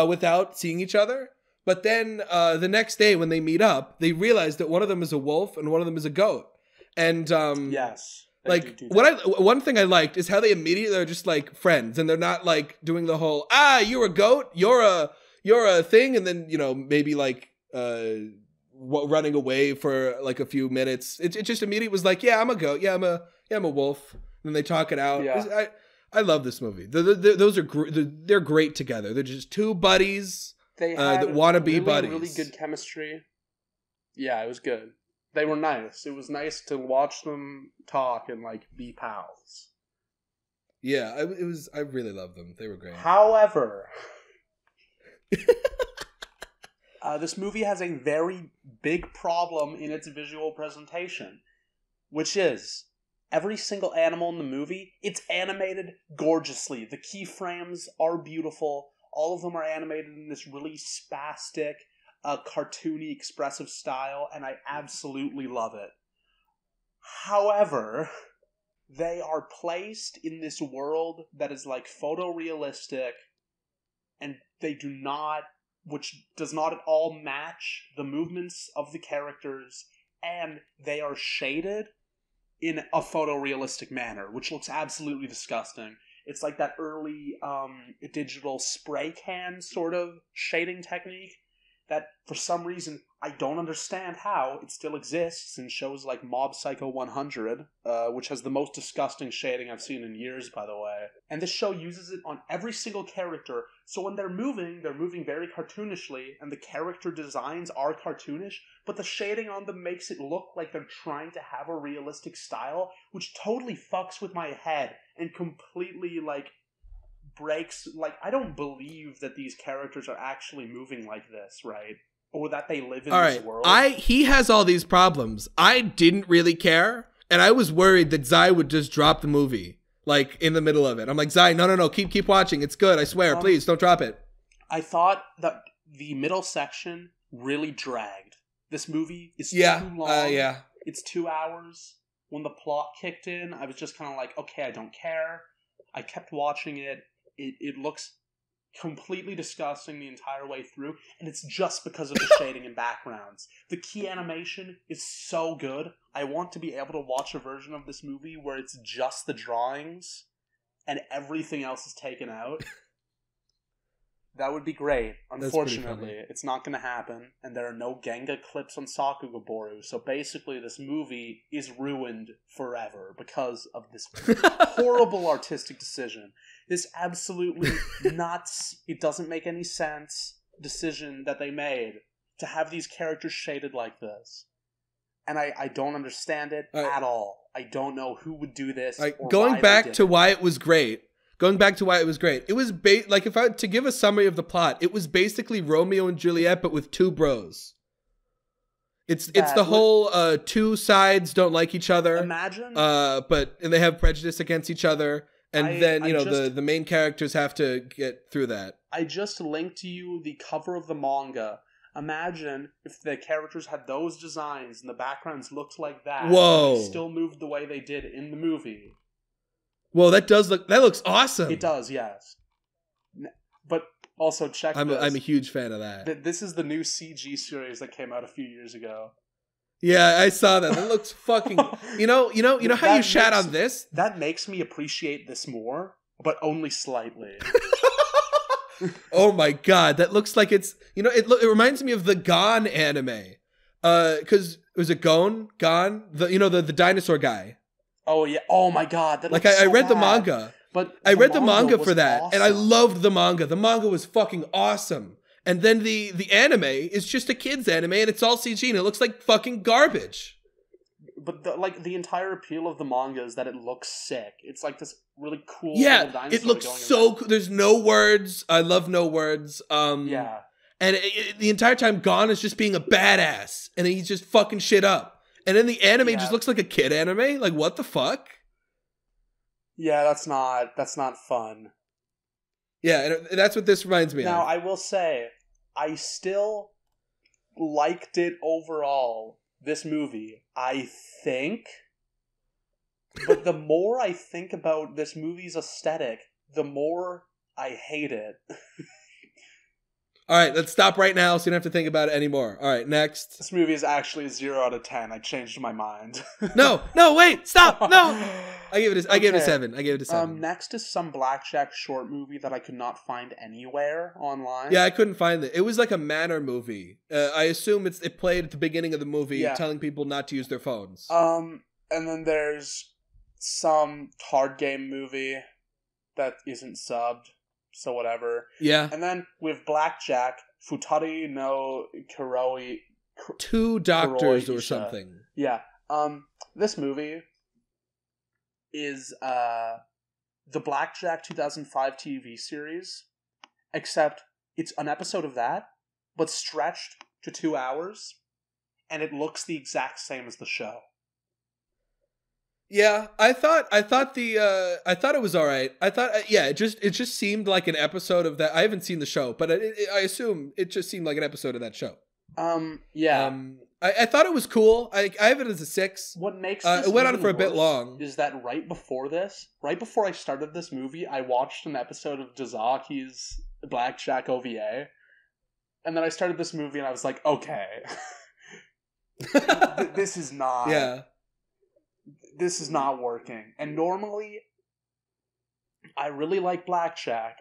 without seeing each other. But then the next day when they meet up, they realize that one of them is a wolf and one of them is a goat. And yes, like one thing I liked is how they immediately are just like friends, and they're not like doing the whole you're a goat, you're a thing, and then maybe like running away for like a few minutes. It just immediately was like, yeah, I'm a goat, yeah, I'm a wolf. And then they talk it out. Yeah. I love this movie. Those are they're great together. They're just two buddies. They had that want to be buddies. Really good chemistry. Yeah, it was good. They were nice. It was nice to watch them talk and like be pals. Yeah, it was. I really loved them. They were great. However, this movie has a very big problem in its visual presentation, which is every single animal in the movie, it's animated gorgeously. The keyframes are beautiful. All of them are animated in this really spastic, cartoony, expressive style, and I absolutely love it. However, they are placed in this world that is like photorealistic, and which does not at all match the movements of the characters, and they are shaded in a photorealistic manner, which looks absolutely disgusting. It's like that early digital spray can sort of shading technique that, for some reason, I don't understand how it still exists in shows like Mob Psycho 100, which has the most disgusting shading I've seen in years, by the way. And this show uses it on every single character, so when they're moving very cartoonishly, and the character designs are cartoonish, but the shading on them makes it look like they're trying to have a realistic style, which totally fucks with my head and completely, like, breaks. Like, I don't believe that these characters are actually moving like this, right? Or that they live in this world. He has all these problems. I didn't really care, and I was worried that Zai would just drop the movie, like, in the middle of it. I'm like, Zai, no, keep watching. It's good, I swear. Please, don't drop it. I thought that the middle section really dragged. This movie is too long. It's 2 hours. When the plot kicked in, I was just kind of like, okay, I don't care. I kept watching it. It looks completely disgusting the entire way through, and it's just because of the shading and backgrounds. The key animation is so good. I want to be able to watch a version of this movie where it's just the drawings and everything else is taken out. That would be great. Unfortunately, it's not going to happen, and there are no Genga clips on Sakugaboru, so basically this movie is ruined forever because of this horrible artistic decision. This absolutely nuts, it doesn't make any sense decision that they made to have these characters shaded like this. And I don't understand it at all. I don't know who would do this. Going back to why it was great. It was like, if I to give a summary of the plot, it was basically Romeo and Juliet, but with two bros. It's the whole two sides don't like each other. Imagine, and they have prejudice against each other, and then the main characters have to get through that. I just linked to you the cover of the manga. Imagine if the characters had those designs and the backgrounds looked like that. Whoa! And they still moved the way they did in the movie. Whoa, that looks awesome. It does, yes. But also check I'm this. a huge fan of that. This is the new CG series that came out a few years ago. Yeah, I saw that. That looks fucking. You know how you shat on this? That makes me appreciate this more, but only slightly. Oh my god, that looks like it's. It reminds me of the Gon anime. Because was it Gon? The dinosaur guy. Oh yeah. Oh my god. That like I read the manga. But I read the manga for that, awesome. and I loved the manga. The manga was fucking awesome. And then the anime is just a kid's anime, and it's all CG, and it looks like fucking garbage. But the entire appeal of the manga is that it looks sick. It's like this really cool. Yeah, little dinosaur it looks going so around. cool. There's no words. I love no words. Yeah. And the entire time, Gon is just being a badass, and he's just fucking shit up. And then the anime just looks like a kid anime. Like, what the fuck? Yeah, that's not fun. Yeah, and that's what this reminds me of. Now, I will say, I still liked it overall, this movie, I think. But the more I think about this movie's aesthetic, the more I hate it. All right, let's stop right now so you don't have to think about it anymore. All right, next. This movie is actually 0 out of 10. I changed my mind. No, wait, stop, no! I gave it a 7. I gave it a 7. Next is some Blackjack short movie that I could not find anywhere online. Yeah, I couldn't find it. It was like a manner movie. I assume it played at the beginning of the movie, telling people not to use their phones. And then there's some card game movie that isn't subbed, so whatever. Yeah. And then with Blackjack, Futari no Kuroi... Two doctors Kuroi or Isha. something. Yeah. This movie is the Blackjack 2005 TV series, except it's an episode of that, but stretched to 2 hours, and it looks the exact same as the show. Yeah, I thought it was all right. I thought it just seemed like an episode of that. I haven't seen the show, but I assume it just seemed like an episode of that show. Yeah. I thought it was cool. I have it as a 6. What makes this it went on even for a bit worse long. is that right before I started this movie, I watched an episode of Dazaki's Blackjack OVA, and then I started this movie and I was like, okay, this is not. Yeah. This is not working. And normally, I really like Blackjack.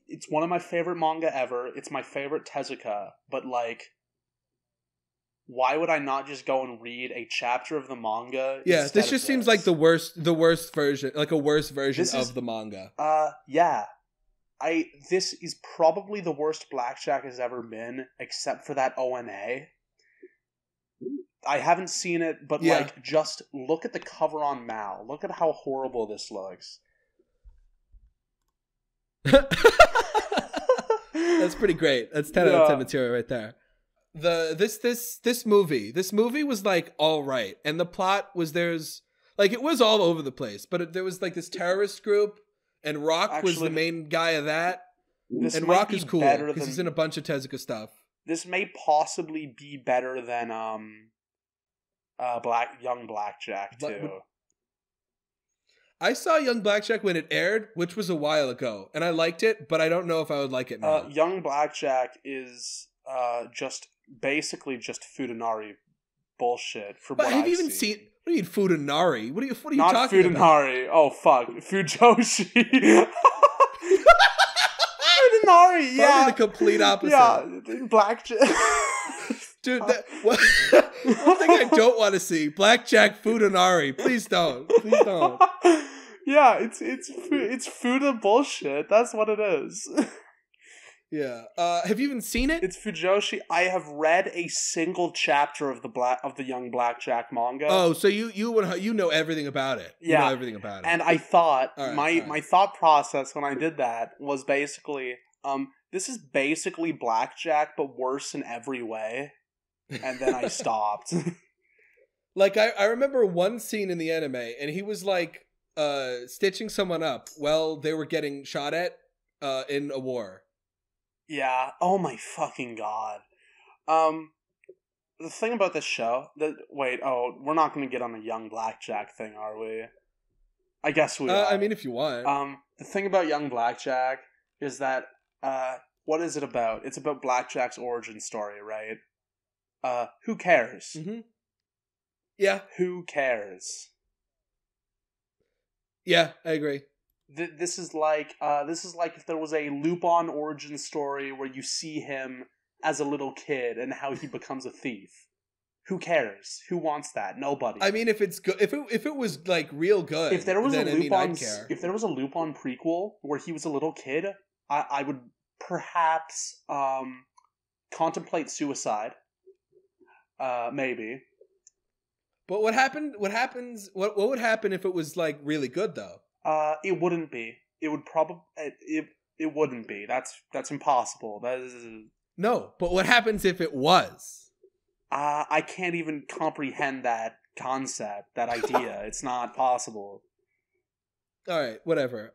It's one of my favorite manga ever. It's my favorite Tezuka. But why would I not just go and read a chapter of the manga? Yeah, this just seems like the worst version, like a worse version of the manga. Yeah. This is probably the worst Blackjack has ever been, except for that ONA. I haven't seen it, but just look at the cover on Mal. Look at how horrible this looks. That's pretty great. That's 10 out of 10 material right there. This movie was all right, and the plot was it was all over the place, but there was this terrorist group, and Rock was the main guy of that. And Rock is cool because he's in a bunch of Tezuka stuff. This may possibly be better than Young Blackjack too. I saw Young Blackjack when it aired, which was a while ago, and I liked it, but I don't know if I would like it now. Young Blackjack is basically just Futanari bullshit. Have you even seen? What do you mean Futanari? What are you Not talking about? Not Futanari. Oh fuck, Fujoshi. Futanari, yeah. Probably the complete opposite. Yeah, Blackjack. Dude, one thing I don't want to see: Blackjack Futanari. Please don't. Please don't. Yeah, it's Fuda bullshit. That's what it is. Yeah. Have you even seen it? It's Fujoshi. I have read a single chapter of the Young Blackjack manga. Oh, so you know everything about it. Yeah. You know everything about it. And I thought my thought process when I did that was basically this is basically Blackjack but worse in every way. And then I stopped. I remember one scene in the anime, and he was stitching someone up while they were getting shot at in a war. Yeah. Oh my fucking god. The thing about this show we're not going to get on a Young Blackjack thing, are we? I guess we are. I mean, if you want. The thing about Young Blackjack is that, what is it about? It's about Blackjack's origin story, right? Who cares? Mm-hmm. Yeah. Who cares? Yeah, I agree. This is like if there was a Lupin origin story where you see him as a little kid and how he becomes a thief. Who cares? Who wants that? Nobody. I mean, if it's good, if it was like real good, if there was then, a Lupin, I'd care. if there was a Lupin prequel where he was a little kid, I would perhaps contemplate suicide. Maybe. But what happens? What would happen if it was like really good though? It wouldn't be. It would probably. It wouldn't be. That's impossible. That is. No, but what happens if it was? I can't even comprehend that concept, that idea. It's not possible. All right, whatever.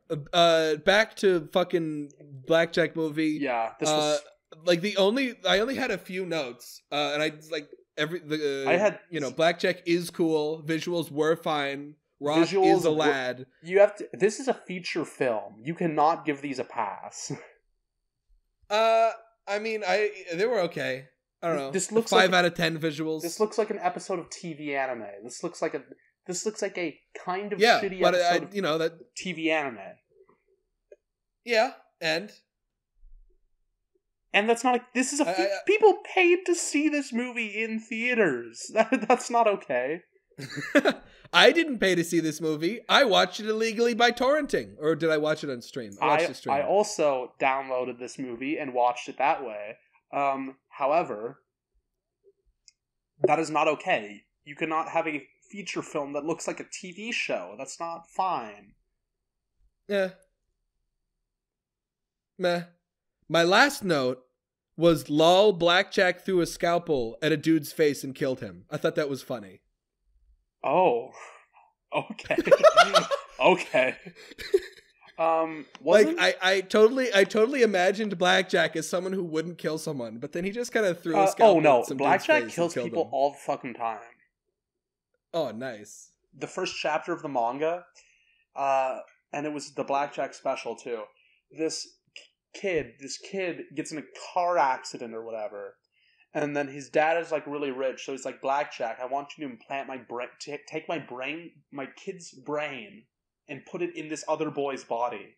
Back to fucking Blackjack movie. Yeah, this was like I only had a few notes, and I like I had, Blackjack is cool. Visuals were fine. Rock is a lad. You have to. This is a feature film. You cannot give these a pass. I mean, they were okay. I don't know. This looks 5 out of 10 visuals. This looks like an episode of TV anime. This looks like a kind of shitty episode of that TV anime. Yeah, and that's not. This is people paid to see this movie in theaters. That's not okay. I didn't pay to see this movie. I watched it illegally by torrenting, or did I watch it on stream? I watched the stream. I also downloaded this movie and watched it that way. However, that is not okay. You cannot have a feature film that looks like a TV show. That's not fine. Yeah. Meh. My last note was lol, Blackjack threw a scalpel at a dude's face and killed him. I thought that was funny. Oh. Okay. Okay. I totally imagined Blackjack as someone who wouldn't kill someone, but then he just kind of threw a scalpel. Oh no, at some Blackjack kills people him. all the fucking time. Oh, nice. The first chapter of the manga, and it was the Blackjack special too. This kid gets in a car accident or whatever, and then his dad is like really rich, so he's like, Blackjack, I want you to implant my brain, take my kid's brain, and put it in this other boy's body.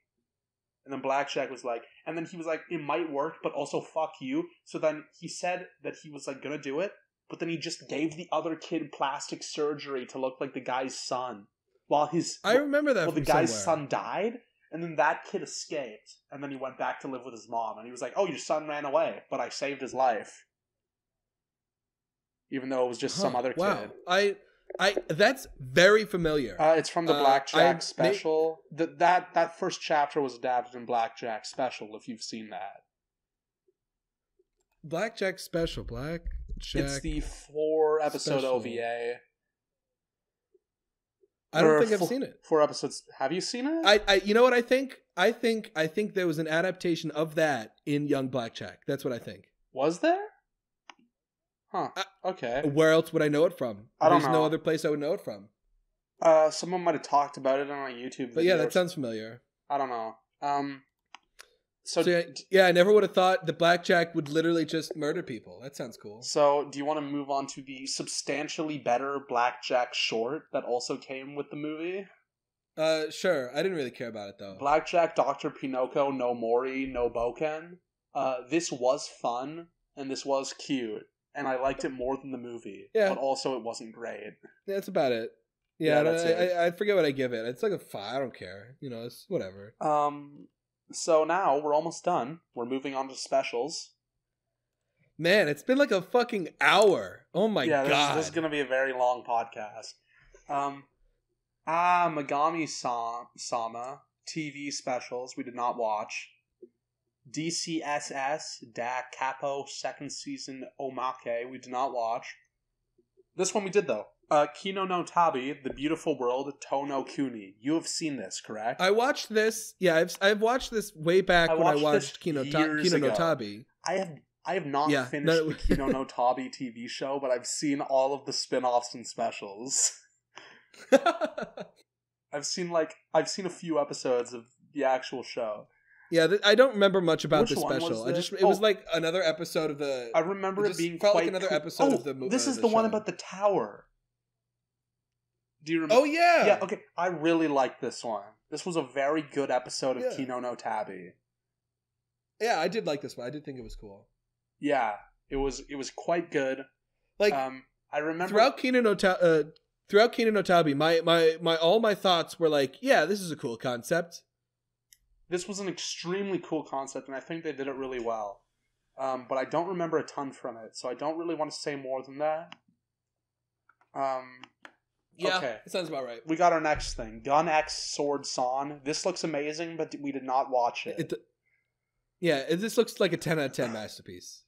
And then Blackjack was like, and then he was like, it might work, but also fuck you. So then he said that he was like gonna do it, but then he just gave the other kid plastic surgery to look like the guy's son. I remember that. Well, the guy's son died, and then that kid escaped, and then he went back to live with his mom, and he was like, oh, your son ran away, but I saved his life. Even though it was just some other kid. That's very familiar. It's from the Blackjack special. That first chapter was adapted in Blackjack special, if you've seen that. Blackjack special, It's the 4-episode special. OVA. I don't think I've seen it. 4 episodes. Have you seen it? I you know what I think? I think there was an adaptation of that in Young Blackjack. That's what I think. Was there? Huh. Okay. Where else would I know it from? There's no other place I would know it from. Someone might have talked about it on my YouTube video. But yeah, that sounds familiar. I don't know. So I never would have thought that Blackjack would literally just murder people. That sounds cool. So do you want to move on to the substantially better Blackjack short that also came with the movie? Sure. I didn't really care about it though. Blackjack, Dr. Pinocchio, no Mori, no Boken. This was fun and this was cute. And I liked it more than the movie. Yeah. But also it wasn't great. That's about it. Yeah, I forget what I give it. It's like a 5. I don't care. It's whatever. So now we're almost done. We're moving on to specials. Man, it's been like a fucking hour. Oh my god. This is going to be a very long podcast. Megami Sama TV specials we did not watch. DCSS Da Capo 2nd season Omake we did not watch. This one we did though. Kino no Tabi, The Beautiful World, Tono Kuni. You have seen this, correct? I watched this. Yeah, I've watched this way back when I watched Kino no Tabi. I have not finished the Kino no Tabi TV show, but I've seen all of the spin-offs and specials. I've seen a few episodes of the actual show. Yeah, I don't remember much about Which the one special. was It was like another episode of the. I remember it being felt quite like another cool. episode of the movie. This is the one about the tower. Do you remember? Oh yeah. Yeah. Okay. I really liked this one. This was a very good episode of Yeah. Kino no Tabi. Yeah, I did like this one. I did think it was cool. Yeah, it was quite good. Like I remember throughout Kino no Tabi, my all my thoughts were like, yeah, this is a cool concept. This was an extremely cool concept, and I think they did it really well. But I don't remember a ton from it, so I don't really want to say more than that. Yeah, okay. That sounds about right. We got our next thing. Gun X Sword San. This looks amazing, but we did not watch it. This looks like a 10 out of 10 masterpiece.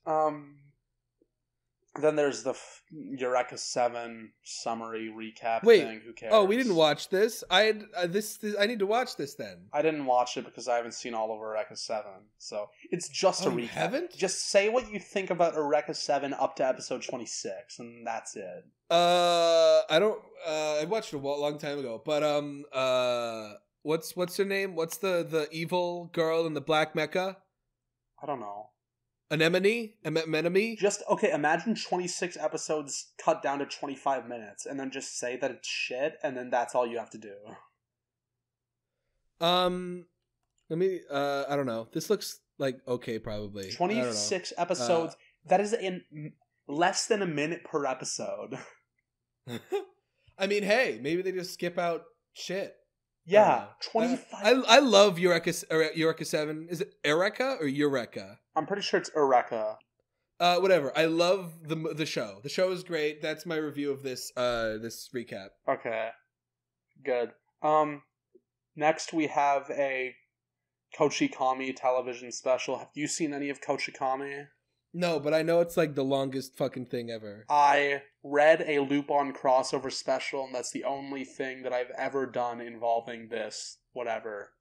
Then there's the Eureka 7 summary recap Wait, thing. Who cares? Oh, we didn't watch this? I need to watch this then. I didn't watch it because I haven't seen all of Eureka 7. So it's just a recap. You haven't? Just say what you think about Eureka 7 up to episode 26, and that's it. I don't. I watched it a long time ago, but what's her name? What's the evil girl in the black mecha? I don't know. Anemone? Just, okay, imagine 26 episodes cut down to 25 minutes, and then just say that it's shit, and then that's all you have to do. Let me, I don't know. This looks like okay, probably. 26 episodes. That is in less than a minute per episode. I mean, hey, maybe they just skip out shit. Yeah, 25. I love Eureka 7. Is it Eureka or Eureka? I'm pretty sure it's Eureka. Whatever. I love the show. The show is great. That's my review of this recap. Okay. Good. Next we have a Kochikami television special. Have you seen any of Kochikami? No, but I know it's like the longest fucking thing ever. I read a Lupin crossover special, and that's the only thing that I've ever done involving this. Whatever.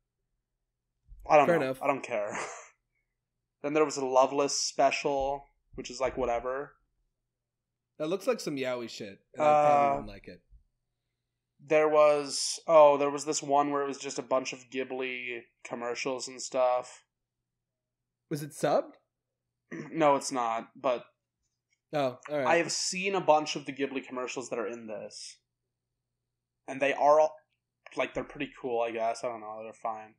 I don't know. Fair enough. I don't care. Then there was a Loveless special, which is like whatever. That looks like some yaoi shit, and I probably wouldn't like it. There was this one where it was just a bunch of Ghibli commercials and stuff. Was it subbed? No, it's not, but Oh, all right. I have seen a bunch of the Ghibli commercials that are in this. And they are all, like, they're pretty cool, I guess. I don't know, they're fine.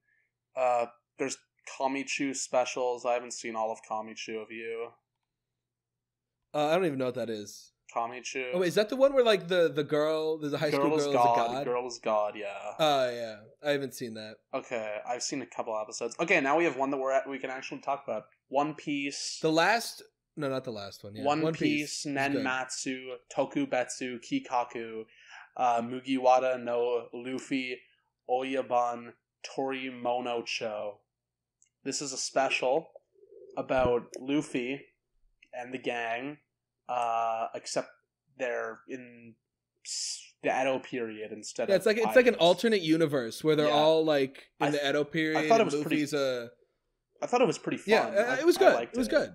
There's Kamichu specials. I haven't seen all of Kamichu. Have you? I don't even know what that is. Kamichu. Oh, wait, is that the one where like the girl, there's a high school girl is a god? Girl is God, yeah. Oh, yeah. I haven't seen that. Okay, I've seen a couple episodes. Okay, now we have one that we can actually talk about. One Piece. No, not the last one. Yeah. One Piece, Nenmatsu, Tokubetsu, Kikaku, Mugiwara no Luffy, Oyaban, Torimono-cho. This is a special about Luffy and the gang, except they're in the Edo period instead of it's like an alternate universe where they're all like in the Edo period. I thought it was Luffy's I thought it was pretty fun. Yeah, it was good. It was good.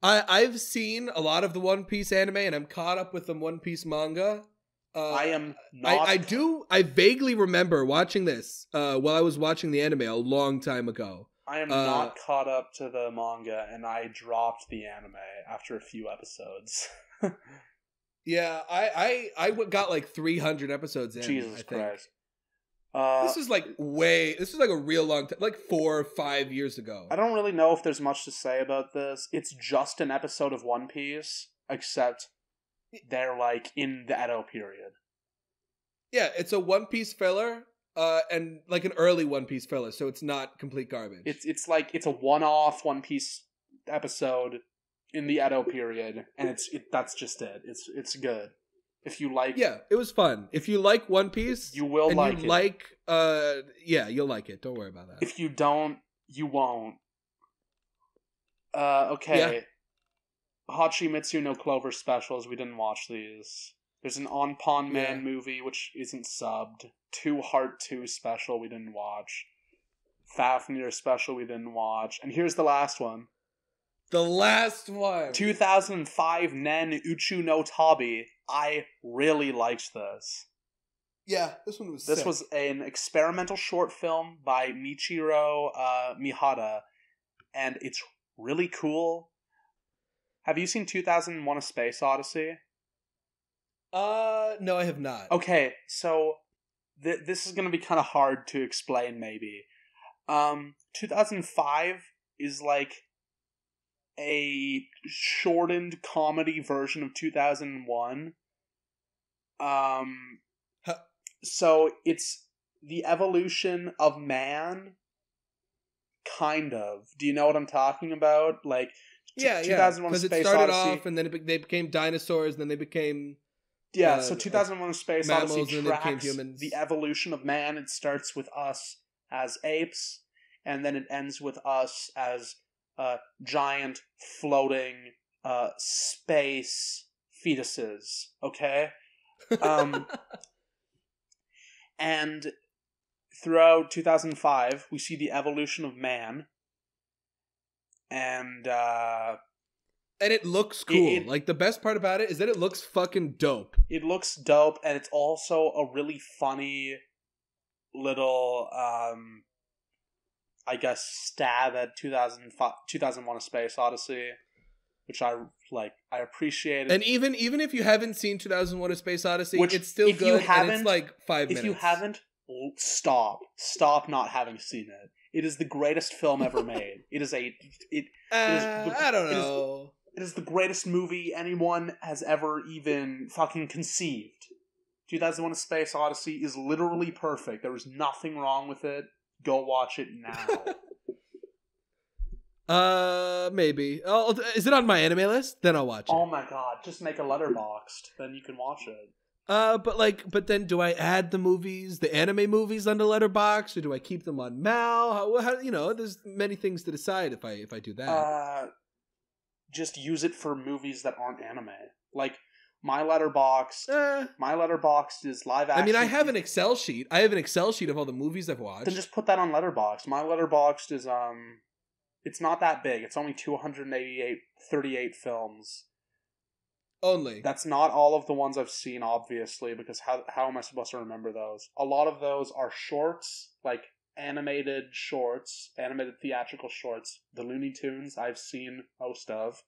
I've seen a lot of the One Piece anime, and I'm caught up with the One Piece manga. I am not. I vaguely remember watching this while I was watching the anime a long time ago. I am not caught up to the manga, and I dropped the anime after a few episodes. Yeah, I got like 300 episodes in. Jesus Christ. This is like a real long time, like 4 or 5 years ago. I don't really know if there's much to say about this. It's just an episode of One Piece, except they're like in the Edo period. Yeah, it's a One Piece filler, and like an early One Piece filler, so it's not complete garbage. It's like it's a one-off One Piece episode in the Edo period, and that's just it. It's good. If you like, yeah, it was fun. If you like One Piece, you will like it. You'll like it. Don't worry about that. If you don't, you won't. Okay. Yeah. Hachimitsu no Clover specials. We didn't watch these. There's an On Pawn Man movie which isn't subbed. 2 Heart 2 special we didn't watch. Fafnir special we didn't watch. And here's the last one. The last one. 2005 Nen Uchu no Tabi. I really liked this. Yeah, this one was This sick. was an experimental short film by Michiro Mihara, and it's really cool. Have you seen 2001: A Space Odyssey? No, I have not. Okay, so this is going to be kind of hard to explain, maybe. 2005 is like a shortened comedy version of 2001. So it's the evolution of man, kind of. Do you know what I'm talking about? Like, Yeah, 2001: because it Space started Odyssey. off, and then they became dinosaurs, and then they became So 2001: Space mammals, Odyssey and then they became tracks humans. the evolution of man. It starts with us as apes, and then it ends with us as giant floating space fetuses. Okay, and throughout 2005, we see the evolution of man, and it looks cool. Like, the best part about it is that it looks fucking dope. It looks dope, and it's also a really funny little, I guess, stab at 2001: A Space Odyssey, which I appreciate. And even if you haven't seen 2001: A Space Odyssey, it's still good, and it's like 5 minutes. If you haven't, stop not having seen it. It is the greatest film ever made. It is I don't know. It is the greatest movie anyone has ever even fucking conceived. 2001: A Space Odyssey is literally perfect. There is nothing wrong with it. Go watch it now. Maybe. Oh, is it on my anime list? Then I'll watch it. Oh my god, just make a Letterboxd, then you can watch it. But then do I add the anime movies on the Letterboxd, or do I keep them on Mal? How there's many things to decide if I do that. Just use it for movies that aren't anime. Like, my Letterboxd is live action. I mean, I have an Excel sheet. I have an Excel sheet of all the movies I've watched. Then just put that on Letterboxd. My Letterboxd is it's not that big. It's only 238 films. Only. That's not all of the ones I've seen, obviously, because how am I supposed to remember those? A lot of those are shorts, like animated theatrical shorts. The Looney Tunes I've seen most of.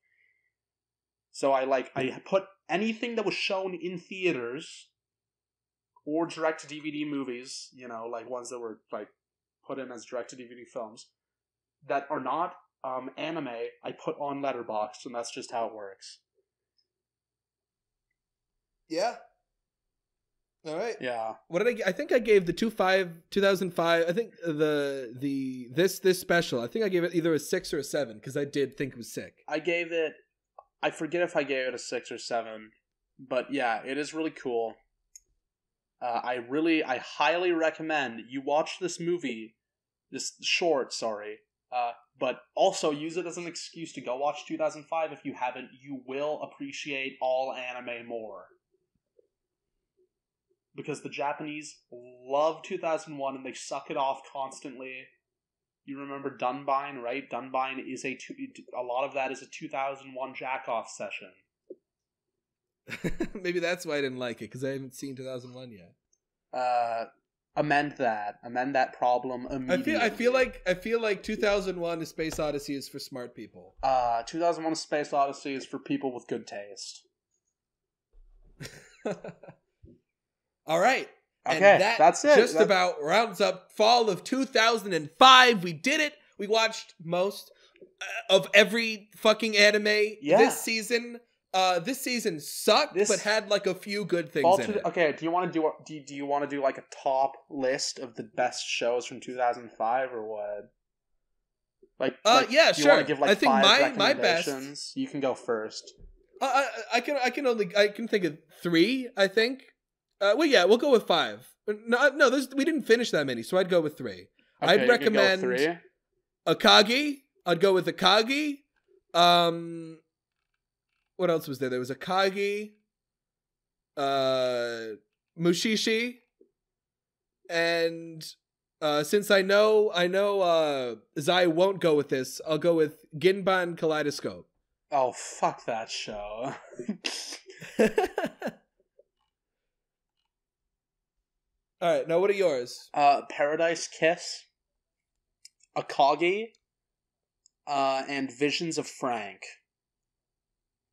So I put anything that was shown in theaters or direct-to-DVD movies, like ones that were like put in as direct-to-DVD films that are not anime, I put on Letterboxd, and that's just how it works. Yeah. All right. Yeah. What did I think I gave the 2005. I think this special. I think I gave it either a 6 or a 7 because I did think it was sick. I forget if I gave it a 6 or 7, but yeah, it is really cool. I highly recommend you watch this short, but also use it as an excuse to go watch 2005 if you haven't. You will appreciate all anime more. Because the Japanese love 2001 and they suck it off constantly. You remember Dunbine, right? Dunbine is a lot of that is a 2001 jack-off session. Maybe that's why I didn't like it, because I haven't seen 2001 yet. Amend that problem immediately. I feel like 2001: A Space Odyssey is for smart people. 2001: A Space Odyssey is for people with good taste. All right. Okay, and that's it. Just about rounds up fall of 2005. We did it. We watched most of every fucking anime this season. This season sucked, but had like a few good things in it. Okay, do you want to do like a top list of the best shows from 2005 or what? Yeah, do you sure. Want to give, like, I think 5 my best. You can go first. I can think of 3. I think. We'll go with 5. No, we didn't finish that many, so I'd go with 3. Okay, I'd recommend 3. Akagi. I'd go with Akagi. What else was there? There was Akagi, Mushishi, and since I know Zai won't go with this, I'll go with Ginban Kaleidoscope. Oh, fuck that show. All right, now what are yours? Paradise Kiss, Akagi, and Visions of Frank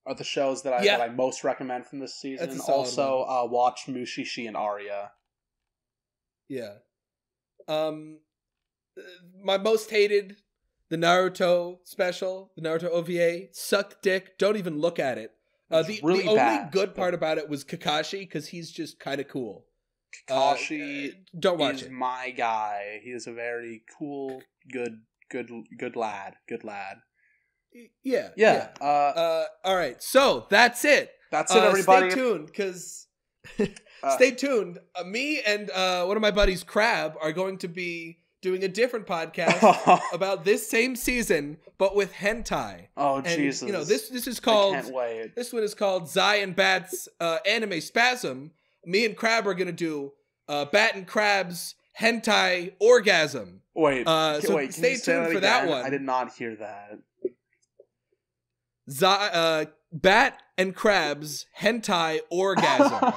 are the shows that I most recommend from this season. That's a solid Also, watch Mushishi and Arya. Yeah. My most hated, the Naruto special, the Naruto OVA, sucked dick. Don't even look at it. The only good part about it was Kakashi, because he's just kind of cool. Kakashi don't watch is it. my guy. He is a very cool, good lad. Good lad. Yeah. All right, so that's it. That's it, everybody. Stay tuned, because stay tuned. Me and one of my buddies, Crab, are going to be doing a different podcast about this same season, but with hentai. Oh, and, Jesus! You know, this is called. I can't wait. This one is called Zai and Bat's anime Spasm. Me and Crab are gonna do Bat and Crab's hentai orgasm. Wait, so stay tuned for that one. I did not hear that. Bat and Crab's hentai orgasm.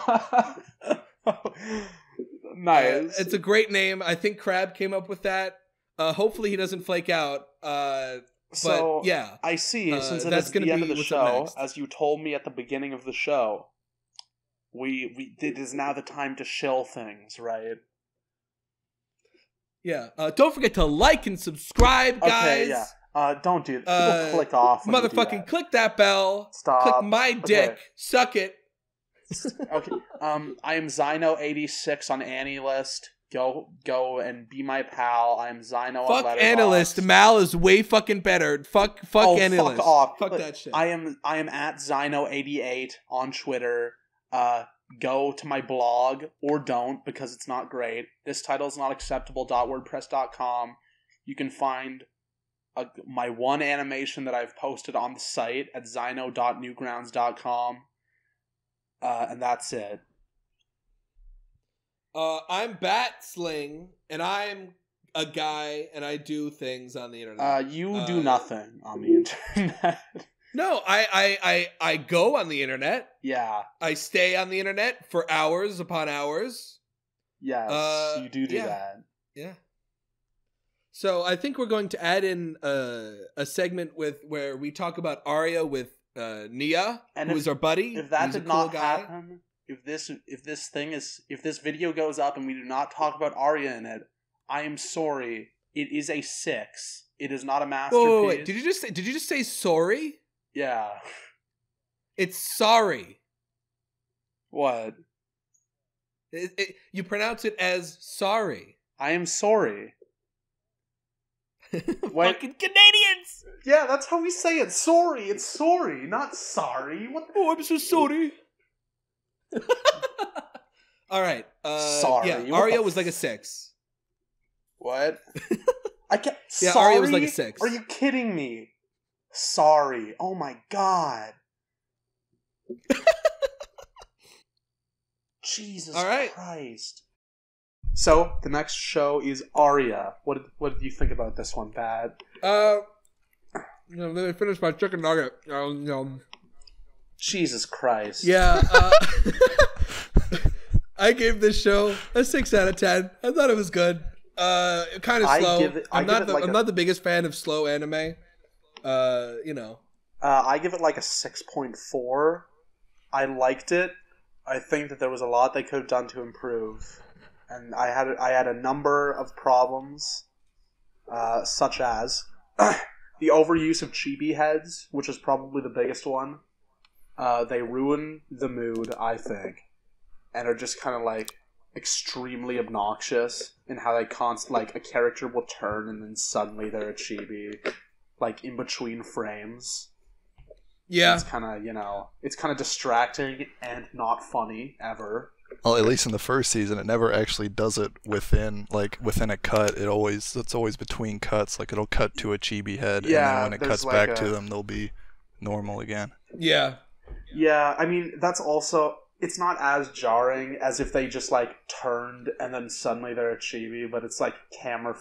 Nice. It's a great name. I think Crab came up with that. Hopefully he doesn't flake out. So yeah, I see. Since it that's is gonna the end be of the what's show, up next. as you told me at the beginning of the show, it is now the time to shill things, right? Yeah. Don't forget to like and subscribe, guys. Okay, yeah. Don't do that. People click off. When Motherfucking you do that. click that bell. Stop. Click my dick. Okay. Suck it. Okay. I am Zainou86 on AnyList. Go and be my pal. I am Zainou on Fuck Letterboxd. AnyList. Mal is way fucking better. Fuck AnyList. Fuck off. Fuck that shit. I am at Zainou88 on Twitter. Go to my blog, or don't, because it's not great. This title is not acceptable.wordpress.com. You can find my one animation that I've posted on the site at zainou.newgrounds.com. And that's it. I'm Bat Sling, and I'm a guy, and I do things on the internet. You do nothing on the internet. No, I go on the internet. Yeah. I stay on the internet for hours upon hours. Yes, you do that. Yeah. So I think we're going to add in a segment where we talk about Arya with Nia, who is our buddy. If that He's did a cool not guy. happen, if this video goes up and we do not talk about Arya in it, I am sorry. It is a 6. It is not a masterpiece. Wait. Did you just say sorry? Yeah. It's sorry. What? You pronounce it as sorry. I am sorry. Fucking Canadians! Yeah, that's how we say it. Sorry. It's sorry, not sorry. What the... Oh, I'm so sorry. All right. Sorry. Yeah, Arya was like a 6. What? I can't... Yeah, sorry? Arya was like a 6. Are you kidding me? Sorry. Oh my god. Jesus All right. Christ. So, the next show is Arya. What did you think about this one, Pat? Let me finish my chicken nugget. Jesus Christ. Yeah. I gave this show a 6 out of 10. I thought it was good. Kind of slow. I'm not the biggest fan of slow anime. I give it like a 6.4. I liked it. I think that there was a lot they could have done to improve. And I had a number of problems, such as the overuse of chibi heads, which is probably the biggest one. They ruin the mood, I think, and are just kind of like extremely obnoxious in how they like a character will turn and then suddenly they're a chibi, like in between frames. Yeah, it's kind of distracting and not funny ever. Well, at least in the first season, it never actually does it within a cut. It's always between cuts. Like it'll cut to a chibi head, and then when it cuts back to them, they'll be normal again. Yeah. Yeah, I mean that's also it's not as jarring as if they just like turned and then suddenly they're a chibi, but it's like camera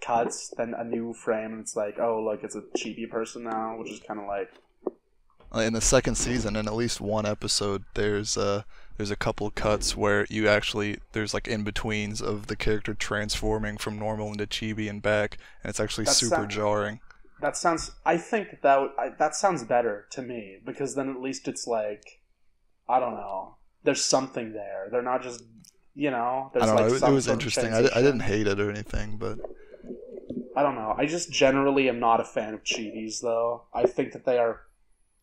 cuts, then a new frame, and it's like, oh look, it's a chibi person now, which is kind of like in the second season, in at least one episode, there's a couple cuts where there's like in-betweens of the character transforming from normal into chibi and back, and it's actually super jarring. I think that sounds better to me, because then at least it's like, I don't know, there's something there. They're not just, there's I don't know, like it was interesting. I didn't hate it or anything, but I don't know. I just generally am not a fan of chibis, though. I think that they are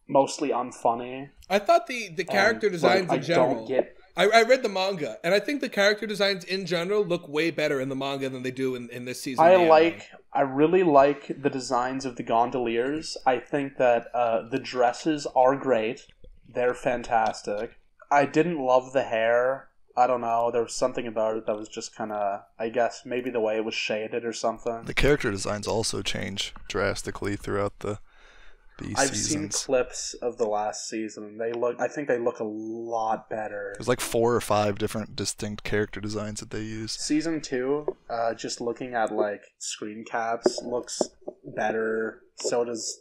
mostly unfunny. I thought the character designs in general... I read the manga, and I think the character designs in general look way better in the manga than they do in this season. I really like the designs of the gondoliers. I think that the dresses are great. They're fantastic. I didn't love the hair. I don't know. There was something about it that was just kind of, I guess, maybe the way it was shaded or something. The character designs also change drastically throughout these I've seasons. seen clips of the last season. I think they look a lot better. There's like 4 or 5 different distinct character designs that they use. Season 2, just looking at like screen caps, looks better. So does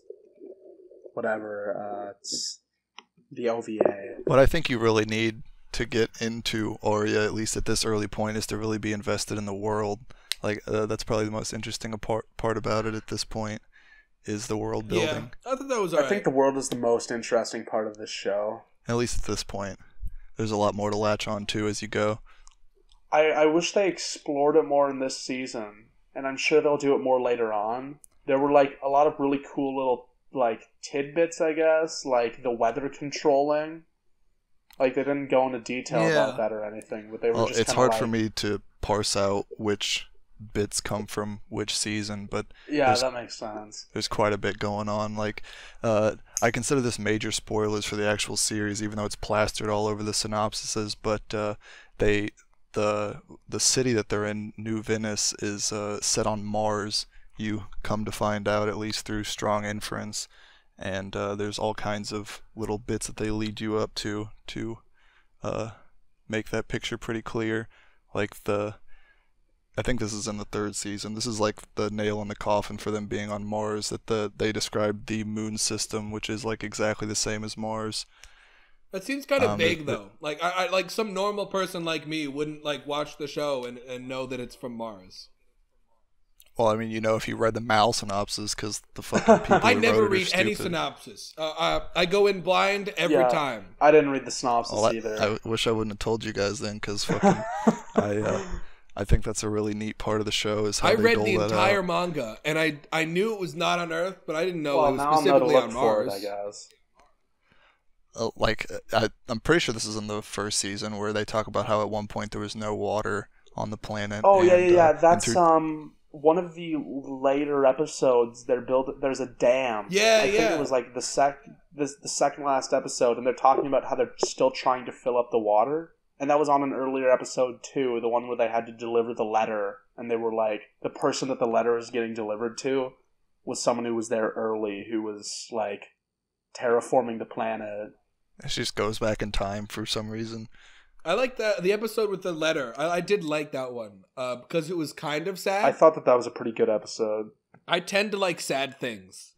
it's the OVA. What I think you really need to get into Aria, at least at this early point, is to really be invested in the world. Like that's probably the most interesting part about it at this point, is the world building. Yeah, I thought that was alright. I think the world is the most interesting part of this show. At least at this point. There's a lot more to latch on to as you go. I wish they explored it more in this season, and I'm sure they'll do it more later on. There were like a lot of really cool little like tidbits, I guess, like the weather controlling. Like, they didn't go into detail about that or anything, but they were just it's hard for me to parse out which bits come from which season, but yeah, that makes sense. There's quite a bit going on. Like, I consider this major spoilers for the actual series, even though it's plastered all over the synopsises. But the city that they're in, New Venice, is set on Mars. You come to find out, at least through strong inference. And there's all kinds of little bits that they lead you up to make that picture pretty clear. Like I think this is in the 3rd season. This is like the nail in the coffin for them being on Mars. That they described the moon system, which is like exactly the same as Mars. That seems kind of vague, though. Like I like some normal person like me wouldn't like watch the show and know that it's from Mars. Well, I mean, if you read the Mal synopsis, because the fucking people I never read any stupid. Synopsis. I go in blind every time. I didn't read the synopsis either. I wish I wouldn't have told you guys then, because fucking I think that's a really neat part of the show, is how I they read dole the that entire out. manga, and I knew it was not on Earth, but I didn't know it was now specifically I'm on Mars. I guess. I'm pretty sure this is in the 1st season, where they talk about how at one point there was no water on the planet. Oh, yeah. That's one of the later episodes. There's a dam. I think it was like the second last episode, and they're talking about how they're still trying to fill up the water. And that was on an earlier episode too, the one where they had to deliver the letter, and they were like, the person that the letter is getting delivered to was someone who was there early, who was like terraforming the planet. It just goes back in time for some reason. I like the episode with the letter. I did like that one because it was kind of sad. I thought that was a pretty good episode. I tend to like sad things.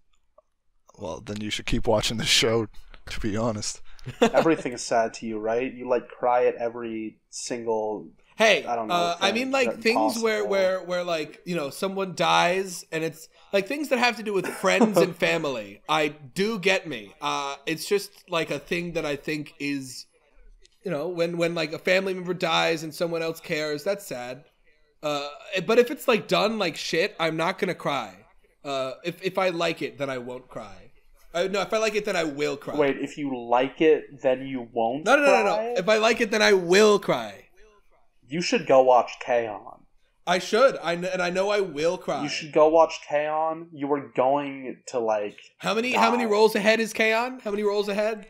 Well, then you should keep watching the show, to be honest. Everything is sad to you, right? You like cry at every single. Hey, I don't know. I mean, like things where like someone dies, and it's like things that have to do with friends and family. I do get me. It's just like a thing that I think is. When like a family member dies and someone else cares, that's sad. But if it's like done like shit, I'm not gonna cry. If I like it, then I won't cry. No, if I like it, then I will cry. Wait, if you like it, then you won't cry? No. If I like it, then I will cry. You should go watch K-On! I should. I know I will cry. You should go watch K-On! You were going to like. How many rolls ahead is K-On!? How many rolls ahead?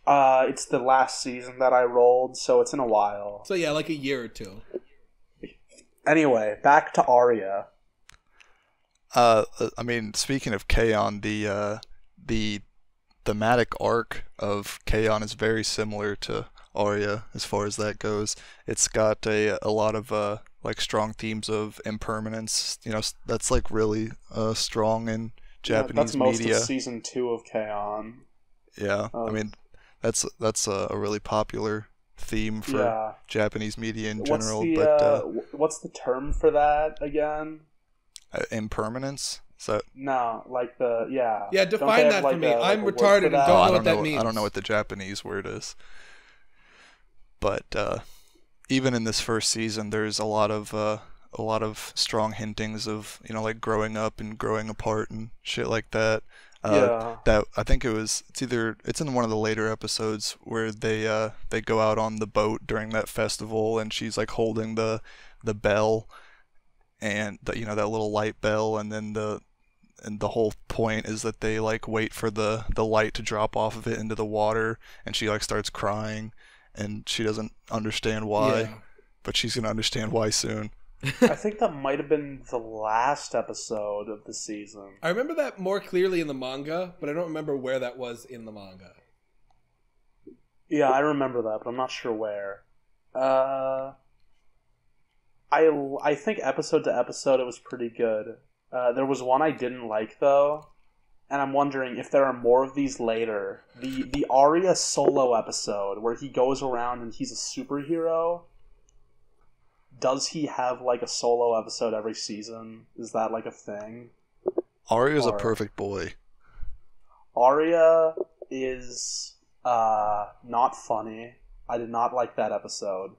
It's the last season that I rolled, so it's in a while. So yeah, like a year or two. Anyway, back to Aria. I mean, speaking of K-On!, the thematic arc of K-On! Is very similar to Aria as far as that goes. It's got a lot of like strong themes of impermanence. That's like really strong in Japanese that's most media. of season 2 of K-On!. Yeah, I mean, that's a really popular theme for Japanese media in general. What's the term for that again? Impermanence. So no, like define that for me. I'm retarded and don't know what that means. I don't know what the Japanese word is. But even in this first season, there's a lot of strong hintings of like growing up and growing apart and shit like that. That I think it's in one of the later episodes where they go out on the boat during that festival, and she's like holding the bell, and that little light bell, and then the whole point is that they like wait for the light to drop off of it into the water, and she like starts crying, and she doesn't understand why, but she's gonna understand why soon. I think that might have been the last episode of the season. I remember that more clearly in the manga, but I don't remember where that was in the manga. Yeah, I remember that, but I'm not sure where. I think episode to episode it was pretty good. There was one I didn't like though, and I'm wondering if there are more of these later. The Arya solo episode where he goes around and he's a superhero. Does he have like a solo episode every season? Is that like a thing? Arya's a perfect boy. Arya is not funny. I did not like that episode.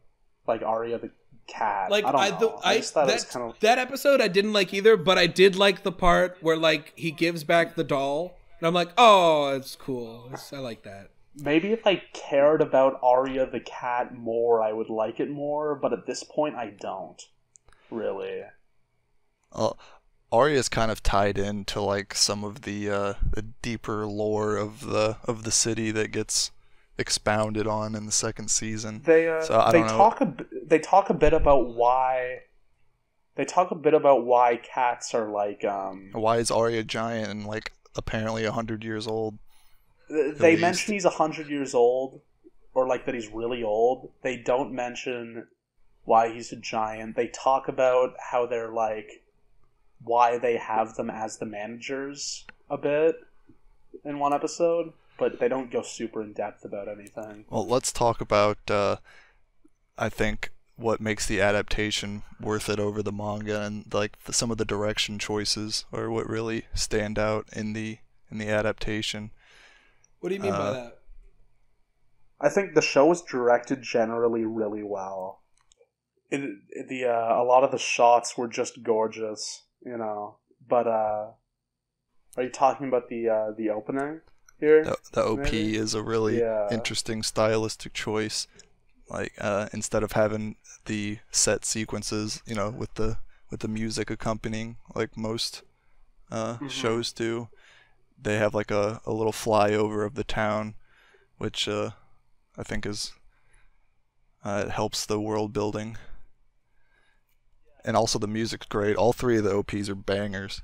Like Arya the cat. Like I don't know. I just thought it was kind of... that episode I didn't like either, but I did like the part where like he gives back the doll, and I'm like, oh, it's cool. I like that. Maybe if I cared about Arya the cat more, I would like it more, but at this point I don't. Really. Arya's kind of tied into like some of the deeper lore of the city that gets expounded on in the second season. They talk a bit about why cats are like why is Arya giant and like apparently 100 years old? They mention he's 100 years old, or like that he's really old. They don't mention why he's a giant. They talk about how they're like why they have them as the managers a bit in one episode, but they don't go super in depth about anything. Well, let's talk about I think what makes the adaptation worth it over the manga, and like some of the direction choices are what really stand out in the adaptation. What do you mean by that? I think the show was directed generally really well. A lot of the shots were just gorgeous, But are you talking about the opening here? The OP is a really interesting stylistic choice. Like instead of having the set sequences, with the music accompanying like most shows do. They have like a little flyover of the town, which I think is it helps the world building, and also the music's great. All three of the OPs are bangers.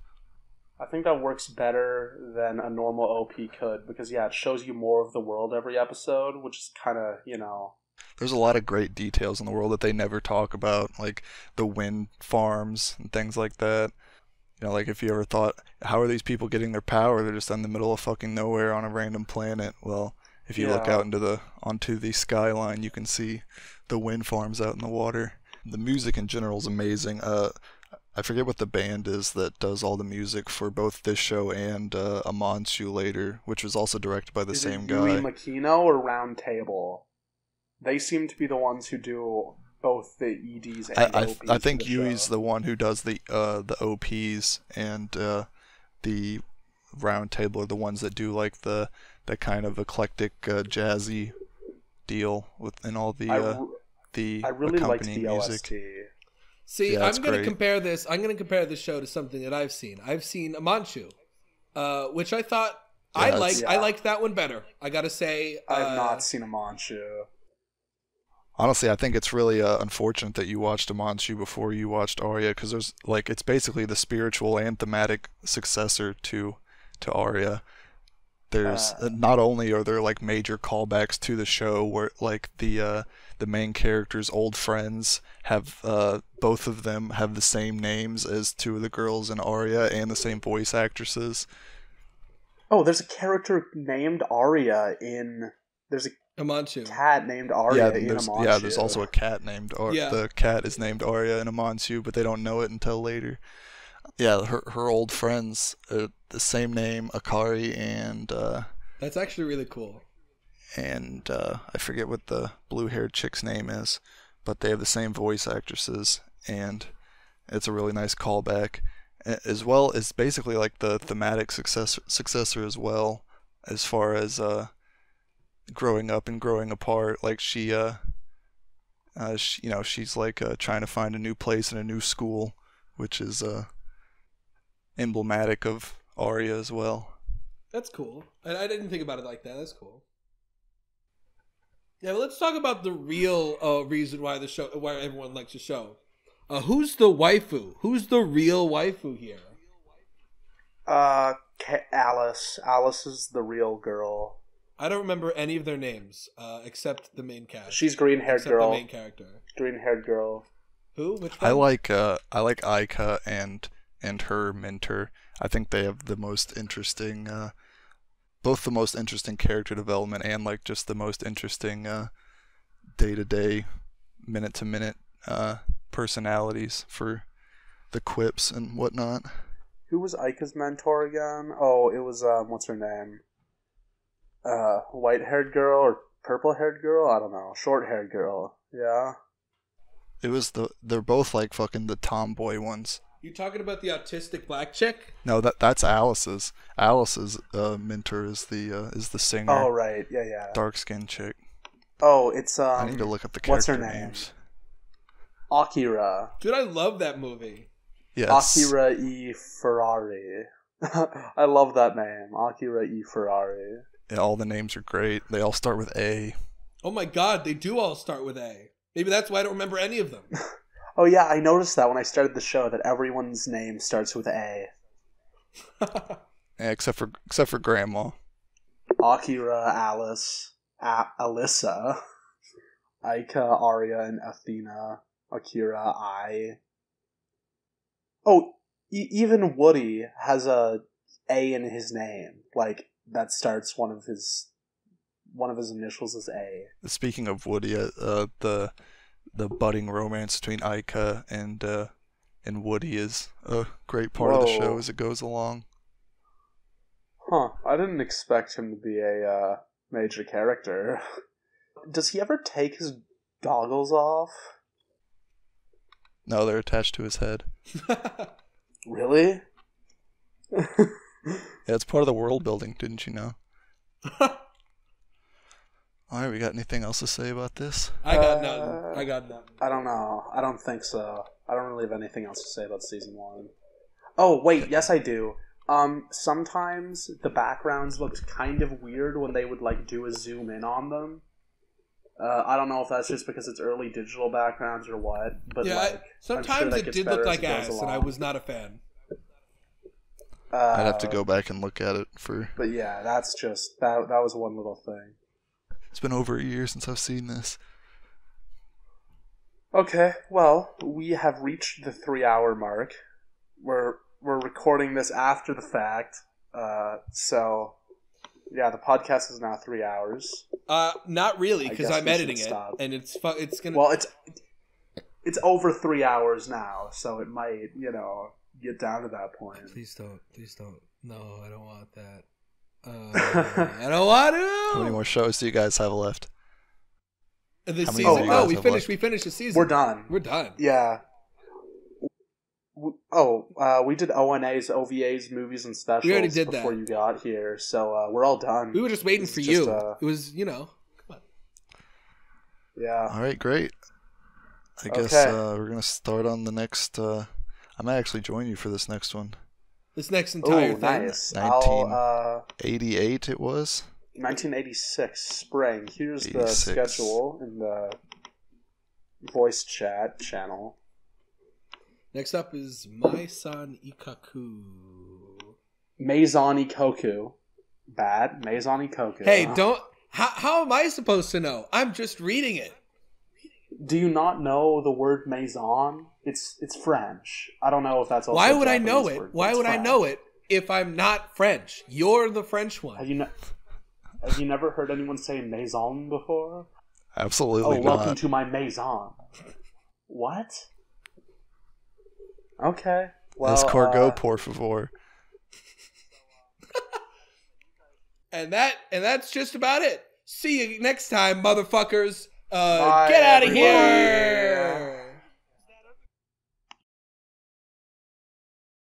I think that works better than a normal OP could, because it shows you more of the world every episode, which is kind of There's a lot of great details in the world that they never talk about, like the wind farms and things like that. Like if you ever thought, how are these people getting their power? They're just in the middle of fucking nowhere on a random planet. Well, if you look out onto the skyline, you can see the wind farms out in the water. The music in general is amazing. I forget what the band is that does all the music for both this show and Amanchu later, which was also directed by the same guy. Yui Makino or Round Table? They seem to be the ones who do both the EDs and the OPs. I think Yui's the one who does the OPs, and the Round Table are the ones that do like the kind of eclectic jazzy deal within all the I really liked accompanying the music. OST. See, I'm going to compare this. I'm going to compare this show to something that I've seen. I've seen Amanchu, which I thought I liked. I liked that one better. I got to say, I have not seen Amanchu. Honestly, I think it's really unfortunate that you watched Amanchu before you watched Arya, because there's like it's basically the spiritual and thematic successor to Arya. There's not only are there like major callbacks to the show where like the main character's old friends have both of them have the same names as two of the girls in Arya and the same voice actresses. Oh, there's a character named Arya in. There's a Amanchu. cat named Arya in there's, Amanchu. yeah, there's also a cat named Yeah. The cat is named Arya in Amanchu, but they don't know it until later. Yeah, her old friends are the same name, Akari and That's actually really cool. I forget what the blue-haired chick's name is, but they have the same voice actresses, and it's a really nice callback, as well as basically like the thematic successor as well, as far as growing up and growing apart. Like she, she's like trying to find a new place and a new school, which is emblematic of Arya as well. That's cool. I didn't think about it like that. That's cool. Yeah, but let's talk about the real reason why everyone likes the show. Who's the waifu? Who's the real waifu here? Alice. Alice is the real girl. I don't remember any of their names except the main cast. She's green-haired girl. The main character. Green-haired girl. Who? Which one? I like Aika and her mentor. I think they have the most interesting, both the most interesting character development and like just the most interesting day-to-day, minute-to-minute personalities for the quips and whatnot. Who was Aika's mentor again? Oh, it was what's her name? White-haired girl or purple-haired girl? I don't know. Short-haired girl. Yeah. It was they're both like fucking the tomboy ones. You talking about the autistic black chick? No, that's Alice's. Alice's mentor is the singer. Oh right, yeah. Dark skinned chick. Oh, it's I need to look up the what's character her name? names. Akira. Dude, I love that movie. Yes. Akira E. Ferrari. I love that name, Akira E. Ferrari. Yeah, all the names are great. They all start with A. Oh my god, they do all start with A. Maybe that's why I don't remember any of them. Oh yeah, I noticed that when I started the show that everyone's name starts with A. Yeah, except for Grandma. Akira, Alice, Alyssa, Aika, Arya, and Athena. Akira, I. Oh, even Woody has a A in his name. Like that starts one of his initials is A. Speaking of Woody, the budding romance between Aika and Woody is a great part of the show as it goes along. Huh. I didn't expect him to be a major character. Does he ever take his goggles off? No, they're attached to his head. Really? Yeah, it's part of the world building, didn't you know? Alright, we got anything else to say about this? I got nothing. I don't know. I don't think so. I don't really have anything else to say about season 1. Oh, wait, yes I do. Sometimes the backgrounds looked kind of weird when they would like do a zoom in on them. I don't know if that's just because it's early digital backgrounds or what, but yeah, sometimes it did look like ass, and I was not a fan. I'd have to go back and look at it for... But yeah, that's just... That was one little thing. It's been over a year since I've seen this. Okay, well, we have reached the 3-hour mark. We're recording this after the fact, so yeah, the podcast is now 3 hours. Not really, because I'm editing it, stop. and it's gonna. Well, it's over 3 hours now, so it might get down to that point. Please don't. No, I don't want that. I don't want to. How many more shows do you guys have left? This How many season? do you Oh, guys we have finished. left? We finished the season. We're done. We're done. Yeah. We did ONAs, OVAs, movies, and specials We already did before that. you got here, so we're all done. We were just waiting for It's you. just, It was, come on. Yeah. Alright, great. I guess Okay. we're going to start on the next... I might actually join you for this next one. This next entire Oh, thing. nice. 1988 it was? 1986 spring. Here's the 86. schedule in the voice chat channel. Next up is Mai-san Ikaku. Maison Ikoku. Bad. Maison Ikoku. Hey, don't. How am I supposed to know? I'm just reading it. Do you not know the word maison? It's French. I don't know if that's also Why a would I know Japanese it? word, but Why it's would I French. know it if I'm not French. You're the French one. Have you never heard anyone say maison before? Absolutely not. Welcome to my maison. What? Okay. Well, Escargot, por favor. And that's just about it. See you next time, motherfuckers. Bye, Get out of everyone. here.